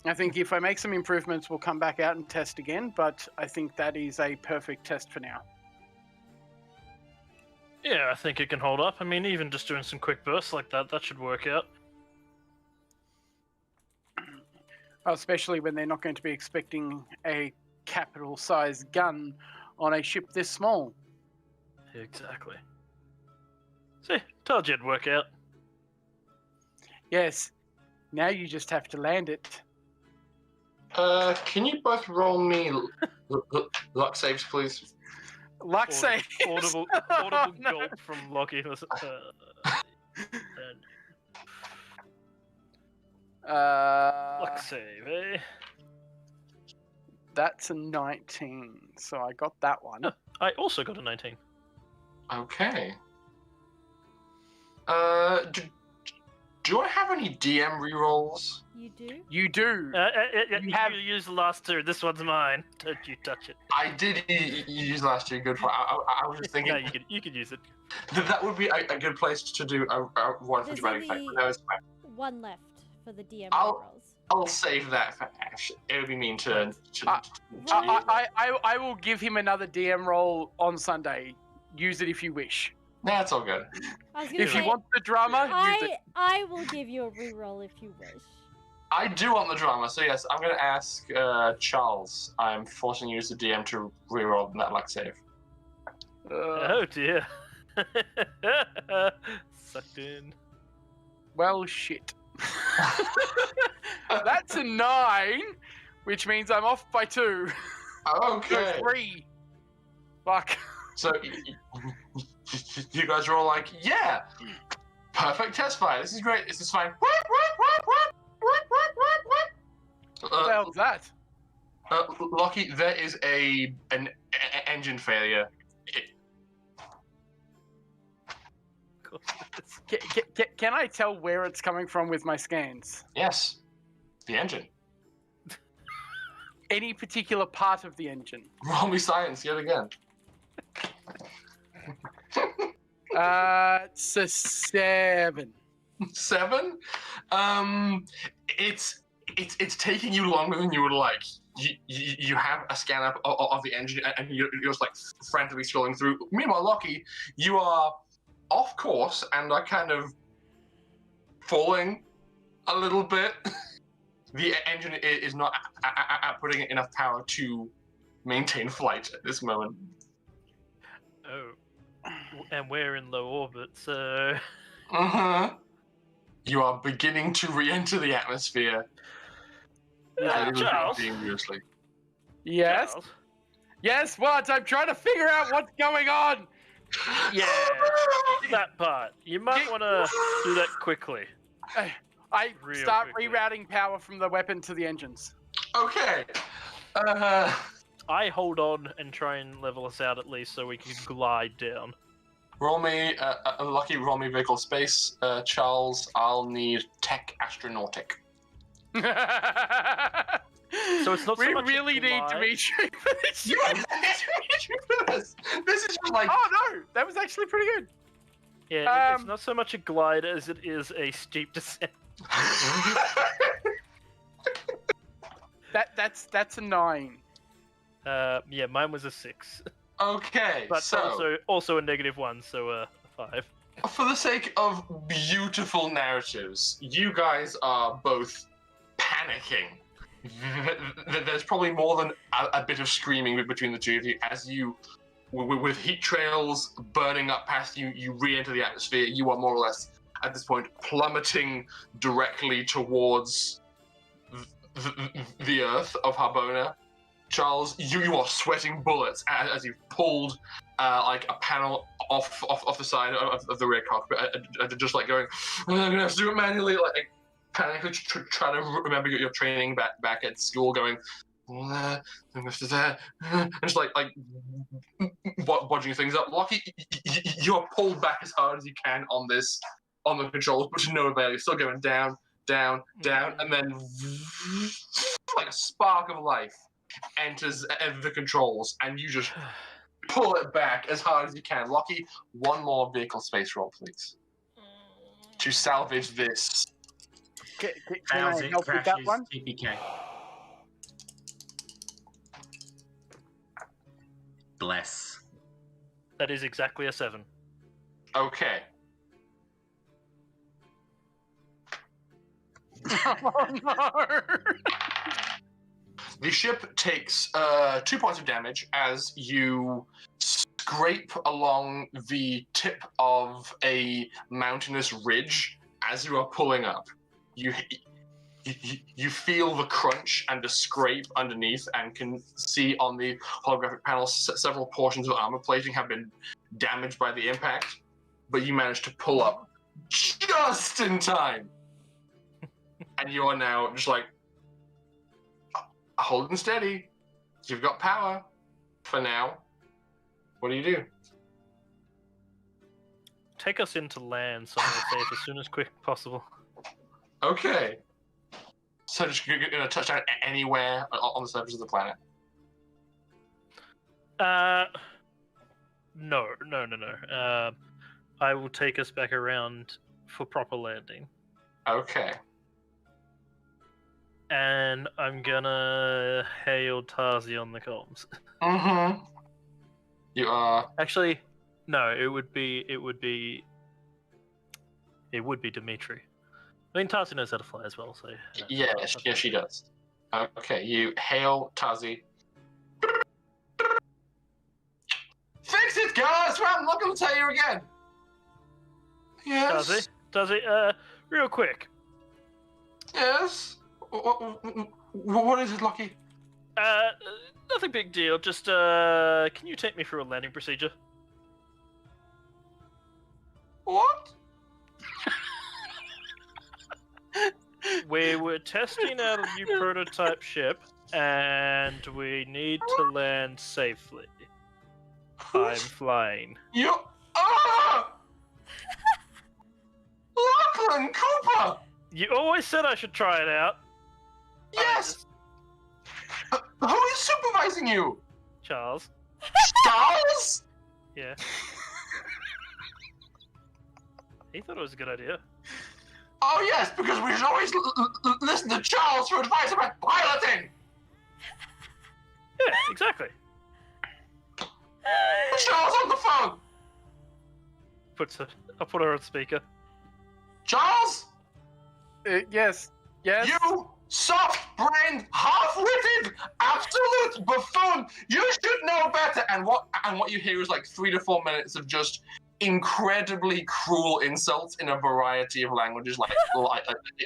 I think if I make some improvements, we'll come back out and test again, but I think that is a perfect test for now. Yeah, I think it can hold up. I mean, even just doing some quick bursts like that should work out. Especially when they're not going to be expecting a capital-sized gun on a ship this small. Exactly. See, told you it'd work out. Yes. Now you just have to land it. Can you both roll me luck saves, please? Luck save. Audible no. gulp from Lockie. Luck save, eh? That's a 19, so I got that one. I also got a 19. Okay. Do I have any DM rerolls? You do? You do. You use the last two. This one's mine. Don't you touch it. I did use last year. Good. I was just thinking. No, you could use it. That would be a good place to do a one for There's dramatic effect. only No, it's fine. one left for the DM I'll- rolls. I'll save that for Ash. It would be mean to I will give him another DM roll on Sunday. Use it if you wish. Nah, it's all good. I was gonna If say, you want the drama, use it. I will give you a reroll if you wish. I do want the drama, so yes, I'm going to ask Charles. I'm forcing you as the DM to reroll that luck save. Oh dear. Sucked in. Well, shit. That's a 9, which means I'm off by 2. Okay. So 3. Fuck. So you guys are all like, yeah, perfect test fire. This is great. This is fine. What the hell is that? Lockie, there is an engine failure. Can I tell where it's coming from with my scans? Yes, the engine. Any particular part of the engine? Roll me science yet again. It's a 7. 7? It's taking you longer than you would like. You have a scan up of the engine and you're just like frantically scrolling through. Meanwhile, Lockie, you are off course and are kind of falling a little bit. The engine is not outputting enough power to maintain flight at this moment. Oh, and we're in low orbit, so... You are beginning to re-enter the atmosphere. Charles? Dangerously. Yes? Charles? Yes, what? I'm trying to figure out what's going on! Yeah, that part. You might want to do that quickly. I Real start quickly. rerouting power from the weapon to the engines. Okay. I hold on and try and level us out at least so we can glide down. Roll me, Lucky, roll me vehicle space. Charles, I'll need tech astronautic. So it's not so we much a really need glide. Dimitri for this. This is just like... Oh no, that was actually pretty good. Yeah, it's not so much a glide as it is a steep descent. That's a 9. Yeah, mine was a 6. Okay, But so... also a -1, so a 5. For the sake of beautiful narratives, you guys are both panicking. There's probably more than a bit of screaming between the two of you as you with heat trails burning up past you, you re-enter the atmosphere. You are more or less, at this point, plummeting directly towards the Earth of Harbona. Charles, you are sweating bullets as you've pulled like a panel off the side of the rear cockpit, just like going, I'm gonna have to do it manually, like panically trying to remember your training back at school, going, and just like bodging things up. Lucky, you're pulled back as hard as you can on the controls, but to no avail. You're still going down, and then like a spark of life enters the controls, and you just pull it back as hard as you can. Lucky, one more vehicle space roll, please, to salvage this. Can Fails I it, help with that crashes, one? TPK. Bless. That is exactly a 7. Okay. Oh no! The ship takes 2 points of damage as you scrape along the tip of a mountainous ridge as you are pulling up. You feel the crunch and the scrape underneath, and can see on the holographic panel several portions of armor plating have been damaged by the impact, but you manage to pull up just in time. And you are now just like holding steady. You've got power for now. What do you do? Take us into land somewhere safe as soon as quick possible. Okay. So just you're gonna touch down anywhere on the surface of the planet? No. I will take us back around for proper landing. Okay. And I'm gonna hail Tazi on the comms. Mm-hmm. You are... Actually, no, it would be Dimitri. I mean, Tazi knows how to fly as well, so... Yeah, she does. Okay, you hail Tazi. Fix it, guys! Well, I'm not going to tell you again. Yes? Tazi, real quick. Yes? What is it, Lucky? Nothing big deal, just, can you take me through a landing procedure? What? We were testing out a new prototype ship, and we need to land safely. I'm flying. You... Ah! Lachlan Cooper! You always said I should try it out. Yes! Who is supervising you? Charles. Charles? Yeah. He thought it was a good idea. Oh yes, because we should always listen to Charles for advice about piloting! Yeah, exactly. Charles on the phone! I'll put her on speaker. Charles? Yes. You soft-brained, half-witted, absolute buffoon! You should know better! And what you hear is like 3 to 4 minutes of just incredibly cruel insults in a variety of languages, like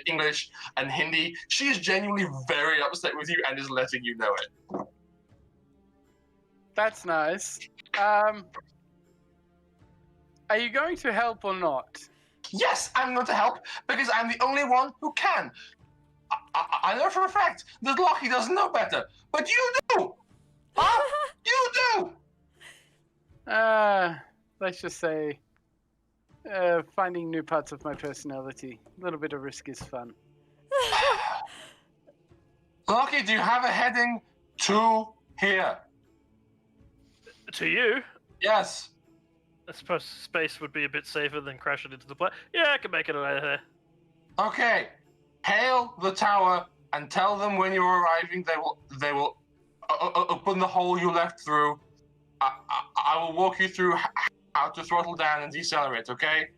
English and Hindi. She is genuinely very upset with you and is letting you know it. That's nice. Are you going to help or not? Yes, I'm going to help because I'm the only one who can. I know for a fact that Lockie doesn't know better, but you do! Huh? You do! Let's just say, finding new parts of my personality. A little bit of risk is fun. Lockie, do you have a heading to here? To you? Yes. I suppose space would be a bit safer than crashing into the planet. Yeah, I can make it out there. Okay. Hail the tower and tell them when you're arriving. They will open the hole you left through. I will walk you through how to throttle down and decelerate, okay?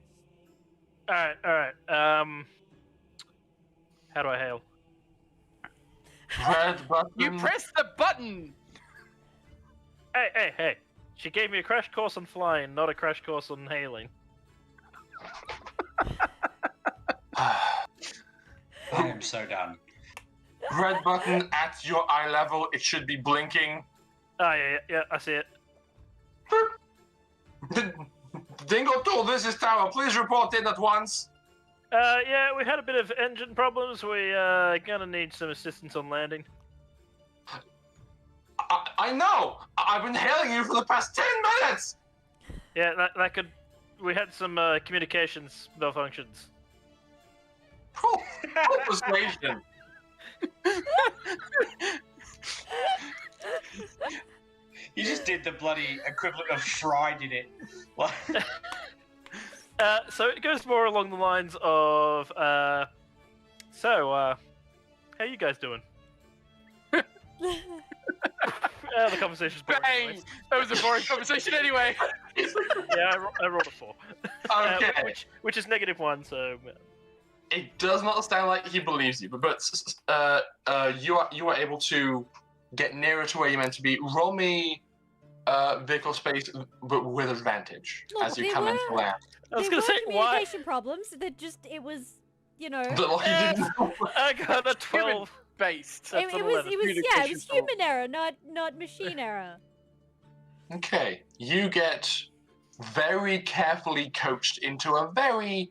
Alright. How do I hail? Red button. You press the button! Hey. She gave me a crash course on flying, not a crash course on hailing. I am so done. Red button at your eye level. It should be blinking. Oh, yeah, I see it. Dingo to this tower. Please report in at once. Yeah, we had a bit of engine problems. We gonna need some assistance on landing. I know. I've been hailing you for the past 10 minutes. Yeah, that could. We had some communications malfunctions. Oh, persuasion. You just did the bloody equivalent of Fry did it. Like, So it goes more along the lines of, how you guys doing? The conversation's boring. Bang! anyways. That was a boring conversation anyway. Yeah, I rolled a 4. Okay. Which is -1, so... It does not sound like he believes you, but you are able to get nearer to where you're meant to be. Roll me vehicle space, but with advantage as you come into land. I was There gonna were say, why? communication problems. That just it was, you know. But like you didn't. I got a 12. Based. That's It an was 11. it was human error, not machine error. Okay, you get very carefully coached into a very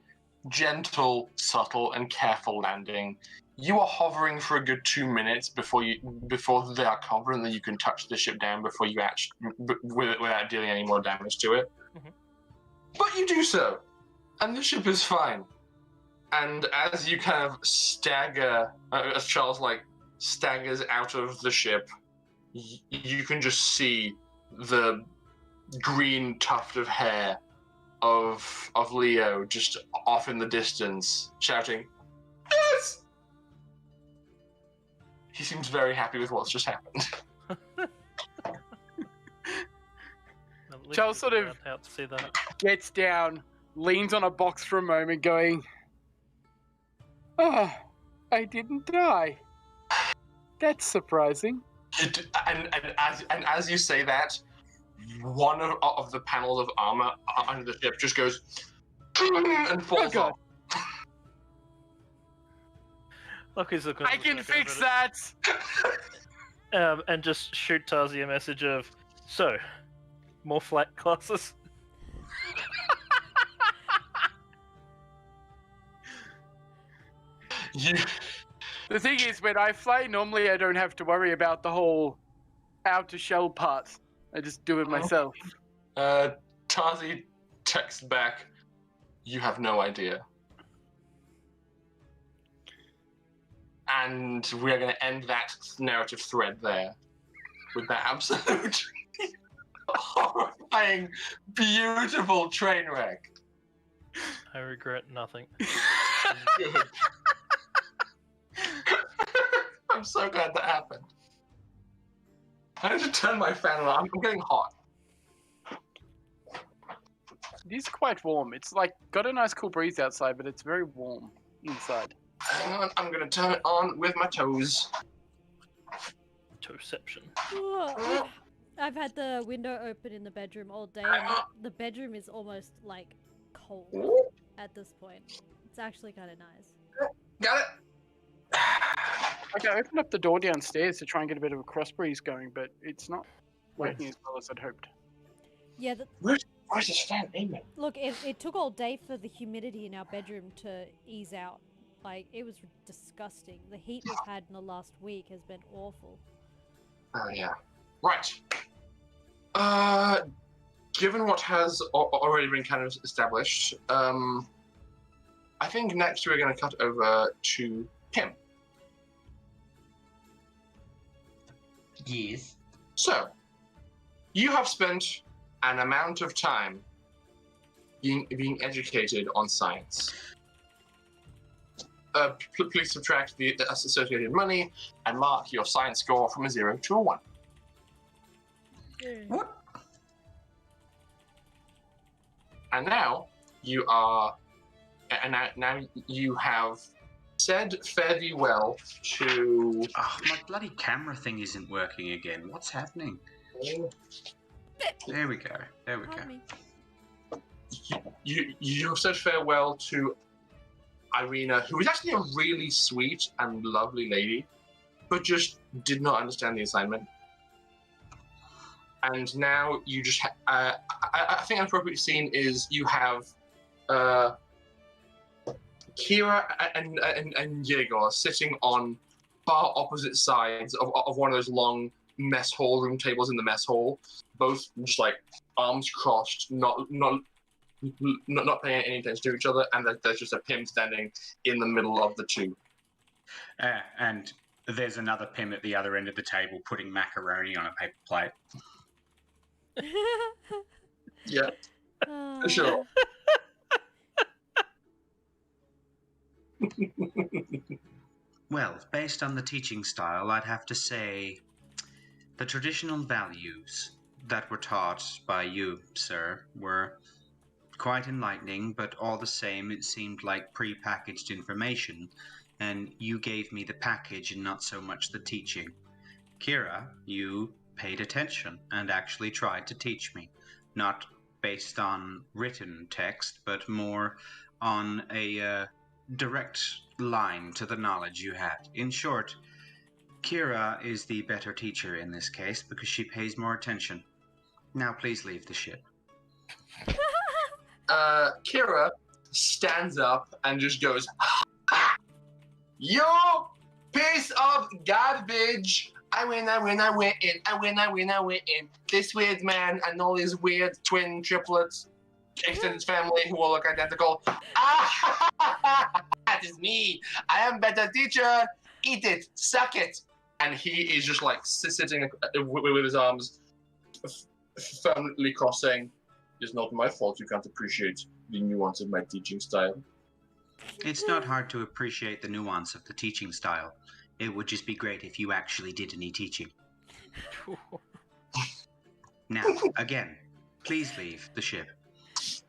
gentle, subtle, and careful landing. You are hovering for a good 2 minutes before they are confident that you can touch the ship down before you without dealing any more damage to it. Mhm. But you do so, and the ship is fine. And as you kind of stagger, as Charles staggers out of the ship, you can just see the green tuft of hair of Leo just off in the distance, shouting, "Yes!" He seems very happy with what's just happened. Charles sort of out to see that. gets down, leans on a box for a moment, going, "Oh, I didn't die. That's surprising." And as you say that, one of the panels of armor under the ship just goes and falls God. off. Look, he's looking. I can fix that. And just shoot Tazi a message of, so, more flat classes. The thing is, when I fly, normally I don't have to worry about the whole outer shell part. I just do it myself. Tazi texts back, "You have no idea." And we are going to end that narrative thread there with that absolute horrifying, beautiful train wreck. I regret nothing. Good. I'm so glad that happened. I need to turn my fan on. I'm getting hot. It is quite warm. It's got a nice cool breeze outside, but it's very warm inside. Hang on, I'm going to turn it on with my toes. Toeception. Oh, I've had the window open in the bedroom all day, and the bedroom is almost cold at this point. It's actually kind of nice. Got it. Okay, I opened up the door downstairs to try and get a bit of a cross breeze going, but it's not working as well as I'd hoped. Yeah, Where's this fan aiming? look, it took all day for the humidity in our bedroom to ease out. It was disgusting. The heat we've had in the last week has been awful. Oh, yeah. Right. Given what has already been kind of established, I think next we're going to cut over to Kim. yes. So, you have spent an amount of time being educated on science. Please subtract the associated money and mark your science score from a 0 to a 1. What? And now you are, and now you have said fairly well to. Oh, my bloody camera thing isn't working again. What's happening? There we go. There we go. Pardon me. You have said farewell to Irina, who is actually a really sweet and lovely lady, but just did not understand the assignment. And now you just I think an appropriate scene is you have Kira and Yegor sitting on far opposite sides of one of those long mess hall room tables in the mess hall, both just like arms crossed, not paying any attention to each other, and there's just a Pim standing in the middle of the two. And there's another Pim at the other end of the table putting macaroni on a paper plate. Yeah, for sure. Well, based on the teaching style, I'd have to say the traditional values that were taught by you, sir, were quite enlightening, but all the same, it seemed like pre-packaged information, and you gave me the package and not so much the teaching. Kira, you paid attention and actually tried to teach me, not based on written text, but more on a direct line to the knowledge you had. In short, Kira is the better teacher in this case because she pays more attention. Now please leave the ship. Kira stands up and just goes, "You piece of garbage! I win in. This weird man and all his weird twin triplets, extended family who all look identical. That is me. I am better teacher. Eat it. Suck it." And he is just like sitting with his arms firmly crossed, saying, "It's not my fault you can't appreciate the nuance of my teaching style." It's not hard to appreciate the nuance of the teaching style. It would just be great if you actually did any teaching. Now, again, please leave the ship.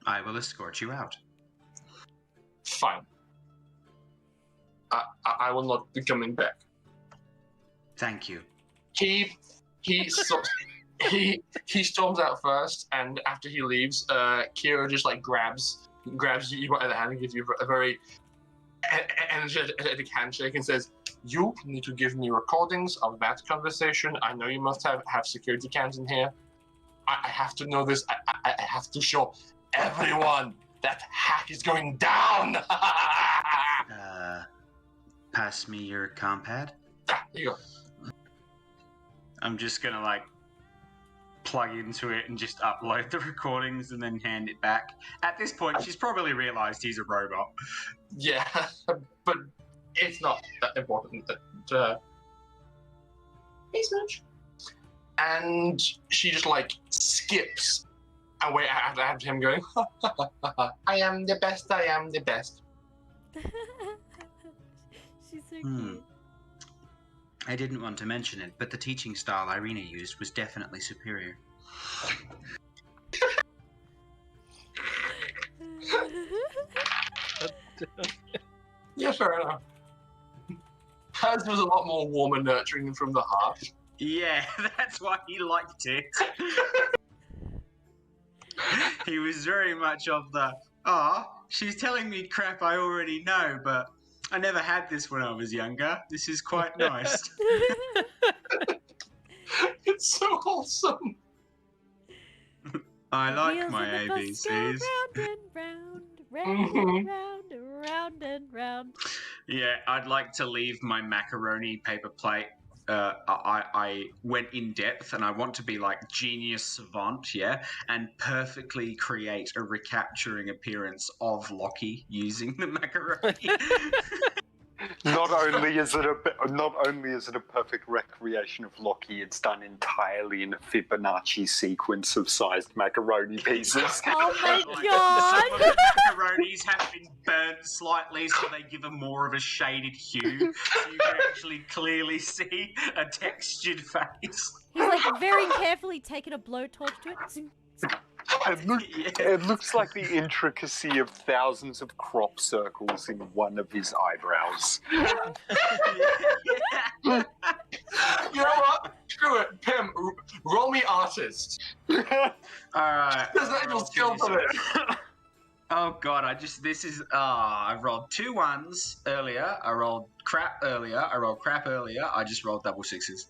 I will escort you out. Fine. I will not be coming back. Thank you. He storms out first, and after he leaves, Kira just like grabs you by the hand and gives you a very energetic handshake and says, "You need to give me recordings of that conversation. I know you must have security cams in here. I have to know this. I have to show everyone that hack is going down." Pass me your compad. Here you go. I'm just gonna like plug into it and just upload the recordings and then hand it back. At this point, she's probably realized he's a robot. Yeah, but it's not that important to her. Hey, Smooch. And she just like skips away after him going, "I am the best, I am the best." She's so cute. I didn't want to mention it, but the teaching style Irina used was definitely superior. Yeah, fair enough. Hers was a lot more warm and nurturing and from the heart. Yeah, that's why he liked it. He was very much of the, she's telling me crap I already know, but I never had this when I was younger. This is quite nice. It's so wholesome. I like my ABCs. Round and round, round and round, round and round. Yeah, I'd like to leave my macaroni paper plate. I went in depth and I want to be like genius savant, yeah, and perfectly create a recapturing appearance of Lockie using the macaroni. Not only is it a perfect recreation of Lockie, it's done entirely in a Fibonacci sequence of sized macaroni pieces. Oh my Like, god! some of the macaronis have been burnt slightly so they give them more of a shaded hue, so you can actually clearly see a textured face. He's like very carefully taking a blowtorch to it. Zoom, zoom. It looks like the intricacy of thousands of crop circles in one of his eyebrows. You know what? Screw it, Pim. Roll me artist. Alright. There's actual skill for this. Oh god, I rolled 2 1s earlier, I rolled crap earlier, I just rolled double 6s.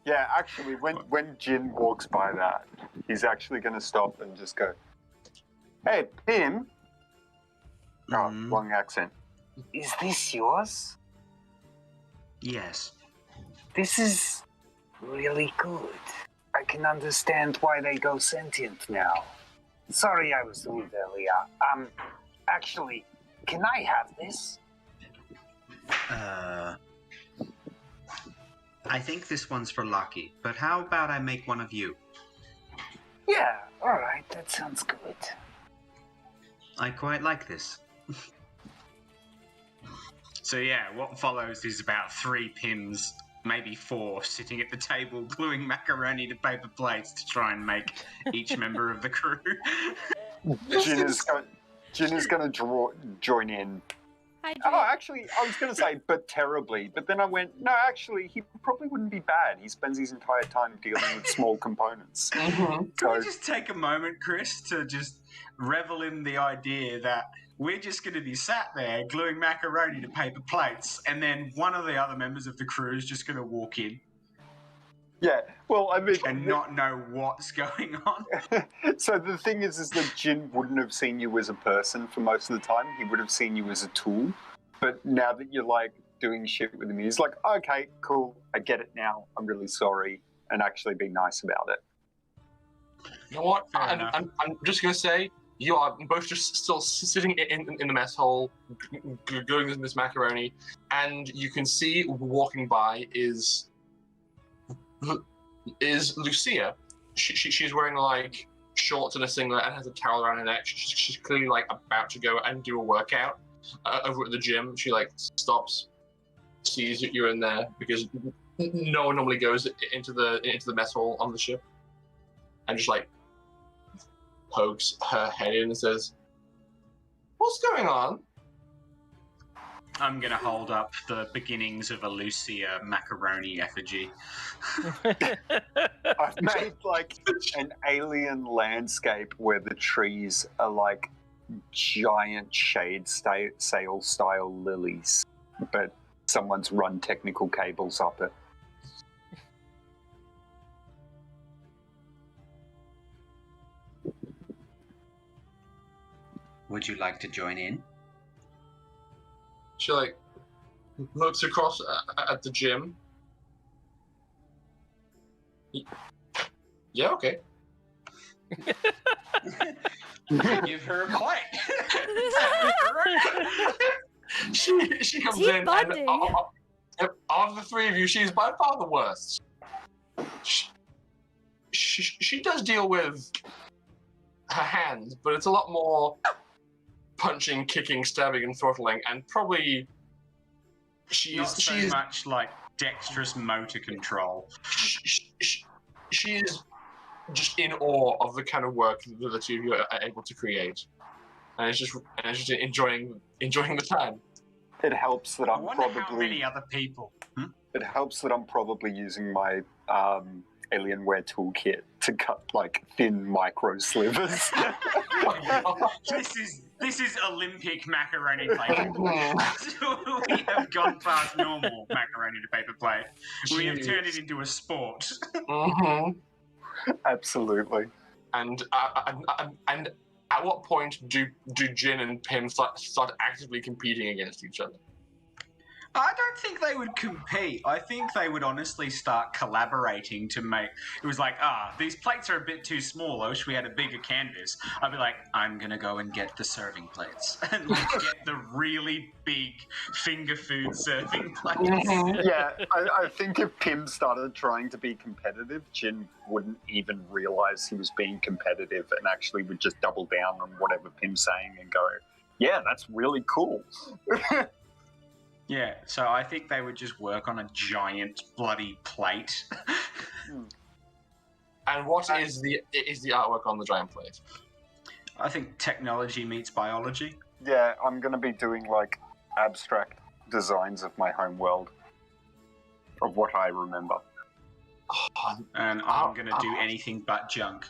Yeah, actually, when Jin walks by that, he's actually going to stop and just go, "Hey, Pim." Oh, wrong accent. Is this yours? Yes. This is really good. I can understand why they go sentient now. Sorry I was rude earlier. Actually, can I have this? I think this one's for Lucky, but how about I make one of you? Yeah, alright, that sounds good. I quite like this. So yeah, what follows is about 3 Pims, maybe 4, sitting at the table gluing macaroni to paper plates to try and make each member of the crew. Jin is going to join in. Hi, Jin. Oh, actually, I was going to say, but terribly. But then I went, no, actually, he probably wouldn't be bad. He spends his entire time dealing with small components. Can we just take a moment, Chris, to just revel in the idea that we're just going to be sat there gluing macaroni to paper plates, and then one of the other members of the crew is just going to walk in Yeah, well, I mean... and not know what's going on? So the thing is that Jin wouldn't have seen you as a person for most of the time. He would have seen you as a tool. But now that you're, like, doing shit with him, he's like, okay, cool, I get it now. I'm really sorry. And actually be nice about it. You know what? Fair I'm just going to say, you are both just still sitting in the mess hall, gluing this macaroni, and you can see walking by is Lucia. She's wearing like shorts and a singlet and has a towel around her neck. She's clearly like about to go and do a workout over at the gym. She like stops, sees that you're in there because no one normally goes into the mess hall on the ship, and just like pokes her head in and says, "What's going on?" I'm going to hold up the beginnings of a Lucia macaroni effigy. I've made like an alien landscape where the trees are like giant shade sail style lilies, but someone's run technical cables up it. Would you like to join in? She like looks across at the gym. Yeah, okay. Give her a plate. She comes Team in, bonding. and of the 3 of you, she's by far the worst. She does deal with her hands, but it's a lot more punching, kicking, stabbing, and throttling, and probably Not so much like dexterous motor control. She is just in awe of the kind of work that the 2 of you are able to create, and it's just enjoying the time. It helps that I I'm wonder probably. how many other people. It helps that I'm probably using my Alienware toolkit to cut like thin micro slivers. This is Olympic macaroni plate. We have gone past normal macaroni to paper plate. We have turned it into a sport. Absolutely. And at what point do Jin and Pim start actively competing against each other? I don't think they would compete. I think they would honestly start collaborating to make... It was like, these plates are a bit too small. I wish we had a bigger canvas. I'd be like, I'm going to go and get the serving plates. And get the really big finger food serving plates. Yeah, I think if Pim started trying to be competitive, Jin wouldn't even realize he was being competitive and actually would just double down on whatever Pim's saying and go, yeah, that's really cool. Yeah, so I think they would just work on a giant bloody plate. And what is the artwork on the giant plate? I think technology meets biology. Yeah, I'm going to be doing like abstract designs of my home world. of what I remember. And I'm going to do anything but junk.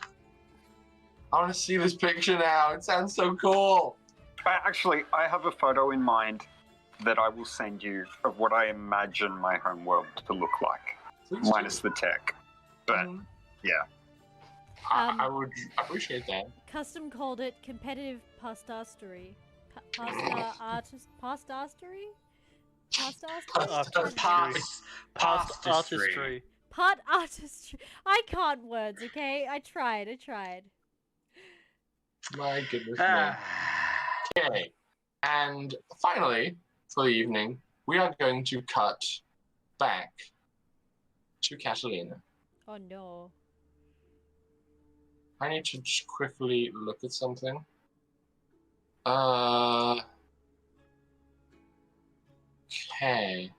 I want to see this picture now. It sounds so cool. Actually, I have a photo in mind that I will send you of what I imagine my homeworld to look like, minus the tech. But, yeah. I would appreciate that. Custom called it competitive pastastery. Pastastery? Artistry. Part artistry. I can't words, okay? I tried. My goodness me. Okay. And finally, for the evening, we are going to cut back to Catalina. Oh no. I need to just quickly look at something. Okay.